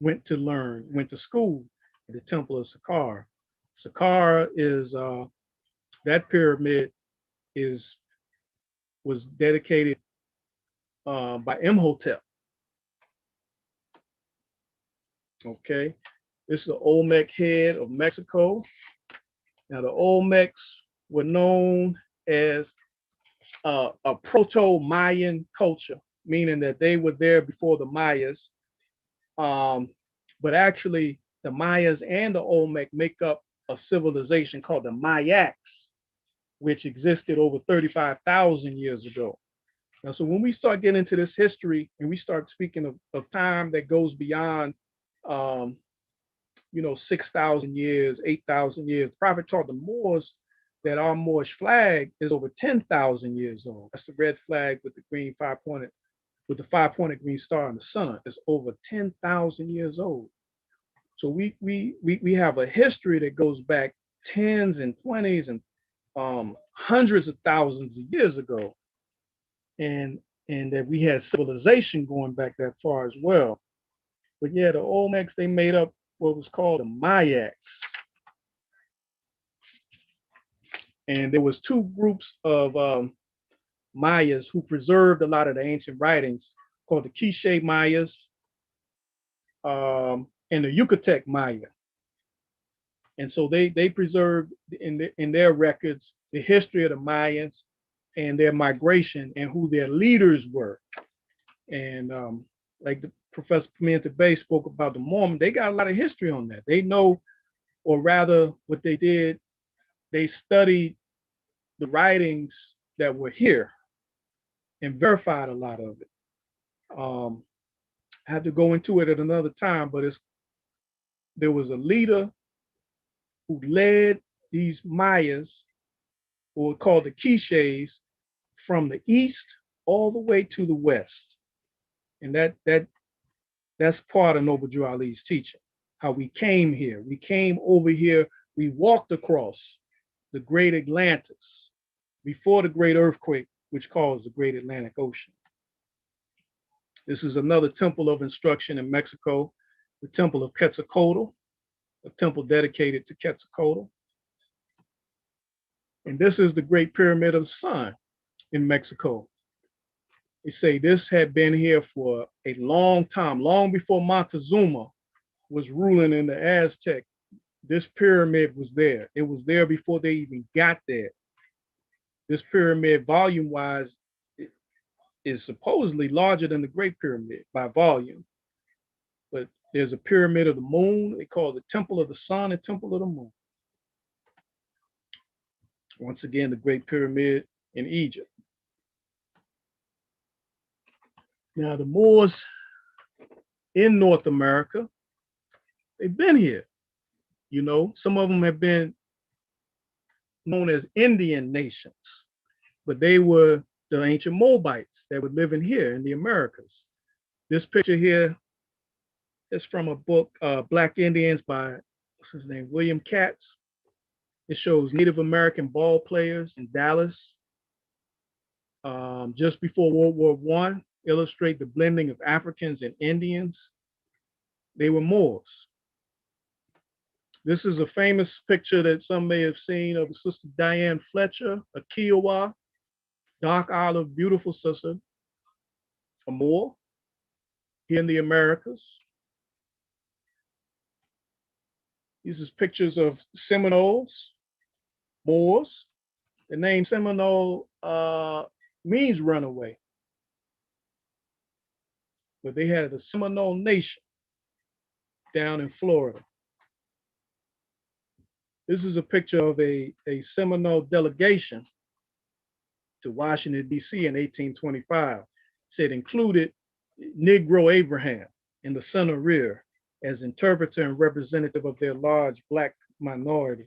went to school at the Temple of Saqqara. Saqqara is that pyramid was dedicated by Imhotep. Okay, this is the Olmec head of Mexico. Now the Olmecs were known as a proto-Mayan culture, meaning that they were there before the Mayas. But actually, the Mayas and the Olmec make up a civilization called the Mayaks, which existed over 35,000 years ago. Now, so when we start getting into this history and we start speaking of time that goes beyond, 6,000 years, 8,000 years, the Prophet taught the Moors that our Moorish flag is over 10,000 years old. That's the red flag with the green with the five-pointed green star in the sun. It's over 10,000 years old. So we have a history that goes back tens and 20s and hundreds of thousands of years ago, and that we had civilization going back that far as well. But yeah, the Olmecs, they made up what was called the Mayaks. And there was two groups of Mayas who preserved a lot of the ancient writings, called the Quiche Mayas and the Yucatec Maya. And so they preserved in their records the history of the Mayans and their migration and who their leaders were. And like the Professor Pimienta Bay spoke about the Mormon, they got a lot of history on that. They know, or rather what they did, they studied the writings that were here and verified a lot of it. I have to go into it at another time, but there was a leader who led these Mayas, who were called the Quiches, from the east all the way to the west. And that's part of Noble Drew Ali's teaching, how we came here. We came over here, we walked across the great Atlantis before the great earthquake, which caused the great Atlantic Ocean. This is another temple of instruction in Mexico, the Temple of Quetzalcoatl, a temple dedicated to Quetzalcoatl. And this is the Great Pyramid of the Sun in Mexico. They say this had been here for a long time, long before Montezuma was ruling in the Aztec. This pyramid was there. It was there before they even got there. This pyramid, volume-wise, is supposedly larger than the Great Pyramid by volume. But there's a pyramid of the moon. They call it the Temple of the Sun and Temple of the Moon. Once again, the Great Pyramid in Egypt. Now, the Moors in North America, they've been here. You know, some of them have been known as Indian nations, but they were the ancient Moabites that were living here in the Americas. This picture here is from a book, Black Indians by, what's his name, William Katz. It shows Native American ball players in Dallas just before World War I, illustrate the blending of Africans and Indians. They were Moors. This is a famous picture that some may have seen of Sister Diane Fletcher, a Kiowa, dark olive, beautiful sister, a Moor here in the Americas. These are pictures of Seminoles, Moors. The name Seminole means runaway, but they had a Seminole nation down in Florida. This is a picture of a Seminole delegation to Washington, D.C. in 1825. It included Negro Abraham in the center rear as interpreter and representative of their large Black minority.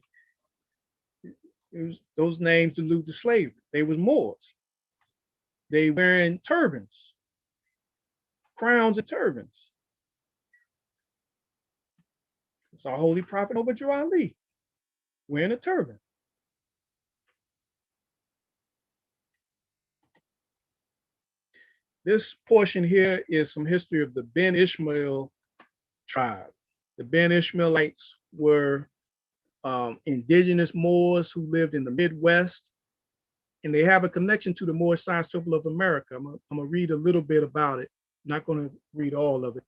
Those names allude to slavery. They was Moors. They wearing turbans, crowns and turbans. It's our holy prophet Noble Drew Ali wearing a turban. This portion here is some history of the Ben Ishmael tribe. The Ben Ishmaelites were indigenous Moors who lived in the Midwest, and they have a connection to the Moorish Science Temple of America. I'm gonna read a little bit about it. I'm not gonna read all of it,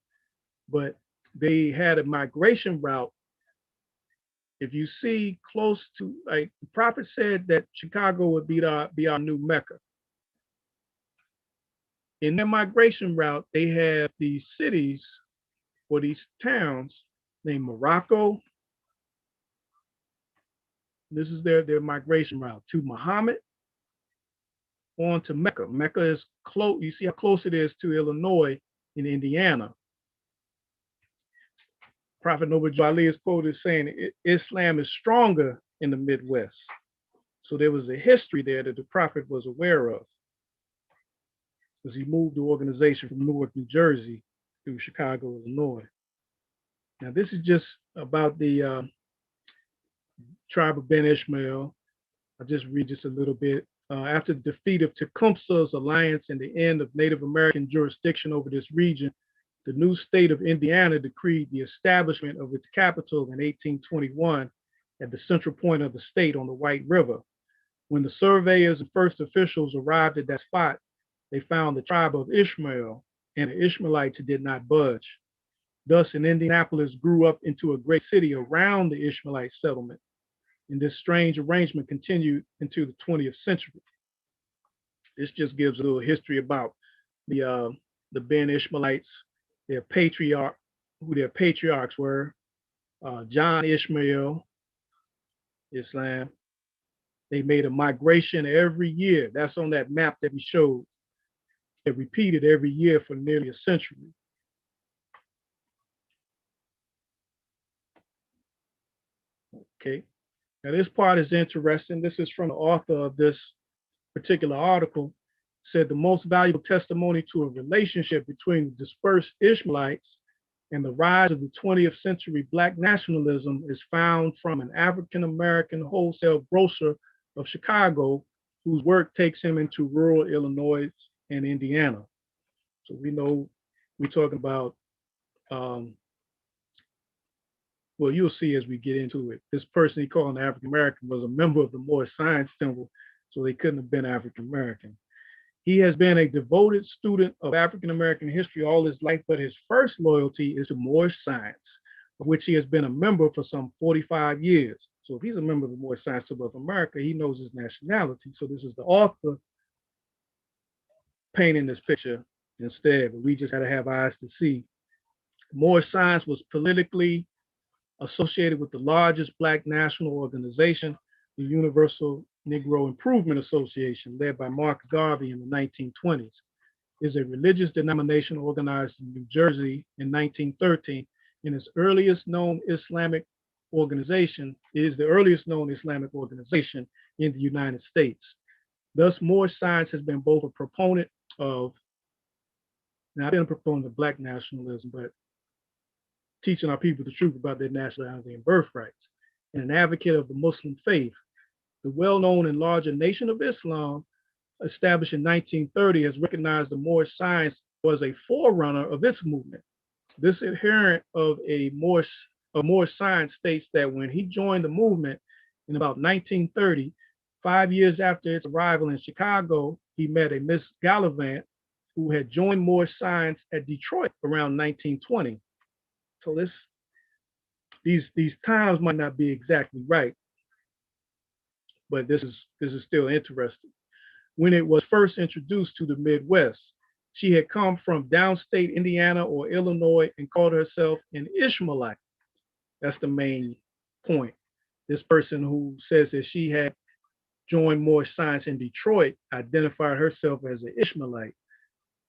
but they had a migration route. If you see close to, like the prophet said that Chicago would be our new Mecca. In their migration route, they have these cities or these towns named Morocco. This is their migration route to Muhammad, on to Mecca. Mecca is close. You see how close it is to Illinois and Indiana. Prophet Noble Drew Ali is quoted saying Islam is stronger in the Midwest. So there was a history there that the prophet was aware of, because he moved the organization from Newark, New Jersey to Chicago, Illinois. Now this is just about the tribe of Ben Ishmael. I'll just read just a little bit. After the defeat of Tecumseh's alliance and the end of Native American jurisdiction over this region, the new state of Indiana decreed the establishment of its capital in 1821 at the central point of the state on the White River. When the surveyors and first officials arrived at that spot, they found the tribe of Ishmael, and the Ishmaelites did not budge. Thus, Indianapolis grew up into a great city around the Ishmaelite settlement, and this strange arrangement continued into the 20th century. This just gives a little history about the Ben Ishmaelites, who their patriarchs were. John Ishmael, Islam. They made a migration every year. That's on that map that we showed. It repeated every year for nearly a century. Okay, now this part is interesting. This is from the author of this particular article. Said the most valuable testimony to a relationship between the dispersed Ishmaelites and the rise of the 20th century Black nationalism is found from an African-American wholesale grocer of Chicago, whose work takes him into rural Illinois and Indiana. So we know we're talking about, well, you'll see as we get into it. This person he called an African-American was a member of the Moorish science temple, so they couldn't have been African-American. He has been a devoted student of African-American history all his life, but his first loyalty is to Moorish science, of which he has been a member for some 45 years. So if he's a member of the Moorish Science Temple of America, he knows his nationality. So this is the author painting this picture instead, but we just got to have eyes to see. Moorish science was politically associated with the largest Black national organization, the Universal Negro Improvement Association, led by Marcus Garvey in the 1920s. Is a religious denomination organized in New Jersey in 1913, and its earliest known Islamic organization is the earliest known Islamic organization in the United States. Thus, Moorish science has been both a proponent of, not been a proponent of Black nationalism, but teaching our people the truth about their nationality and birthrights, and an advocate of the Muslim faith. The well-known and larger Nation of Islam, established in 1930, has recognized the Moorish science was a forerunner of its movement. This adherent of Moorish science states that when he joined the movement in about 1930, 5 years after its arrival in Chicago, he met a Miss Gallivant who had joined Moorish science at Detroit around 1920. So these times might not be exactly right, but this is still interesting. When it was first introduced to the Midwest, she had come from downstate Indiana or Illinois and called herself an Ishmaelite. That's the main point. This person who says that she had joined Moorish science in Detroit identified herself as an Ishmaelite.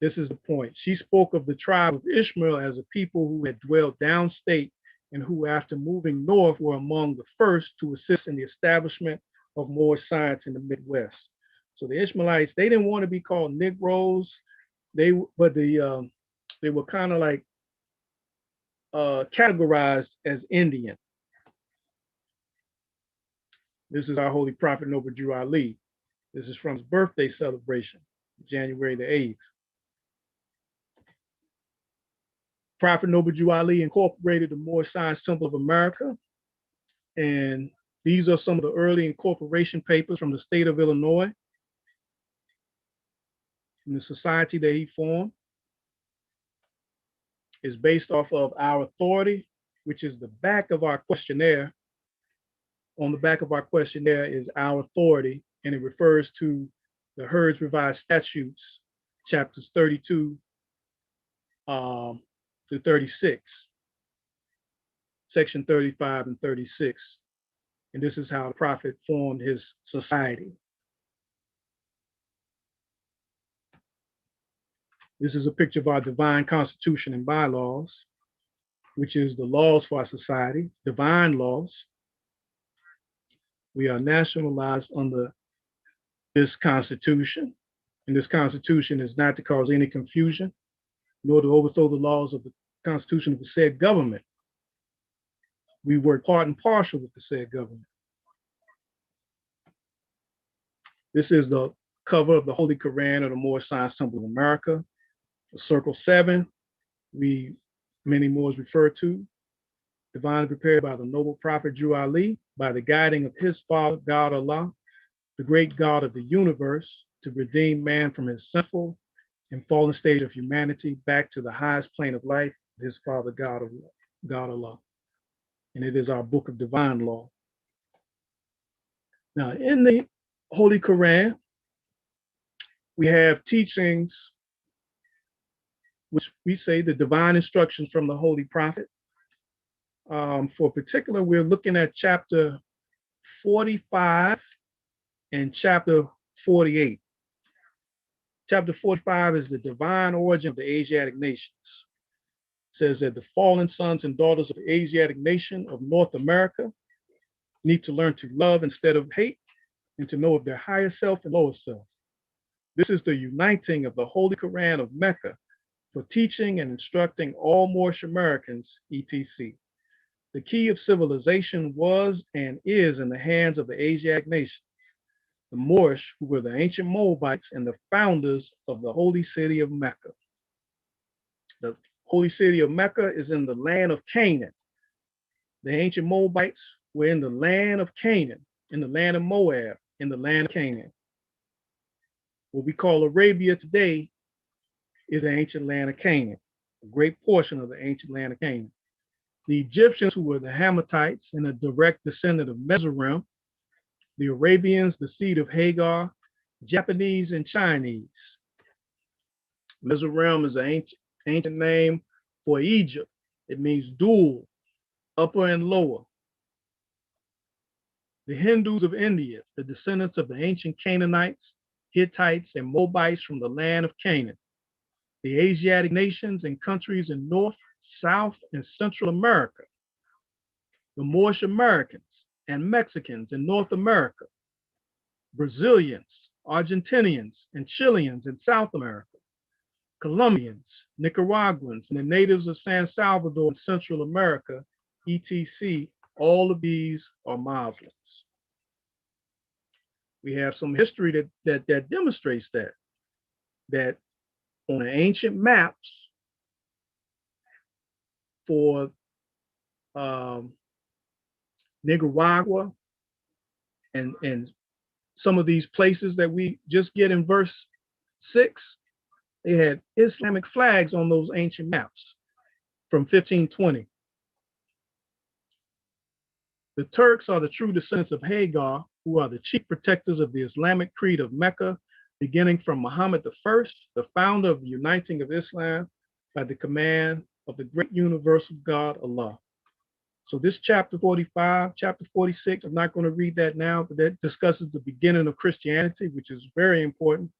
This is the point. She spoke of the tribe of Ishmael as a people who had dwelled downstate and who, after moving north, were among the first to assist in the establishment of Moorish science in the Midwest. So the Ishmaelites, they didn't want to be called Negroes. They were kind of like categorized as Indian. This is our Holy Prophet Noble Drew Ali. This is from his birthday celebration, January the 8th. Prophet Noble Drew Ali incorporated the Moorish Science Temple of America, and these are some of the early incorporation papers from the state of Illinois, and the society that he formed is based off of our authority, which is the back of our questionnaire. On the back of our questionnaire is our authority, and it refers to the Herds Revised Statutes, chapters 32 to 36, section 35 and 36. And this is how the prophet formed his society. This is a picture of our divine constitution and bylaws, which is the laws for our society, divine laws. We are nationalized under this constitution, and this constitution is not to cause any confusion, nor to overthrow the laws of the constitution of the said government. We work part and partial with the said government. This is the cover of the Holy Koran of the Moorish Science Temple of America. The circle 7, many Moors refer to, divinely prepared by the noble prophet Drew Ali, by the guiding of his father, God Allah, the great God of the universe, to redeem man from his sinful and fallen state of humanity back to the highest plane of life, his Father God Allah. And it is our book of divine law. Now, in the Holy Koran, we have teachings, which we say the divine instructions from the Holy Prophet. For particular, we're looking at chapter 45 and chapter 48. Chapter 45 is the divine origin of the Asiatic nations. It says that the fallen sons and daughters of the Asiatic nation of North America need to learn to love instead of hate and to know of their higher self and lower self. This is the uniting of the Holy Koran of Mecca for teaching and instructing all Moorish Americans, etc. The key of civilization was and is in the hands of the Asiatic nation, the Moorish, who were the ancient Moabites and the founders of the holy city of Mecca. The holy city of Mecca is in the land of Canaan. The ancient Moabites were in the land of Canaan, in the land of Moab, in the land of Canaan. What we call Arabia today is the ancient land of Canaan, a great portion of the ancient land of Canaan. The Egyptians, who were the Hammatites and a direct descendant of Mizraim, the Arabians, the seed of Hagar, Japanese, and Chinese. Mizraim is an ancient name for Egypt. It means dual, upper and lower. The Hindus of India, the descendants of the ancient Canaanites, Hittites, and Moabites from the land of Canaan. The Asiatic nations and countries in North, South, and Central America. The Moorish Americans and Mexicans in North America. Brazilians, Argentinians, and Chileans in South America. Colombians, Nicaraguans, and the natives of San Salvador in Central America, etc. All of these are Muslims. We have some history that demonstrates that on the ancient maps for Nicaragua and some of these places that we just get in verse 6, they had Islamic flags on those ancient maps from 1520. The Turks are the true descendants of Hagar, who are the chief protectors of the Islamic creed of Mecca, beginning from Muhammad I, the founder of the uniting of Islam by the command of the great universal God, Allah. So this chapter 45, chapter 46, I'm not going to read that now, but that discusses the beginning of Christianity, which is very important.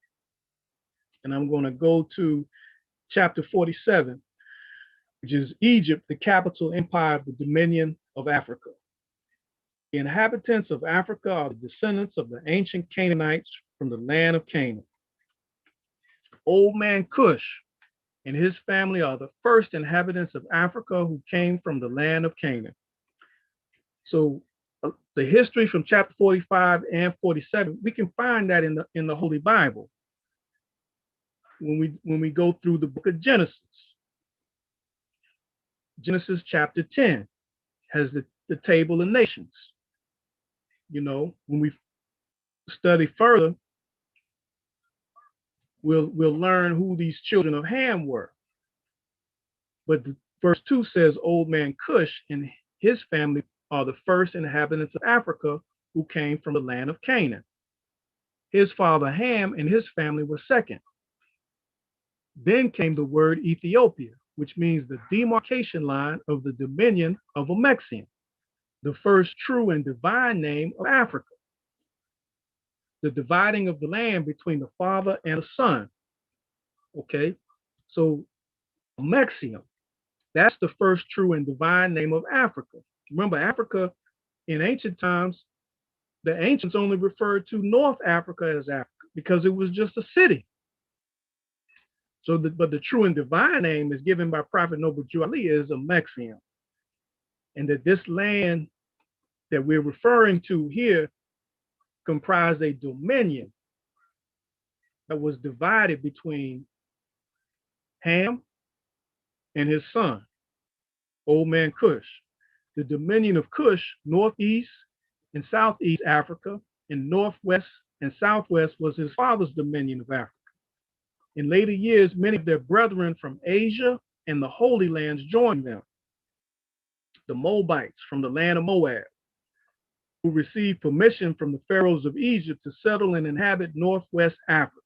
And I'm going to go to chapter 47, which is Egypt, the capital empire of the dominion of Africa. The inhabitants of Africa are the descendants of the ancient Canaanites from the land of Canaan. Old man Cush and his family are the first inhabitants of Africa who came from the land of Canaan. So the history from chapter 45 and 47, we can find that in the Holy Bible. When we go through the book of Genesis. Genesis chapter 10 has the table of nations. You know, when we study further, we'll learn who these children of Ham were. But verse 2 says, old man Cush and his family are the first inhabitants of Africa who came from the land of Canaan. His father Ham and his family were second. Then came the word Ethiopia, which means the demarcation line of the dominion of Olmec, the first true and divine name of Africa. The dividing of the land between the father and the son. Okay, so Olmec, that's the first true and divine name of Africa. Remember, Africa in ancient times, the ancients only referred to North Africa as Africa because it was just a city. So, but the true and divine name is given by Prophet Noble Jew Ali is Olmexian. And that this land that we're referring to here comprised a dominion that was divided between Ham and his son, old man Cush. The dominion of Cush, northeast and southeast Africa, and northwest and southwest was his father's dominion of Africa. In later years, many of their brethren from Asia and the Holy Lands joined them. The Moabites from the land of Moab, who received permission from the pharaohs of Egypt to settle and inhabit northwest Africa.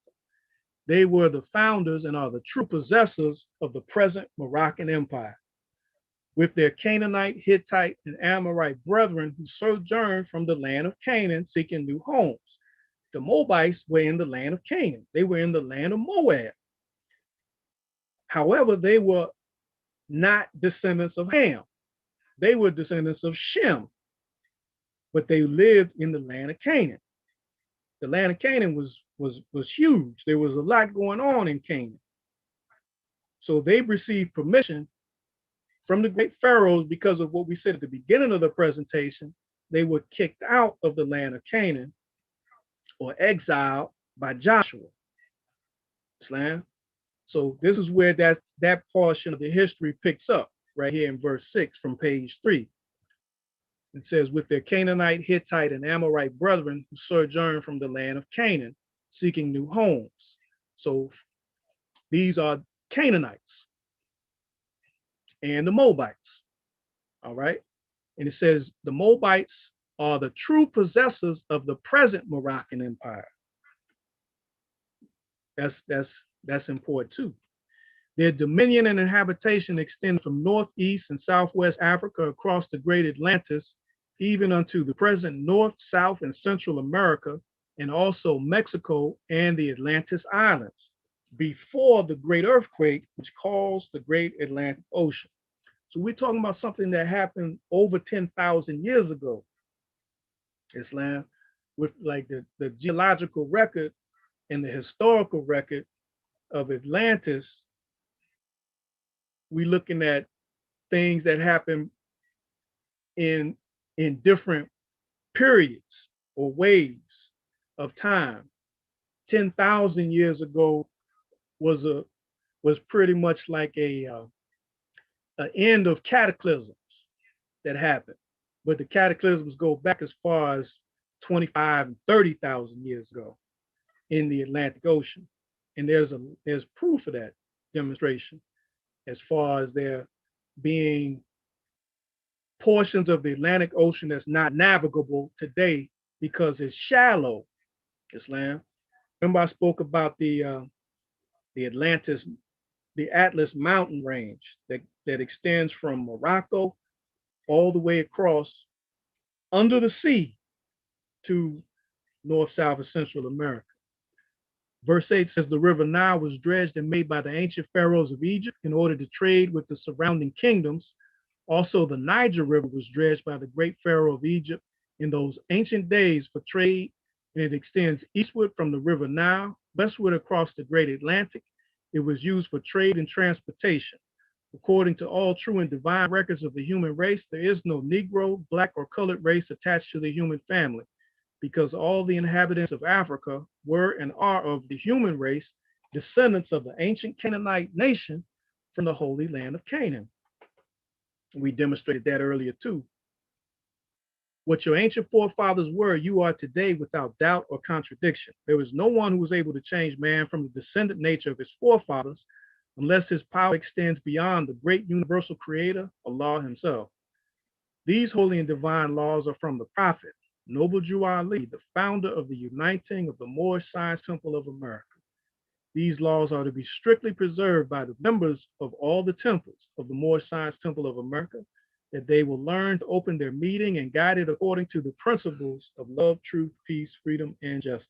They were the founders and are the true possessors of the present Moroccan Empire, with their Canaanite, Hittite, and Amorite brethren who sojourned from the land of Canaan seeking new homes. The Moabites were in the land of Canaan. They were in the land of Moab. However, they were not descendants of Ham. They were descendants of Shem, but they lived in the land of Canaan. The land of Canaan was huge. There was a lot going on in Canaan. So they received permission from the great pharaohs because of what we said at the beginning of the presentation. They were kicked out of the land of Canaan or exiled by Joshua. Islam. So this is where that portion of the history picks up right here in verse 6 from page 3. It says, with their Canaanite, Hittite, and Amorite brethren who sojourned from the land of Canaan, seeking new homes. So these are Canaanites and the Moabites. All right. And it says the Moabites are the true possessors of the present Moroccan Empire. That's important too. Their dominion and habitation extend from northeast and southwest Africa across the great Atlantis, even unto the present North, South, and Central America, and also Mexico and the Atlantis Islands, before the great earthquake, which caused the great Atlantic Ocean. So we're talking about something that happened over 10,000 years ago, Islam, with like the geological record and the historical record of Atlantis. We're looking at things that happen in different periods or waves of time. 10,000 years ago was pretty much like an end of cataclysms that happened, but the cataclysms go back as far as 25 and 30,000 years ago in the Atlantic Ocean, and there's proof of that demonstration, as far as there being portions of the Atlantic Ocean that's not navigable today because it's shallow. Islam. Remember I spoke about the Atlas mountain range that extends from Morocco all the way across under the sea to North, South, and Central America. Verse 8 says, the river Nile was dredged and made by the ancient pharaohs of Egypt in order to trade with the surrounding kingdoms. Also, the Niger River was dredged by the great pharaoh of Egypt in those ancient days for trade, and it extends eastward from the river Nile, westward across the great Atlantic. It was used for trade and transportation. According to all true and divine records of the human race, there is no Negro, black, or colored race attached to the human family, because all the inhabitants of Africa were and are of the human race, descendants of the ancient Canaanite nation from the Holy Land of Canaan. We demonstrated that earlier too. What your ancient forefathers were, you are today without doubt or contradiction. There was no one who was able to change man from the descendant nature of his forefathers unless his power extends beyond the great universal creator, Allah himself. These holy and divine laws are from the prophet, Noble Jew Ali, the founder of the uniting of the Moorish Science Temple of America. These laws are to be strictly preserved by the members of all the temples of the Moorish Science Temple of America, that they will learn to open their meeting and guide it according to the principles of love, truth, peace, freedom, and justice.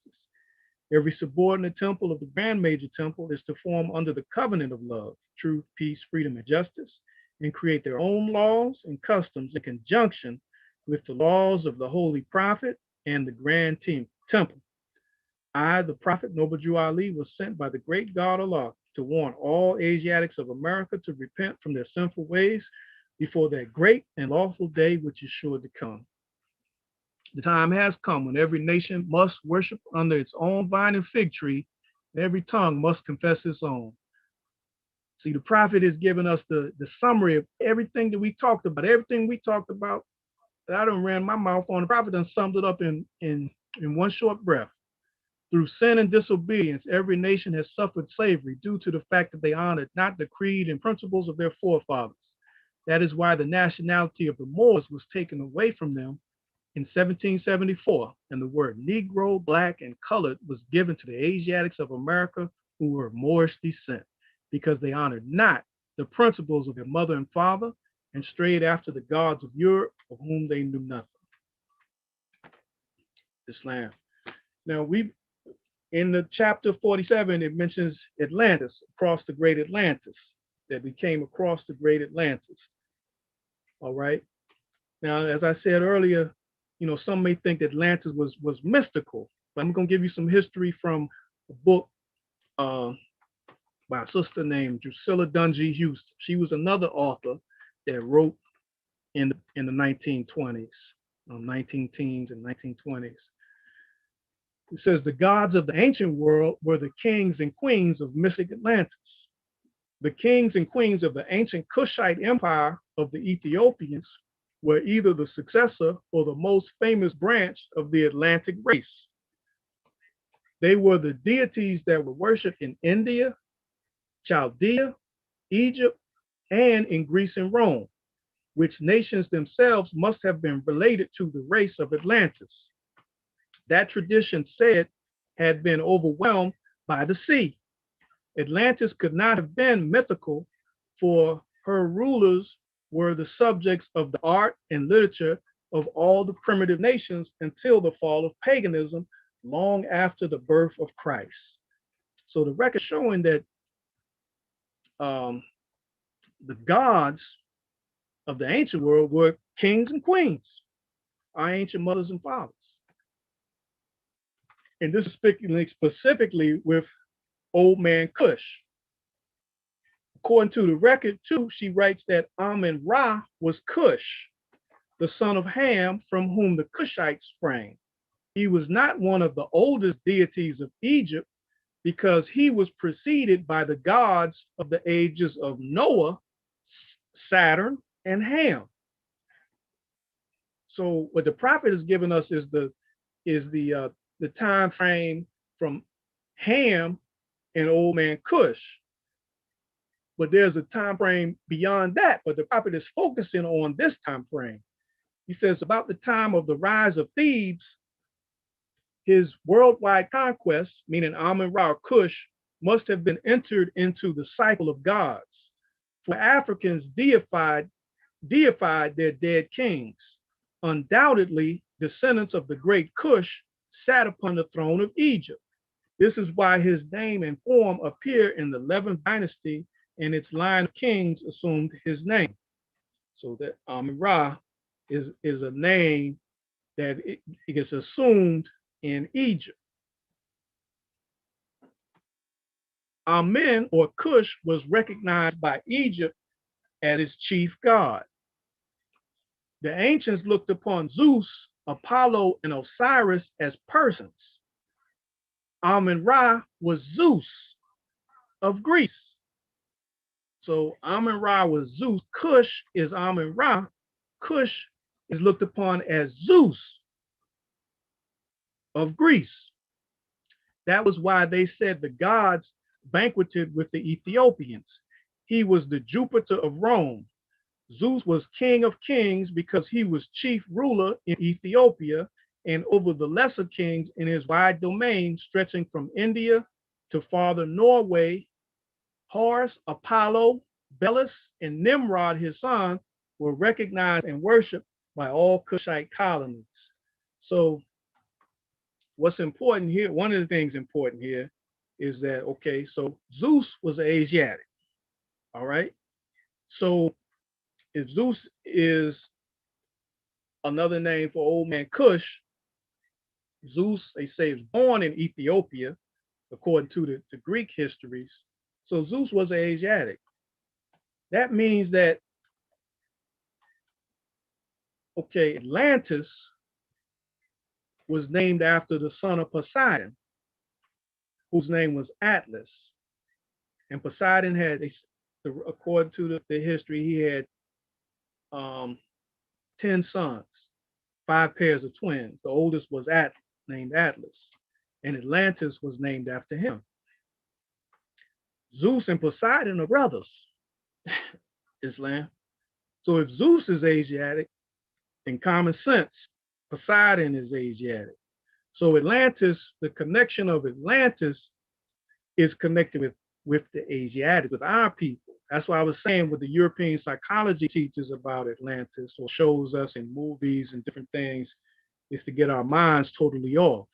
Every subordinate temple of the Grand Major Temple is to form under the covenant of love, truth, peace, freedom, and justice, and create their own laws and customs in conjunction with the laws of the Holy Prophet and the Grand Temple. I, the Prophet Noble Jew Ali, was sent by the great God Allah to warn all Asiatics of America to repent from their sinful ways before that great and lawful day which is sure to come. The time has come when every nation must worship under its own vine and fig tree, and every tongue must confess its own. See, the prophet has given us the summary of everything that we talked about. Everything we talked about, I done ran my mouth on. The prophet done summed it up in one short breath. Through sin and disobedience, every nation has suffered slavery due to the fact that they honored not the creed and principles of their forefathers. That is why the nationality of the Moors was taken away from them in 1774, and the word Negro, Black, and colored was given to the Asiatics of America who were of Moorish descent, because they honored not the principles of their mother and father and strayed after the gods of Europe, of whom they knew nothing. Islam. Now, in the chapter 47, it mentions Atlantis, across the great Atlantis, that we came across the great Atlantis. All right. Now, as I said earlier, some may think Atlantis was mystical, but I'm going to give you some history from a book by a sister named Drusilla Dungy Houston. She was another author that wrote in the 1920s, 19 teens and 1920s. It says the gods of the ancient world were the kings and queens of mystic Atlantis. The kings and queens of the ancient Kushite empire of the Ethiopians were either the successor or the most famous branch of the Atlantic race. They were the deities that were worshipped in India, Chaldea, Egypt, and in Greece and Rome, which nations themselves must have been related to the race of Atlantis. That tradition said had been overwhelmed by the sea. Atlantis could not have been mythical, for her rulers were the subjects of the art and literature of all the primitive nations until the fall of paganism, long after the birth of Christ. So the record showing that the gods of the ancient world were kings and queens, our ancient mothers and fathers. And this is specifically with Old Man Cush. According to the record, too, she writes that Amun-Ra was Cush, the son of Ham, from whom the Cushites sprang. He was not one of the oldest deities of Egypt, because he was preceded by the gods of the ages of Noah, Saturn, and Ham. So what the prophet has given us is the time frame from Ham and Old Man Cush. But there's a time frame beyond that, but the prophet is focusing on this time frame. He says about the time of the rise of Thebes, his worldwide conquest, meaning Amun-Ra, Cush, must have been entered into the cycle of gods. For Africans deified their dead kings. Undoubtedly, descendants of the great Cush sat upon the throne of Egypt. This is why his name and form appear in the 11th dynasty, and its line of kings assumed his name. So that Amun-Ra is a name that it gets assumed in Egypt. Amen, or Cush, was recognized by Egypt as its chief god. The ancients looked upon Zeus, Apollo, and Osiris as persons. Amun-Ra was Zeus of Greece. So Amun-Ra was Zeus. Cush is Amun-Ra. Cush is looked upon as Zeus of Greece. That was why they said the gods banqueted with the Ethiopians. He was the Jupiter of Rome. Zeus was king of kings because he was chief ruler in Ethiopia and over the lesser kings in his wide domain stretching from India to farther Norway. Horus, Apollo, Belus, and Nimrod, his son, were recognized and worshipped by all Kushite colonies. So what's important here, one of the things important here is that, okay, so Zeus was an Asiatic, all right? So if Zeus is another name for Old Man Cush, Zeus, they say, is born in Ethiopia, according to the Greek histories. So Zeus was an Asiatic. That means that, okay, Atlantis was named after the son of Poseidon, whose name was Atlas. And Poseidon had, according to the history, he had 10 sons, 5 pairs of twins. The oldest was named Atlas. and Atlantis was named after him. Zeus and Poseidon are brothers, Islam. So if Zeus is Asiatic, in common sense, Poseidon is Asiatic. So Atlantis, the connection of Atlantis is connected with the Asiatic, with our people. That's why I was saying what the European psychology teaches about Atlantis or shows us in movies and different things is to get our minds totally off.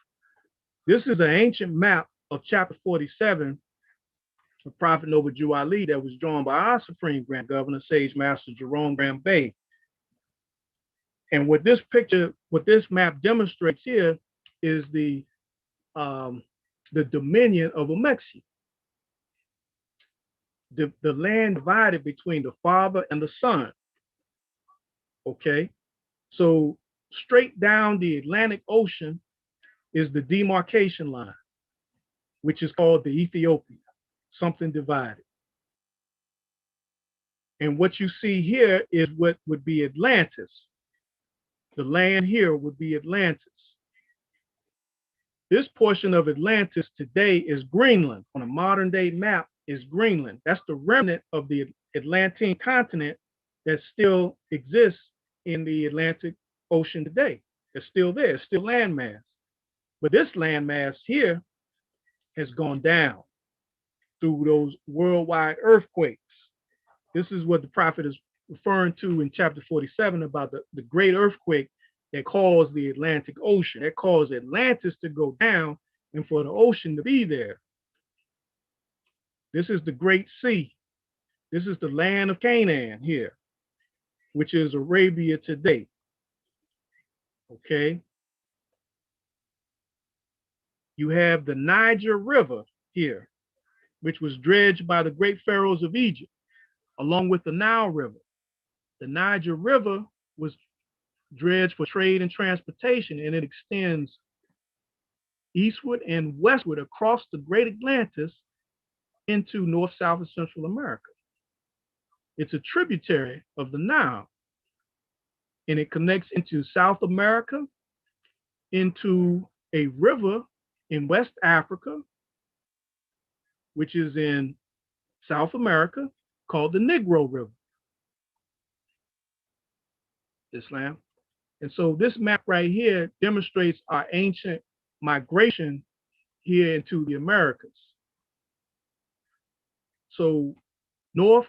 This is an ancient map of chapter 47 of Prophet Noble Jew Ali that was drawn by our Supreme Grand Governor, Sage Master Jerome Graham Bey. And what this map demonstrates here is the dominion of Amexi. The land divided between the Father and the Son. Okay, so straight down the Atlantic Ocean is the demarcation line, which is called the Ethiopia, something divided. And what you see here is what would be Atlantis. The land here would be Atlantis. This portion of Atlantis today is Greenland. On a modern day map is Greenland. That's the remnant of the Atlantean continent that still exists in the Atlantic Ocean today. It's still there, it's still landmass. But this landmass here has gone down through those worldwide earthquakes. This is what the prophet is referring to in chapter 47 about the great earthquake that caused the Atlantic Ocean. That caused Atlantis to go down and for the ocean to be there. This is the Great Sea. This is the land of Canaan here, which is Arabia today. Okay. You have the Niger River here, which was dredged by the great pharaohs of Egypt, along with the Nile River. The Niger River was dredged for trade and transportation, and it extends eastward and westward across the Great Atlantis into North, South, and Central America. It's a tributary of the Nile, and it connects into South America, into a river in West Africa, which is in South America, called the Negro River. Islam. And so this map right here demonstrates our ancient migration here into the Americas. So North,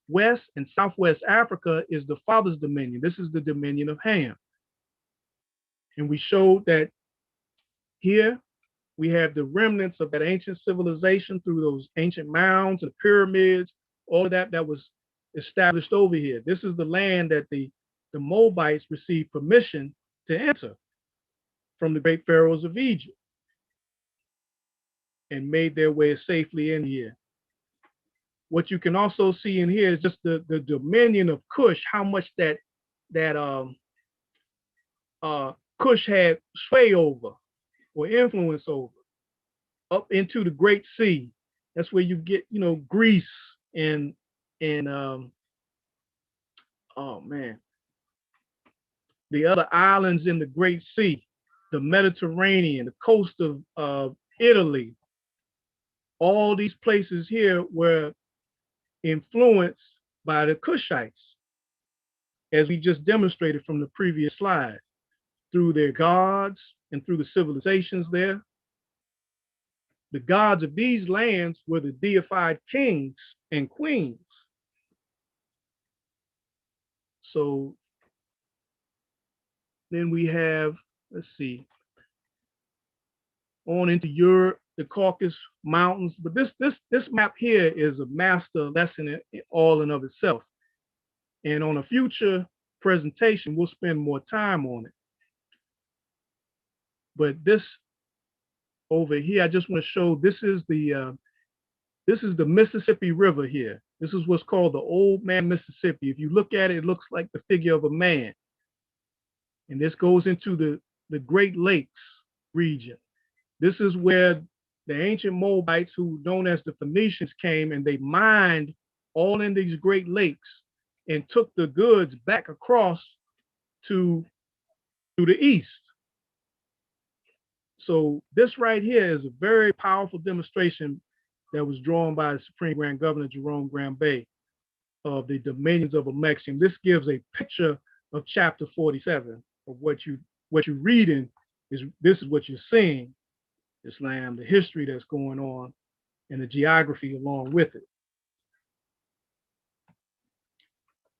West, and Southwest Africa is the Father's dominion. This is the dominion of Ham. And we showed that here we have the remnants of that ancient civilization through those ancient mounds and pyramids, all of that was established over here. This is the land that the Moabites received permission to enter from the great pharaohs of Egypt and made their way safely in here. What you can also see in here is just the dominion of Cush, how much that Cush had sway over or influence over, up into the Great Sea. That's where you get, Greece and oh man, the other islands in the Great Sea, the Mediterranean, the coast of Italy. All these places here were influenced by the Cushites, as we just demonstrated from the previous slide, through their gods and through the civilizations there. The gods of these lands were the deified kings and queens. So then we have, let's see, on into Europe, the Caucasus Mountains. But this map here is a master lesson all in of itself. And on a future presentation, we'll spend more time on it. But this over here, I just want to show, this is the Mississippi River here. This is what's called the Old Man Mississippi. If you look at it, it looks like the figure of a man. And this goes into the Great Lakes region. This is where the ancient Moabites, who known as the Phoenicians, came, and they mined all in these Great Lakes and took the goods back across to the east. So this right here is a very powerful demonstration that was drawn by the Supreme Grand Governor Jerome Graham Bey of the dominions of Amexium. This gives a picture of chapter 47 of what you're reading this is what you're seeing, Islam, the history that's going on, and the geography along with it.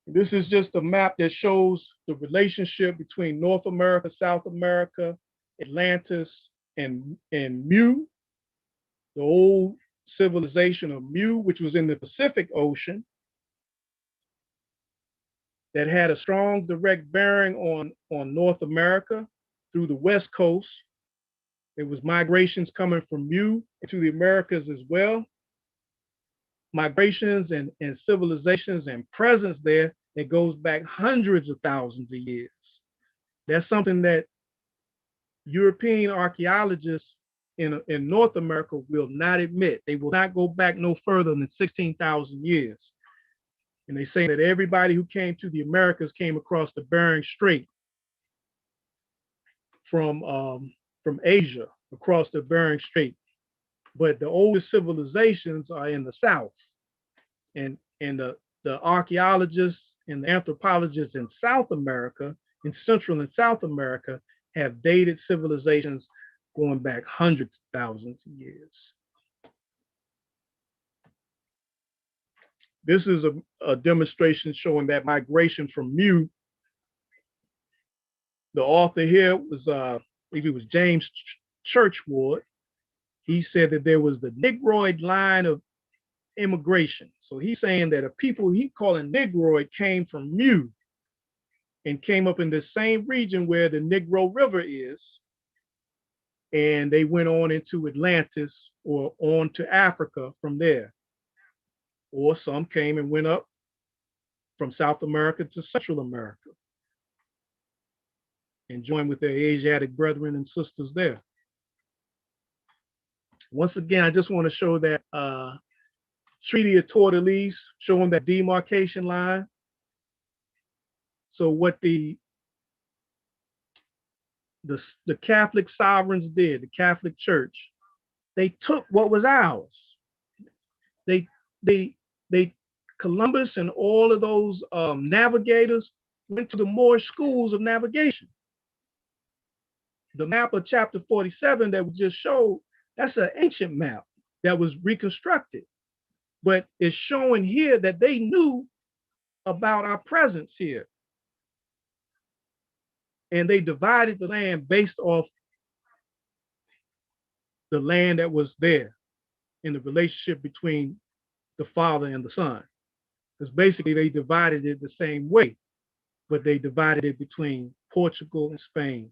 This is just a map that shows the relationship between North America, South America, Atlantis, and Mu, the old civilization of Mu, which was in the Pacific Ocean, that had a strong direct bearing on North America through the West Coast. There was migrations coming from Mu into the Americas as well. Migrations and civilizations and presence there that goes back hundreds of thousands of years. That's something that European archaeologists in North America will not admit. They will not go back no further than 16,000 years. And they say that everybody who came to the Americas came across the Bering Strait from Asia, across the Bering Strait. But the oldest civilizations are in the South. And the archaeologists and the anthropologists in South America, in Central and South America, have dated civilizations going back hundreds of thousands of years. This is a demonstration showing that migration from Mu. The author here was, I think it was James Churchward. He said that there was the Negroid line of immigration. So he's saying that a people he calling Negroid came from Mu and came up in the same region where the Negro River is. And they went on into Atlantis or on to Africa from there. Or some came and went up from South America to Central America and joined with their Asiatic brethren and sisters there. Once again, I just want to show that Treaty of Tripoli, showing that demarcation line. So what the Catholic sovereigns did, the Catholic Church, they took what was ours. Columbus and all of those navigators went to the Moorish schools of navigation. The map of chapter 47 that we just showed, that's an ancient map that was reconstructed. But it's showing here that they knew about our presence here. And they divided the land based off the land that was there in the relationship between the Father and the Son. Because basically they divided it the same way, but they divided it between Portugal and Spain.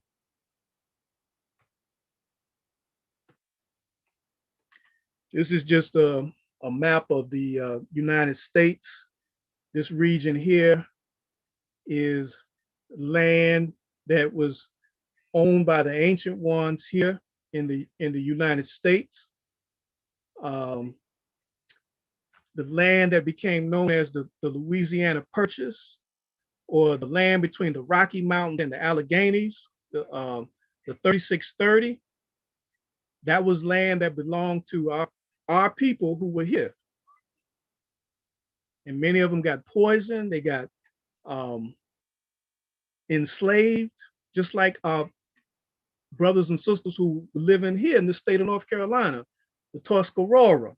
This is just a map of the United States. This region here is land that was owned by the ancient ones here in the United States. The land that became known as the Louisiana Purchase, or the land between the Rocky Mountains and the Alleghenies, the 3630, that was land that belonged to our people who were here. And many of them got poisoned, they got enslaved, just like our brothers and sisters who live in here in the state of North Carolina, the Tuscarora.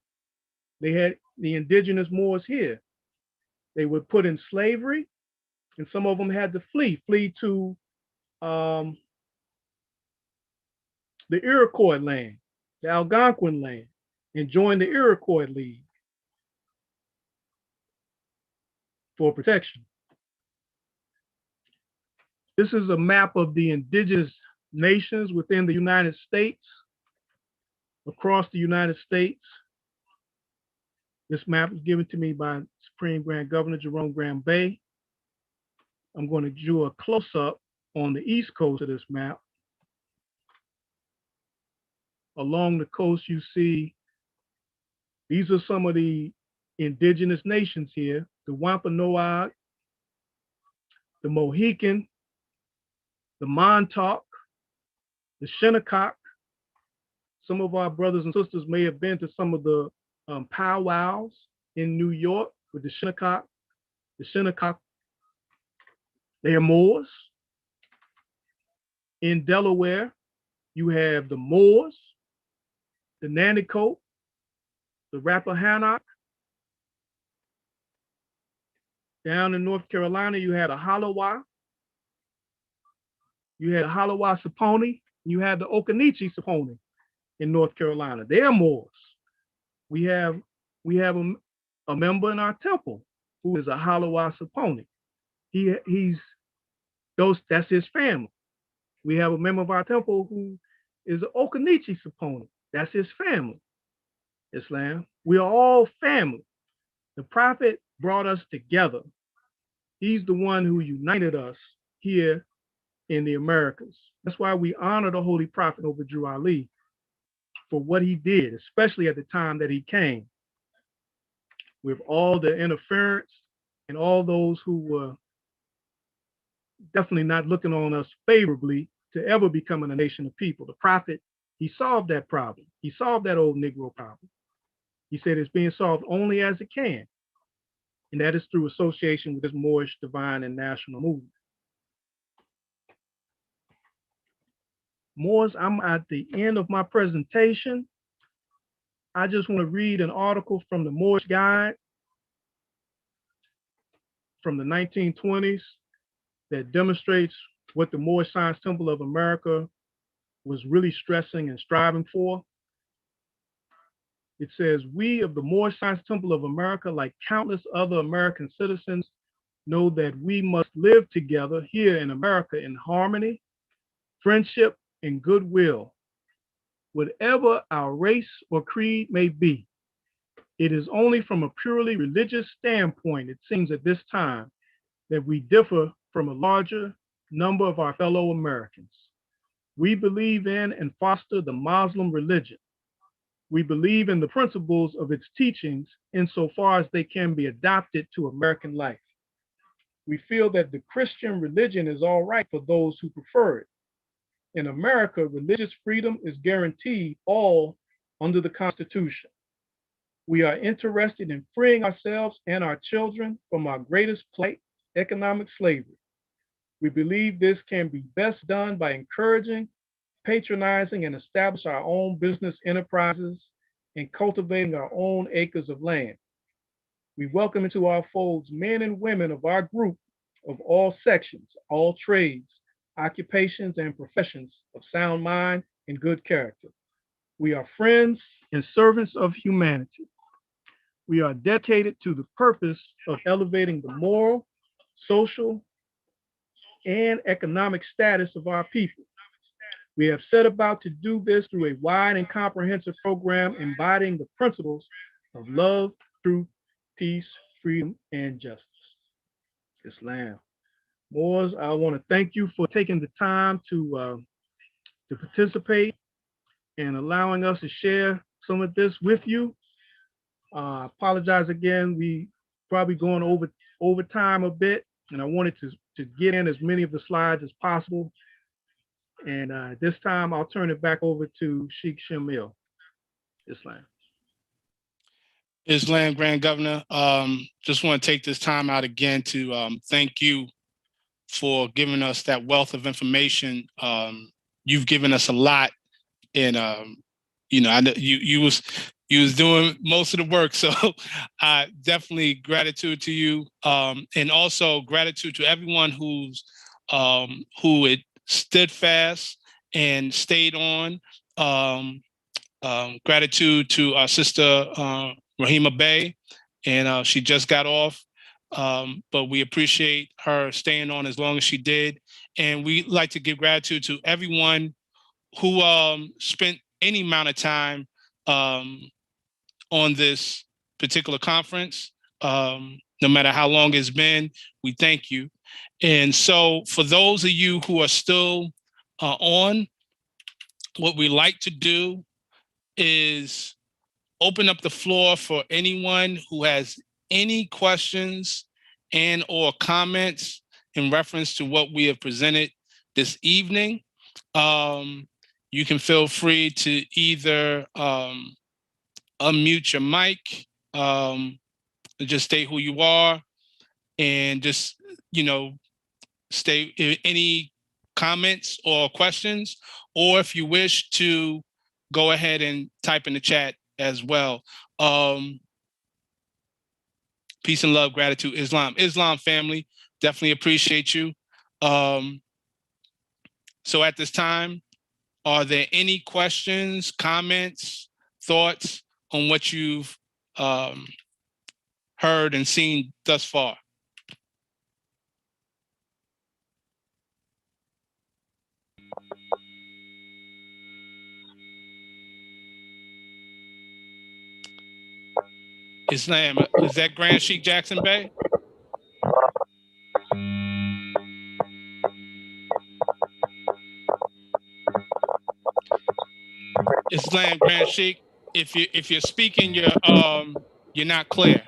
They had the indigenous Moors here. They were put in slavery, and some of them had to flee to the Iroquois land, the Algonquin land, and join the Iroquois League for protection. This is a map of the indigenous nations within the United States, across the United States. This map was given to me by Supreme Grand Governor Jerome Graham Bey. I'm going to do a close-up on the east coast of this map. Along the coast, you see, these are some of the indigenous nations here: the Wampanoag, the Mohican, the Montauk, the Shinnecock, Some of our brothers and sisters may have been to some of the powwows in New York with the Shinnecock. The Shinnecock, they are Moors. In Delaware, you have the Moors, the Nanticoke, the Rappahannock. Down in North Carolina, you had a Halawa. You had a Halawa Saponi. You had the Occaneechi Saponi in North Carolina. They are Moors. We have a member in our temple who is a Halawa Saponi. That's his family. We have a member of our temple who is an Occaneechi Saponi. That's his family. Islam. We are all family. The prophet brought us together. He's the one who united us here in the Americas. That's why we honor the Holy Prophet over Drew Ali for what he did, especially at the time that he came, with all the interference and all those who were definitely not looking on us favorably to ever becoming a nation of people. The prophet, he solved that problem. He solved that old Negro problem. He said it's being solved only as it can, and that is through association with this Moorish divine and national movement. Moors, I'm at the end of my presentation. I just want to read an article from the Moorish Guide from the 1920s that demonstrates what the Moorish Science Temple of America was really stressing and striving for. It says, we of the Moorish Science Temple of America, like countless other American citizens, know that we must live together here in America in harmony, friendship, and goodwill. Whatever our race or creed may be, it is only from a purely religious standpoint, it seems at this time, that we differ from a larger number of our fellow Americans. We believe in and foster the Muslim religion. We believe in the principles of its teachings insofar as they can be adopted to American life. We feel that the Christian religion is all right for those who prefer it. In America, religious freedom is guaranteed all under the Constitution. We are interested in freeing ourselves and our children from our greatest plight, economic slavery. We believe this can be best done by encouraging, patronizing, and establishing our own business enterprises and cultivating our own acres of land. We welcome into our folds men and women of our group of all sections, all trades, occupations, and professions of sound mind and good character. We are friends and servants of humanity. We are dedicated to the purpose of elevating the moral, social, and economic status of our people. We have set about to do this through a wide and comprehensive program embodying the principles of love, truth, peace, freedom, and justice. Islam. Moors, I want to thank you for taking the time to participate and allowing us to share some of this with you. Apologize again, we probably going over time a bit, and I wanted to get in as many of the slides as possible. And this time I'll turn it back over to Sheikh Shamil. Islam. Islam, Grand Governor, just want to take this time out again to thank you for giving us that wealth of information. You've given us a lot, and I know you was doing most of the work, so definitely gratitude to you, and also gratitude to everyone who it stood fast and stayed on. Gratitude to our sister Rahima Bey, and she just got off. But we appreciate her staying on as long as she did. And we like to give gratitude to everyone who spent any amount of time on this particular conference. No matter how long it's been, we thank you. And so for those of you who are still on, what we like to do is open up the floor for anyone who has any questions and or comments in reference to what we have presented this evening. you can feel free to either unmute your mic, just state who you are, and just, state any comments or questions, or if you wish to go ahead and type in the chat as well. Peace and love, gratitude, Islam family, definitely appreciate you. So at this time, are there any questions, comments, thoughts on what you've heard and seen thus far? Islam, is that Grand Sheikh Jackson Bay? Islam, Grand Sheikh, if you're speaking, you're not clear.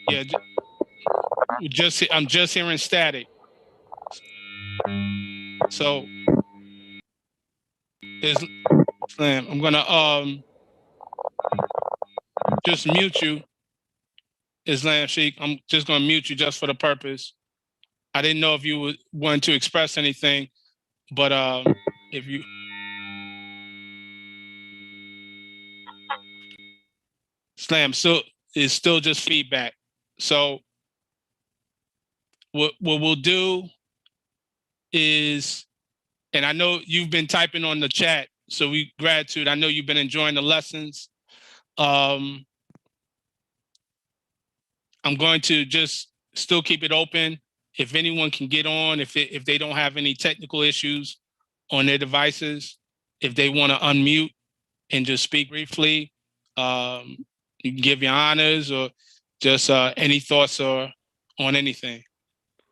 Yeah, I'm just hearing static. So, Islam, I'm gonna just mute you, Islam Sheikh. I'm just gonna mute you just for the purpose. I didn't know if you would want to express anything, but if you. Islam, so it's still just feedback. So what we'll do is, and I know you've been typing on the chat, so gratitude. I know you've been enjoying the lessons. I'm going to just still keep it open. If anyone can get on, if they don't have any technical issues on their devices, if they want to unmute and just speak briefly, you can give your honors or just any thoughts or on anything.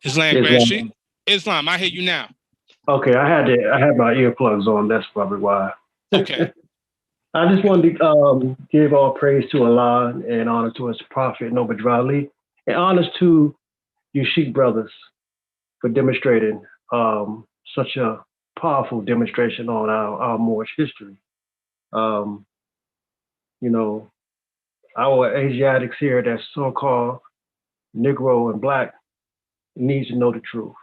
Islam, Grand Sheikh. Islam, I hear you now. Okay, I had my earplugs on. That's probably why. Okay. I just wanted to give all praise to Allah and honor to His Prophet, Noble Dred Scott, and honors to you Sheikh brothers for demonstrating such a powerful demonstration on our Moorish history. Our Asiatics here, that's so-called Negro and Black, needs to know the truth.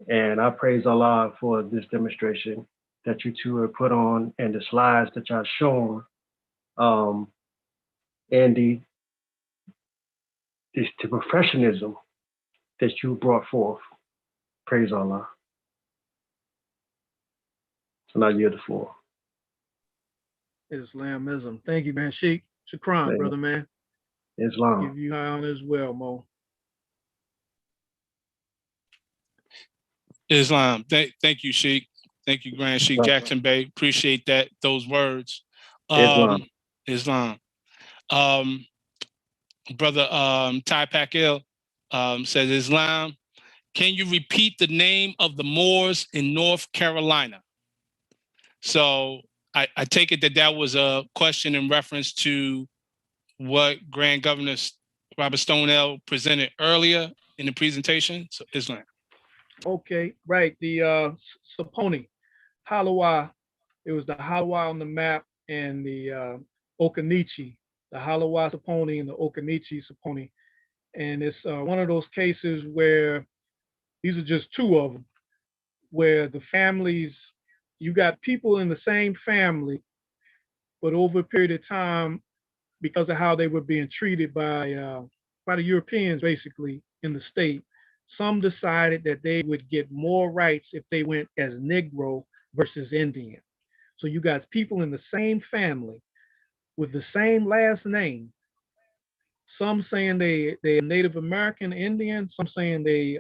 And I praise Allah for this demonstration that you two have put on and the slides that y'all shown, and the professionalism that you brought forth. Praise Allah. So now you have the floor. Islamism. Thank you, man. Sheikh. Shukran, brother, man. Islam. Give you high honor as well, Mo. Islam. Thank you, Sheikh. Thank you, Grand Sheikh Jackson Bay. Appreciate those words. Islam. Brother Ty Pakil says, Islam, can you repeat the name of the Moors in North Carolina? So I take it that was a question in reference to what Grand Governor Robert Stonewall presented earlier in the presentation. So Islam. Okay, right. The Saponi, Halawa. It was the Halawa on the map and the Okanichi, the Halawa Saponi and the Okanichi Saponi. And it's one of those cases where these are just two of them, where the families, you got people in the same family, but over a period of time, because of how they were being treated by the Europeans, basically in the state, some decided that they would get more rights if they went as Negro versus Indian. So you got people in the same family with the same last name. Some saying they're Native American Indian, some saying they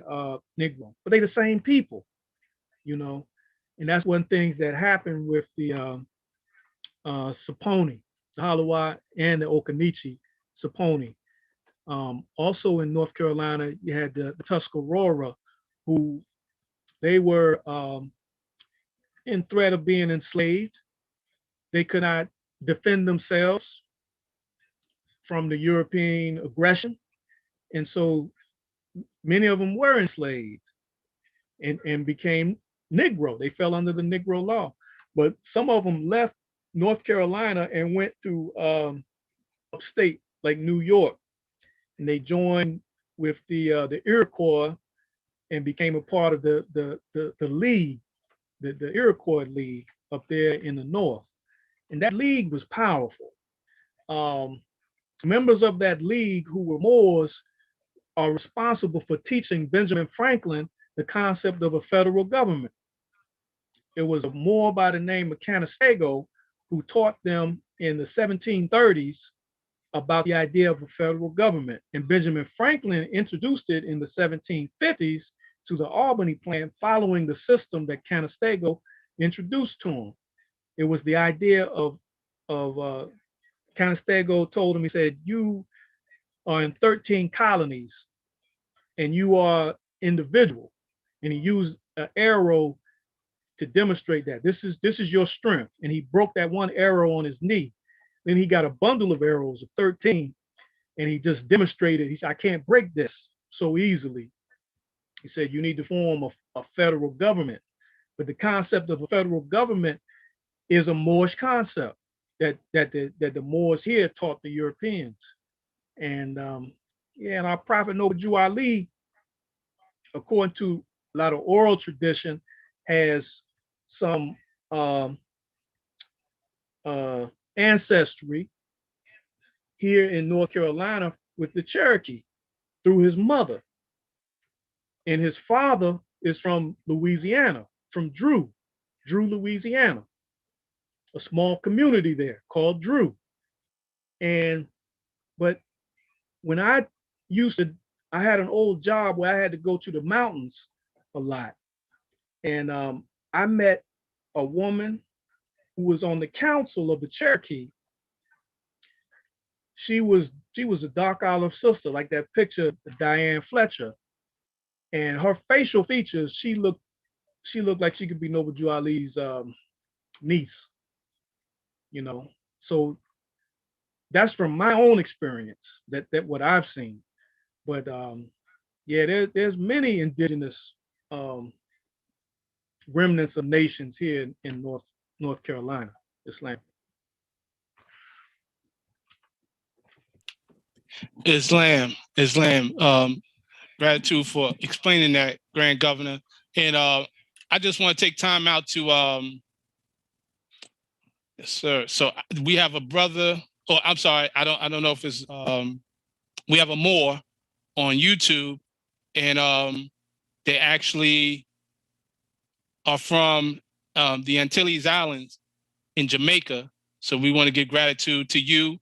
Negro, but they the same people, And that's one thing that happened with the Saponi, the Halawa and the Okanichi Saponi. Also in North Carolina, you had the Tuscarora, who they were in threat of being enslaved. They could not defend themselves from the European aggression. And so many of them were enslaved and became Negro. They fell under the Negro law. But some of them left North Carolina and went to upstate, like New York, and they joined with the Iroquois and became a part of the league, the Iroquois League up there in the north. And that league was powerful. Members of that league who were Moors are responsible for teaching Benjamin Franklin the concept of a federal government. It was a Moor by the name of Canandaigua who taught them in the 1730s about the idea of a federal government. And Benjamin Franklin introduced it in the 1750s to the Albany plan, following the system that Canandaigua introduced to him. It was the idea of Canandaigua told him, he said, you are in 13 colonies and you are individual. And he used an arrow to demonstrate that. This is your strength. And he broke that one arrow on his knee. Then he got a bundle of arrows of 13 and he just demonstrated, he said, I can't break this so easily. He said, you need to form a federal government. But the concept of a federal government is a Moorish concept that the Moors here taught the Europeans. And and our prophet Noble Jew Ali, according to a lot of oral tradition, has some ancestry here in North Carolina with the Cherokee through his mother. And his father is from Louisiana, from Drew, Louisiana, a small community there called Drew. But when I had an old job where I had to go to the mountains a lot. And I met a woman who was on the council of the Cherokee. She was a dark olive sister, like that picture of Diane Fletcher. And her facial features, she looked like she could be Noble Jew Ali's niece, you know. So that's from my own experience, that what I've seen. But there's many indigenous remnants of nations here in North Carolina, Islam. Islam. Gratitude for explaining that, Grand Governor. And I just want to take time out to, yes, sir. So we have a brother. Oh, I'm sorry. I don't know if it's. We have a Moor on YouTube, and they actually are from the Antilles Islands in Jamaica. So we want to give gratitude to you,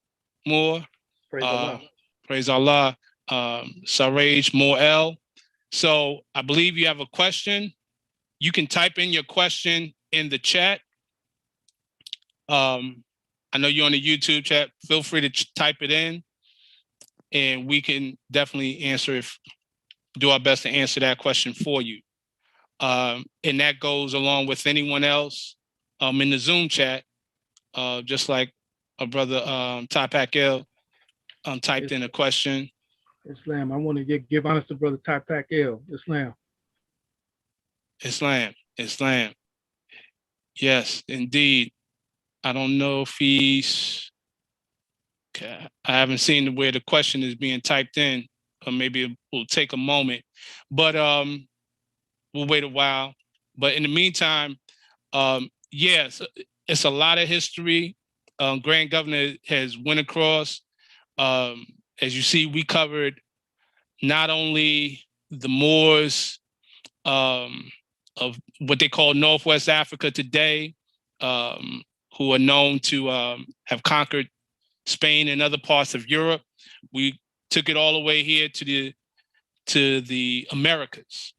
Moor. Praise Allah. Praise Allah. Saraj Moel. So I believe you have a question. You can type in your question in the chat. I know you're on the YouTube chat. Feel free to type it in, and we can definitely do our best to answer that question for you. And that goes along with anyone else in the Zoom chat, just like a brother Tapak El typed in a question. Islam. I want to give honors to Brother Tapak El. Islam. Yes, indeed. I don't know if he's. Okay. I haven't seen where the question is being typed in, or maybe it will take a moment. But we'll wait a while. But in the meantime, yes, it's a lot of history. Grand Governor has went across. As you see, we covered not only the Moors of what they call Northwest Africa today, who are known to have conquered Spain and other parts of Europe. We took it all the way here to the Americas.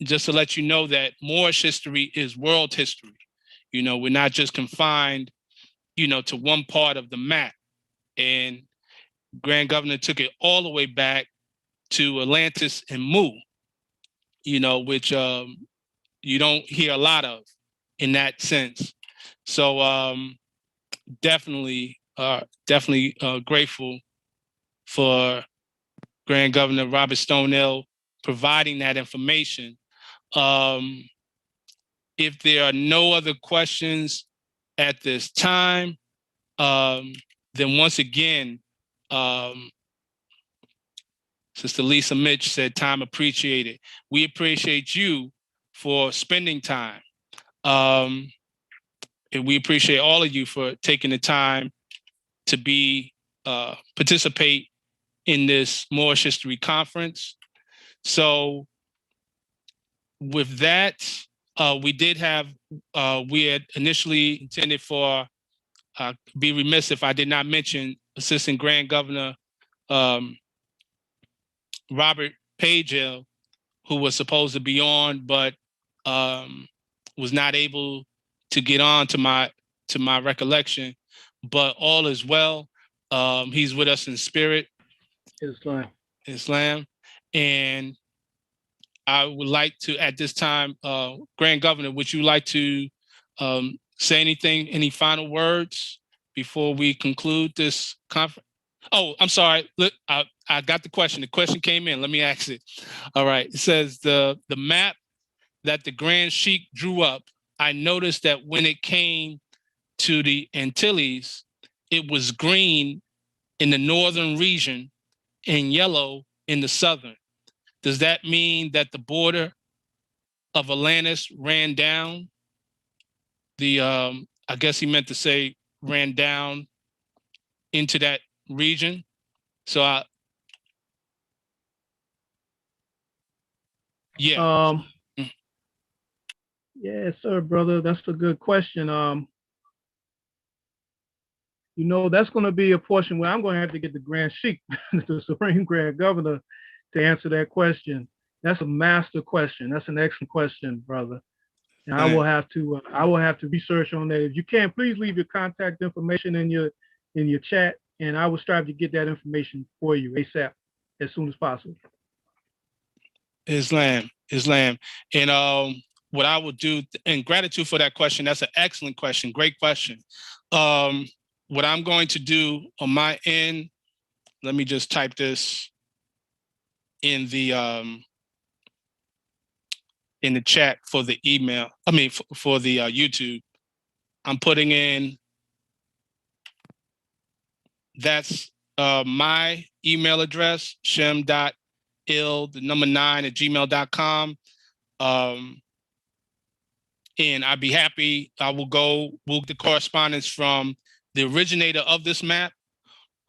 Just to let you know that Moorish history is world history. You know, we're not just confined, to one part of the map. And Grand Governor took it all the way back to Atlantis and Mu, which you don't hear a lot of in that sense. So definitely grateful for Grand Governor Robert Stonell providing that information. If there are no other questions at this time, then once again, Sister Lisa Mitch said, time appreciated. We appreciate you for spending time. And we appreciate all of you for taking the time to participate in this Moorish History Conference. So with that, we had initially intended for, be remiss if I did not mention Assistant Grand Governor Robert Pagel, who was supposed to be on, but was not able to get on to my recollection. But all is well. He's with us in spirit. Islam. And I would like to, at this time, Grand Governor, would you like to say anything, any final words before we conclude this conference? Oh, I'm sorry. Look, I got the question. The question came in. Let me ask it. All right. It says the map that the Grand Sheikh drew up, I noticed that when it came to the Antilles, it was green in the northern region and yellow in the southern. Does that mean that the border of Atlantis ran down the, I guess he meant to say ran down into that region? So yeah. Yes, sir, brother. That's a good question. You know, that's going to be a portion where I'm going to have to get the Grand Sheikh, the Supreme Grand Governor, to answer that question. That's a master question. That's an excellent question, brother. And I will have to research on that. If you can, please leave your contact information in your chat, and I will strive to get that information for you ASAP, as soon as possible. Islam. And what I will do, and gratitude for that question. That's an excellent question. Great question. What I'm going to do on my end, let me just type this in the chat for the email. I mean, for the YouTube. I'm putting in, that's my email address, shem.ill9@gmail.com. And I'd be happy, we'll get the correspondence from the originator of this map,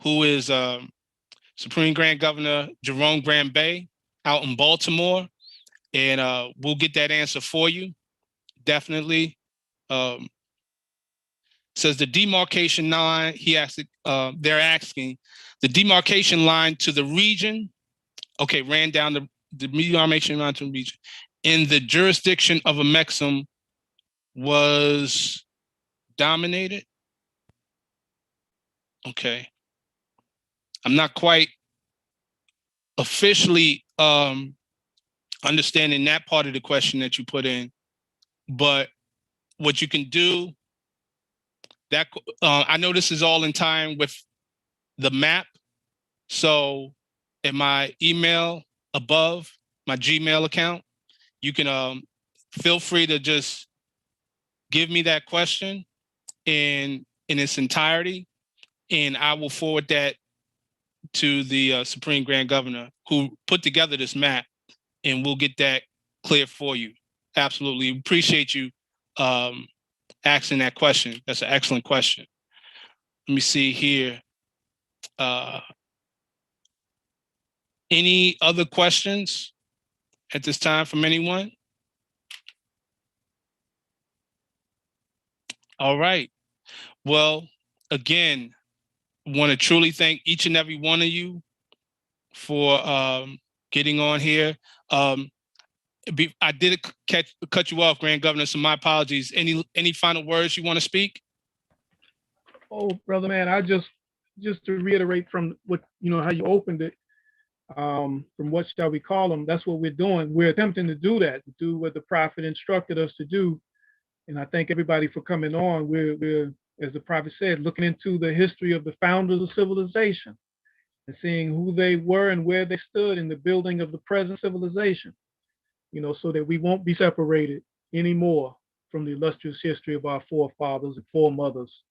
who is Supreme Grand Governor Jerome Graham Bay out in Baltimore. And we'll get that answer for you, definitely. Says the demarcation line, they're asking, the demarcation line to the region, okay, ran down the demarcation line to the region, in the jurisdiction of a Mexim was dominated. Okay. I'm not quite officially understanding that part of the question that you put in, but what you can do, that I know this is all in time with the map. So in my email above, my Gmail account, you can feel free to just give me that question in its entirety, and I will forward that to the Supreme Grand Governor who put together this map, and we'll get that clear for you. Absolutely. Appreciate you asking that question. That's an excellent question. Let me see here. Any other questions at this time from anyone? All right. Well, again, want to truly thank each and every one of you for getting on here. I did cut you off, Grand Governor, so my apologies. Any final words you want to speak? Oh, brother, man, I just to reiterate from what, how you opened it, from what shall we call them, that's what we're doing. We're attempting to do that, to do what the prophet instructed us to do. And I thank everybody for coming on. We're, as the prophet said, looking into the history of the founders of civilization. and seeing who they were and where they stood in the building of the present civilization, so that we won't be separated anymore from the illustrious history of our forefathers and foremothers,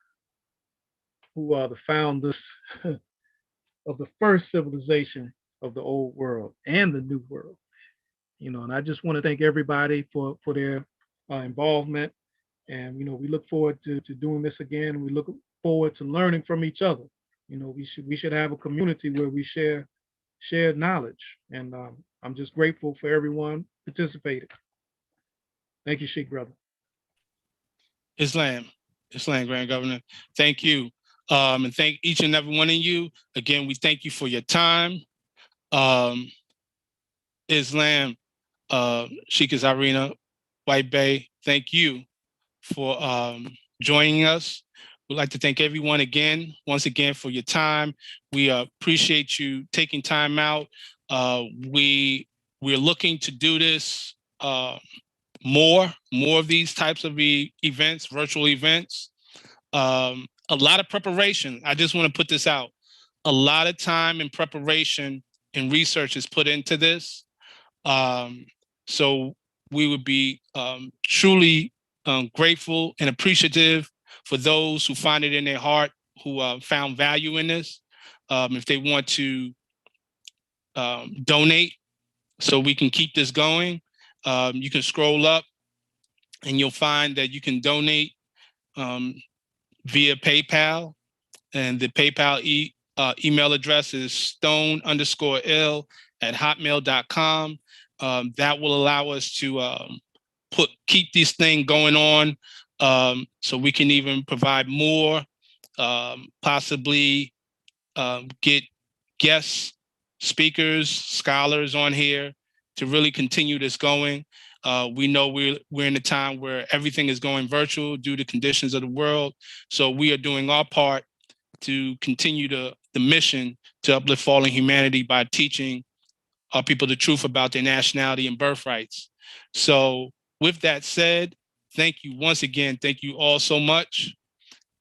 who are the founders of the first civilization of the old world and the new world. And I just want to thank everybody for their involvement. And, we look forward to doing this again. We look forward to learning from each other. We should have a community where we share knowledge. And I'm just grateful for everyone participating. Thank you, Sheikh brother. Islam, Grand Governor. Thank you. And thank each and every one of you. Again, we thank you for your time. Islam, Sheikh Irina, White Bay, thank you for joining us. We'd like to thank everyone once again for your time. We appreciate you taking time out. We're looking to do this more of these types of events, virtual events. A lot of preparation. I just want to put this out. A lot of time and preparation and research is put into this. So we would be truly grateful and appreciative for those who find it in their heart, who found value in this. If they want to donate so we can keep this going, you can scroll up and you'll find that you can donate via PayPal. And the PayPal email address is stone_l@hotmail.com. That will allow us to keep this thing going on, so we can even provide more, possibly get guests, speakers, scholars on here to really continue this going. We know we're in a time where everything is going virtual due to conditions of the world. So we are doing our part to continue the mission to uplift fallen humanity by teaching our people the truth about their nationality and birthrights. So with that said, thank you once again. Thank you all so much.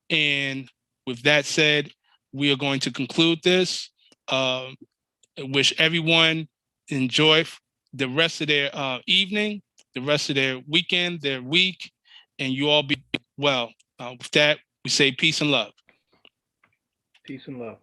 And with that said, we are going to conclude this. Wish everyone enjoy the rest of their evening, the rest of their weekend, their week, and you all be well. With that, we say peace and love. Peace and love.